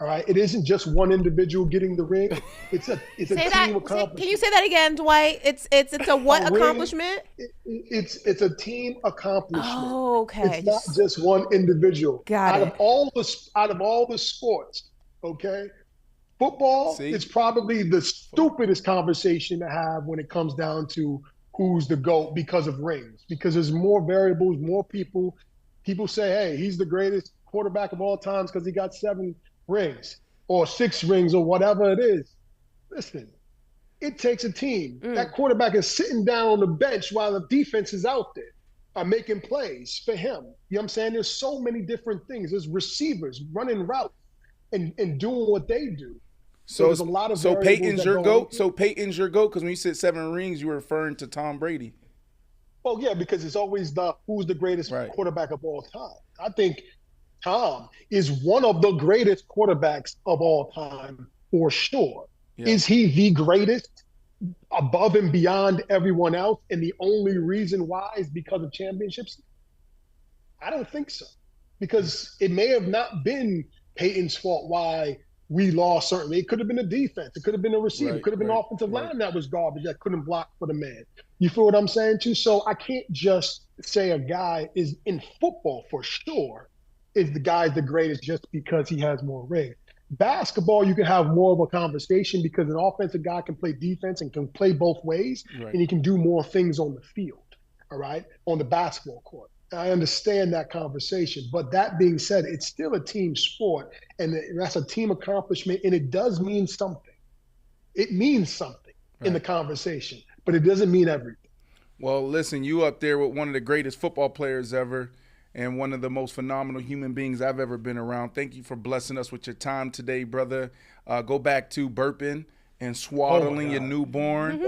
Speaker 8: All right. It isn't just one individual getting the ring. It's a team accomplishment.
Speaker 2: Can you say that again, Dwight? It's a what accomplishment?
Speaker 8: It's a team accomplishment.
Speaker 2: Oh, okay.
Speaker 8: It's not just one individual.
Speaker 2: Got it.
Speaker 8: Out of all the sports, okay, football is probably the stupidest conversation to have when it comes down to who's the GOAT because of rings. Because there's more variables, more people. People say, hey, he's the greatest quarterback of all times because he got 7 rings or 6 rings or whatever it is. Listen, it takes a team. That quarterback is sitting down on the bench while the defense is out there making plays for him. You know what I'm saying? There's so many different things. There's receivers running routes and doing what they do. So there's a lot of
Speaker 1: Peyton's your GOAT? So Peyton's your GOAT? Because when you said 7 rings, you were referring to Tom Brady.
Speaker 8: Well, yeah, because it's always who's the greatest quarterback of all time. I think Tom is one of the greatest quarterbacks of all time for sure. Yeah. Is he the greatest above and beyond everyone else? And the only reason why is because of championships? I don't think so. Because it may have not been Peyton's fault why we lost certainly. It could have been a defense. It could have been a receiver. It could have been an offensive line that was garbage that couldn't block for the man. You feel what I'm saying too? So I can't just say a guy is in football for sure is the guy's the greatest just because he has more rings. Basketball, you can have more of a conversation because an offensive guy can play defense and can play both ways, and he can do more things on the field, all right, on the basketball court. I understand that conversation. But that being said, it's still a team sport, and that's a team accomplishment, and it does mean something. It means something in the conversation, but it doesn't mean everything.
Speaker 1: Well, listen, you up there with one of the greatest football players ever and one of the most phenomenal human beings I've ever been around. Thank you for blessing us with your time today, brother. Go back to burping and swaddling your newborn.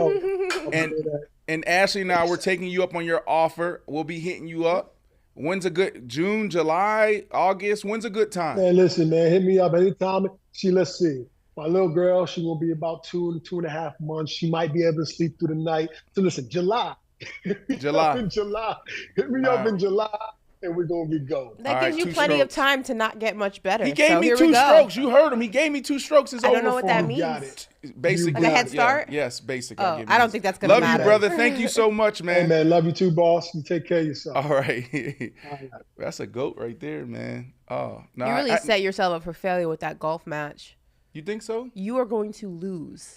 Speaker 1: And Ashley and I, we're taking you up on your offer. We'll be hitting you up. When's a good June, July, August? When's a good time?
Speaker 8: Man, listen, man, hit me up anytime. Let's see. My little girl, she will be about 2.5 months. She might be able to sleep through the night. So listen, July.
Speaker 1: July.
Speaker 8: In July. Hit me up in July, and we're going to be going.
Speaker 2: That gives you plenty of time to not get much better.
Speaker 1: He gave me 2 strokes. You heard him. He gave me 2 strokes. It's
Speaker 2: I
Speaker 1: over
Speaker 2: don't know what that means.
Speaker 8: Got it.
Speaker 1: Basically,
Speaker 2: like a head start?
Speaker 1: Yeah, yes, basically.
Speaker 2: Oh, I don't think that's going to matter.
Speaker 1: Love you, brother. Thank you so much, man.
Speaker 8: Hey, man, love you too, boss. You take care of yourself.
Speaker 1: All right. That's a GOAT right there, man. Oh, no.
Speaker 2: You really set yourself up for failure with that golf match.
Speaker 1: You think so?
Speaker 2: You are going to lose.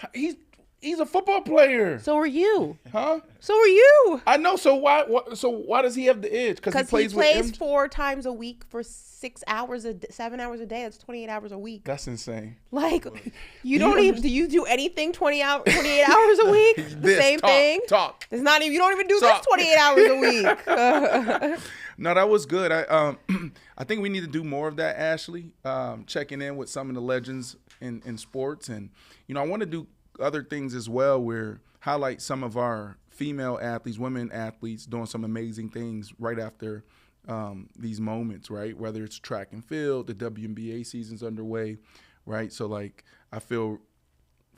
Speaker 1: He's a football player.
Speaker 2: So are you.
Speaker 1: Huh?
Speaker 2: So are you.
Speaker 1: I know. So why does he have the edge? Because he plays 4
Speaker 2: times a week for 7 hours a day. That's 28 hours a week.
Speaker 1: That's insane.
Speaker 2: Like, do you do anything 28 hours a week? The same thing?
Speaker 1: Talk.
Speaker 2: It's not even, you don't even do this 28 hours a week.
Speaker 1: No, that was good. I think we need to do more of that, Ashley. Checking in with some of the legends in sports. And, I want to do other things as well where highlight some of our female athletes, women athletes doing some amazing things right after these moments, right? Whether it's track and field, the WNBA season's underway, right? So, like, I feel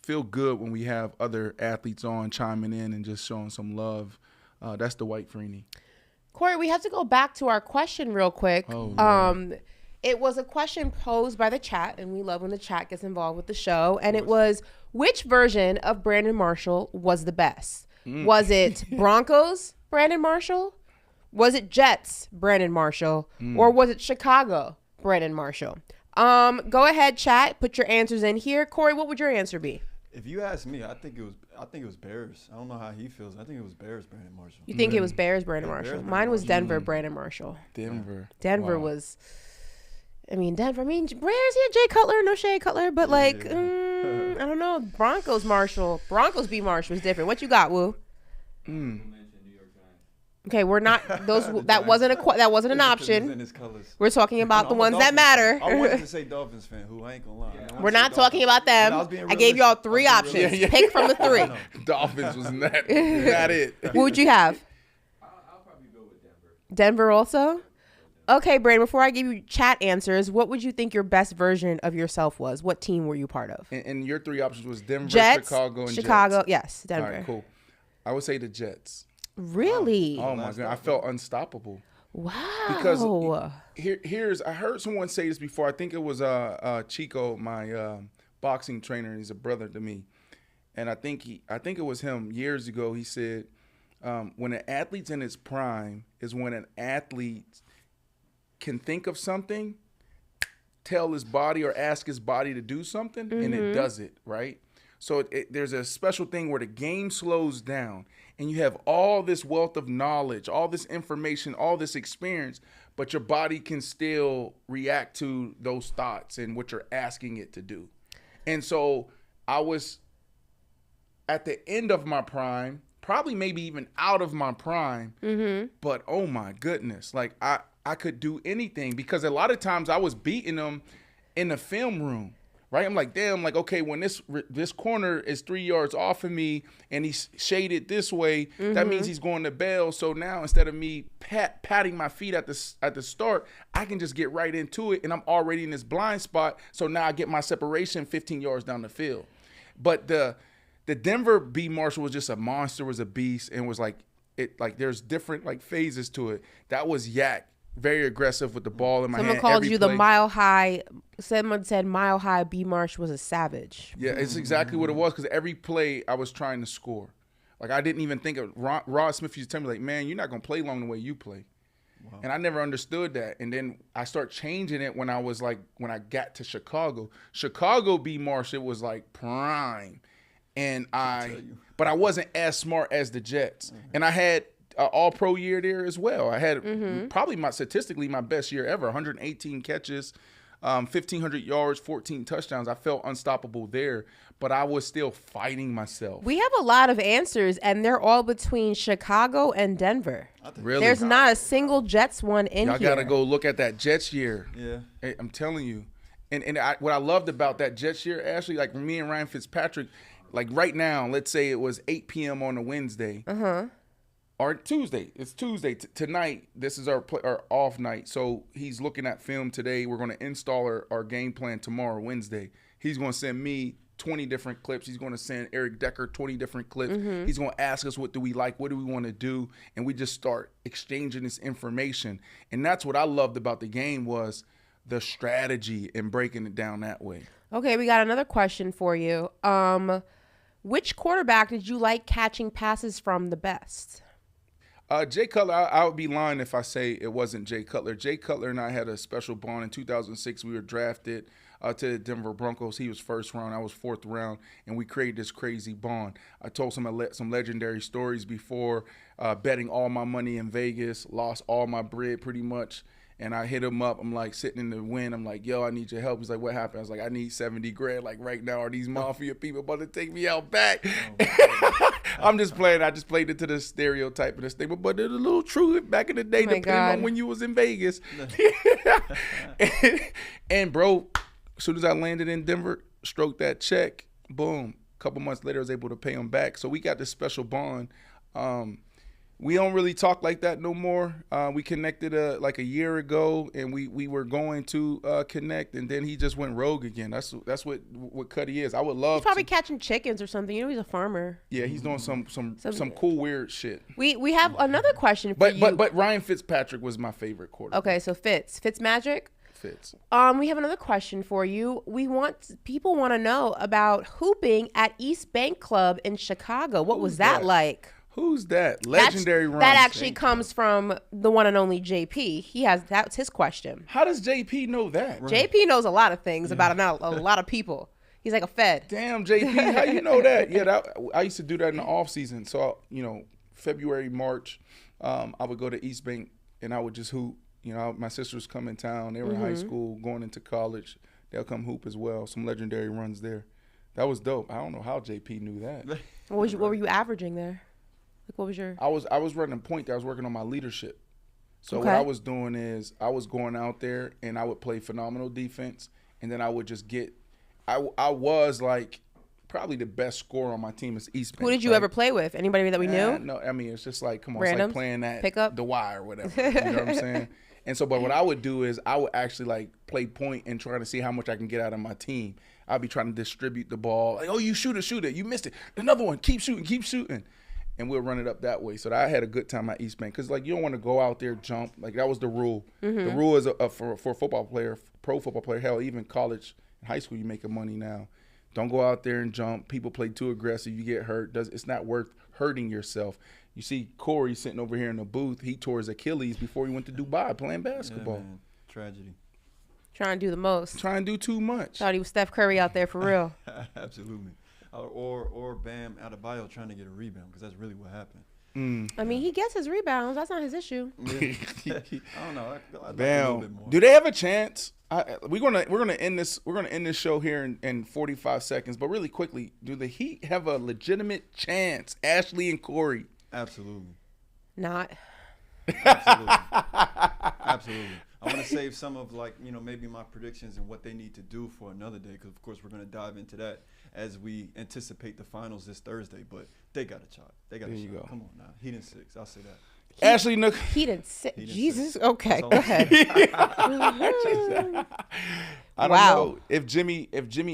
Speaker 1: good when we have other athletes on chiming in and just showing some love. That's Dwight Freeney.
Speaker 2: Corey, we have to go back to our question real quick. It was a question posed by the chat, and we love when the chat gets involved with the show. And it was, which version of Brandon Marshall was the best? Was it Broncos Brandon Marshall? Was it Jets Brandon Marshall? Or was it Chicago Brandon Marshall? Go ahead, chat. Put your answers in here. Corey, what would your answer be?
Speaker 3: If you ask me, I think it was Bears. I don't know how he feels. I think it was Bears Brandon Marshall.
Speaker 2: You think it was Bears Brandon Marshall?
Speaker 3: Bears,
Speaker 2: Mine was
Speaker 3: Brandon
Speaker 2: Denver Brandon Marshall.
Speaker 1: Denver
Speaker 2: was. Denver. Bears, yeah, Jay Cutler, no Shea Cutler, but I don't know. Broncos B. Marshall was different. What you got, Woo? Okay, we're not those. That wasn't an option. We're talking about the ones that matter.
Speaker 3: I wanted to say Dolphins fan, who I ain't gonna lie.
Speaker 2: We're not talking about them. I gave y'all 3 options. Pick from the 3.
Speaker 1: Dolphins was not it.
Speaker 2: What would you have?
Speaker 5: I'll probably go with Denver.
Speaker 2: Denver also? Okay, Brandon, before I give you chat answers, what would you think your best version of yourself was? What team were you part of?
Speaker 1: And your 3 options was Denver,
Speaker 2: Jets,
Speaker 1: Chicago, and
Speaker 2: Chicago,
Speaker 1: Jets.
Speaker 2: yes, Denver.
Speaker 1: All right, cool. I would say the Jets.
Speaker 2: Really?
Speaker 1: Oh my God, I felt unstoppable.
Speaker 2: Wow.
Speaker 1: Because I heard someone say this before. I think it was Chico, my boxing trainer. He's a brother to me, and I think it was him years ago. He said, when an athlete's in his prime is when an athlete can think of something, tell his body or ask his body to do something, and it does it, right? So there's a special thing where the game slows down and you have all this wealth of knowledge, all this information, all this experience, but your body can still react to those thoughts and what you're asking it to do. And so I was at the end of my prime, probably maybe even out of my prime, but oh my goodness, like I could do anything because a lot of times I was beating them in the film room, right? I'm like, damn, like, okay, when this corner is 3 yards off of me and he's shaded this way, that means he's going to bail. So now instead of me patting my feet at the start, I can just get right into it and I'm already in this blind spot. So now I get my separation 15 yards down the field. But the Denver B. Marshall was just a monster, was a beast, and was like there's different like phases to it. That was Yak. Very aggressive with the ball in my hand.
Speaker 2: Someone called you the mile high. Someone said mile high B. Marsh was a savage.
Speaker 1: Yeah, it's exactly what it was because every play I was trying to score. Like I didn't even think of Rod Smith used to tell me like, man, you're not gonna play long the way you play. Wow. And I never understood that. And then I start changing it when I got to Chicago. Chicago B. Marsh, it was like prime. And but I wasn't as smart as the Jets. And I had all-pro year there as well. I had probably statistically my best year ever, 118 catches, 1,500 yards, 14 touchdowns. I felt unstoppable there, but I was still fighting myself.
Speaker 2: We have a lot of answers, and they're all between Chicago and Denver.
Speaker 1: Really?
Speaker 2: There's not a single Jets one in here.
Speaker 1: Y'all got to go look at that Jets year.
Speaker 3: Yeah.
Speaker 1: Hey, I'm telling you. And what I loved about that Jets year, Ashley, like me and Ryan Fitzpatrick, like right now, let's say it was 8 p.m. on a Wednesday. Or Tuesday. It's Tuesday. Tonight, this is our off night. So he's looking at film today. We're going to install our game plan tomorrow, Wednesday. He's going to send me 20 different clips. He's going to send Eric Decker 20 different clips. He's going to ask us, what do we like? What do we want to do? And we just start exchanging this information. And that's what I loved about the game was the strategy and breaking it down that way.
Speaker 2: Okay, we got another question for you. Which quarterback did you like catching passes from the best?
Speaker 1: Jay Cutler, I would be lying if I say it wasn't Jay Cutler. Jay Cutler and I had a special bond. In 2006, we were drafted to the Denver Broncos. He was first round. I was fourth round, and we created this crazy bond. I told some legendary stories before, betting all my money in Vegas, lost all my bread pretty much. And I hit him up. I'm like sitting in the wind. I'm like, yo, I need your help. He's like, what happened? I was like, I need 70 grand. Like right now, are these mafia people about to take me out back? I'm just playing. I just played into the stereotype of this thing. But there's a little truth back in the day, depending on when you was in Vegas. and bro, as soon as I landed in Denver, stroked that check, boom. A couple months later, I was able to pay him back. So we got this special bond. we don't really talk like that no more. We connected like a year ago, and we were going to connect, and then he just went rogue again. That's what Cuddy is. I would love.
Speaker 2: He's probably catching chickens or something. You know, he's a farmer.
Speaker 1: Yeah, he's doing some cool weird shit.
Speaker 2: We have another question for you.
Speaker 1: But Ryan Fitzpatrick was my favorite quarterback.
Speaker 2: Okay, so Fitzmagic.
Speaker 1: Fitz.
Speaker 2: We have another question for you. People want to know about hooping at East Bank Club in Chicago. What was that like?
Speaker 1: Who's that? Legendary run.
Speaker 2: That actually comes from the one and only JP. That's his question.
Speaker 1: How does JP know that?
Speaker 2: Right. JP knows a lot of things about a lot of people. He's like a Fed.
Speaker 1: Damn, JP, how you know that? Yeah, I used to do that in the off season. So February, March, I would go to East Bank and I would just hoop. My sisters come in town. They were in high school, going into college. They'll come hoop as well. Some legendary runs there. That was dope. I don't know how JP knew that.
Speaker 2: What were you averaging there? Like, what was your?
Speaker 1: I was running point. I was working on my leadership. So what I was doing is I was going out there and I would play phenomenal defense, and then I would just get. I was like probably the best scorer on my team is East Bank.
Speaker 2: Who did you ever play with? Anybody that we knew?
Speaker 1: No, I mean it's just like come on,
Speaker 2: Randoms?
Speaker 1: It's like playing at
Speaker 2: Pickup?
Speaker 1: the Y or whatever. You know what I'm saying? And so, but what I would do is I would actually like play point and try to see how much I can get out of my team. I'd be trying to distribute the ball. Like, oh, you shoot it. You missed it. Another one. Keep shooting. And we'll run it up that way. So I had a good time at East Bank because like you don't want to go out there jump. Like that was the rule. Mm-hmm. The rule is for a football player, pro football player, hell, even college, high school, you making money now. Don't go out there and jump. People play too aggressive. You get hurt. It's not worth hurting yourself. You see Corey sitting over here in the booth. He tore his Achilles before he went to Dubai playing basketball.
Speaker 3: Yeah, man. Tragedy.
Speaker 2: Trying to do the most.
Speaker 1: Trying to do too much.
Speaker 2: Thought he was Steph Curry out there for real.
Speaker 3: Absolutely. Or Bam Adebayo trying to get a rebound because that's really what happened.
Speaker 2: I mean, he gets his rebounds. That's not his issue.
Speaker 3: I don't know. I'd
Speaker 1: Bam.
Speaker 3: like a little bit more.
Speaker 1: Do they have a chance? We're gonna end this. We're gonna end this show here in 45 seconds. But really quickly, do the Heat have a legitimate chance? Ashley and Corey.
Speaker 3: Absolutely.
Speaker 2: Not.
Speaker 3: Absolutely. Absolutely. I want to save some of maybe my predictions and what they need to do for another day because of course we're going to dive into that as we anticipate the finals this Thursday. But they got a shot. They got a shot. Come on now. Heat in 6. I'll say that.
Speaker 1: Ashley Nook.
Speaker 2: Heat in 6. Jesus. Okay. Go ahead.
Speaker 1: I don't know if Jimmy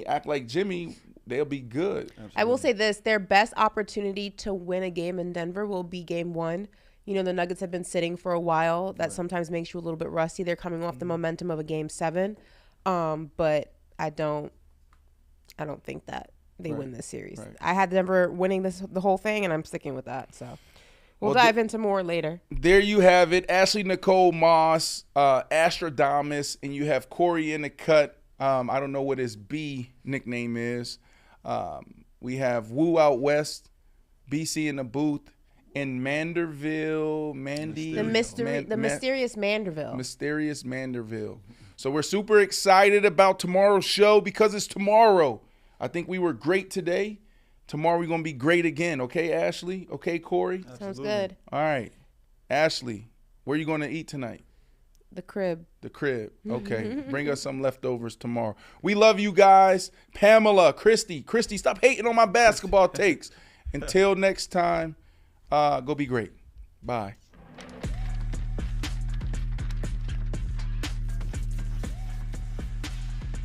Speaker 1: act like Jimmy, they'll be good.
Speaker 3: Absolutely.
Speaker 2: I will say this: their best opportunity to win a game in Denver will be Game 1. The Nuggets have been sitting for a while. That sometimes makes you a little bit rusty. They're coming off the momentum of a Game 7, but I don't think that they win this series. Right. I had Denver winning the whole thing, and I'm sticking with that. So we'll dive into more later.
Speaker 1: There you have it. Ashley Nicole Moss, Astrodamus, and you have Corey in the cut. I don't know what his B nickname is. We have Woo Out West, BC in the booth. In Manderville,
Speaker 2: mysterious Manderville.
Speaker 1: Mysterious Manderville. So we're super excited about tomorrow's show because it's tomorrow. I think we were great today. Tomorrow we're going to be great again. Okay, Ashley? Okay, Corey?
Speaker 2: Absolutely. Sounds good.
Speaker 1: All right. Ashley, where are you going to eat tonight?
Speaker 2: The crib.
Speaker 1: The crib. Okay. Bring us some leftovers tomorrow. We love you guys. Pamela, Christy, stop hating on my basketball takes. Until next time. Go be great. Bye.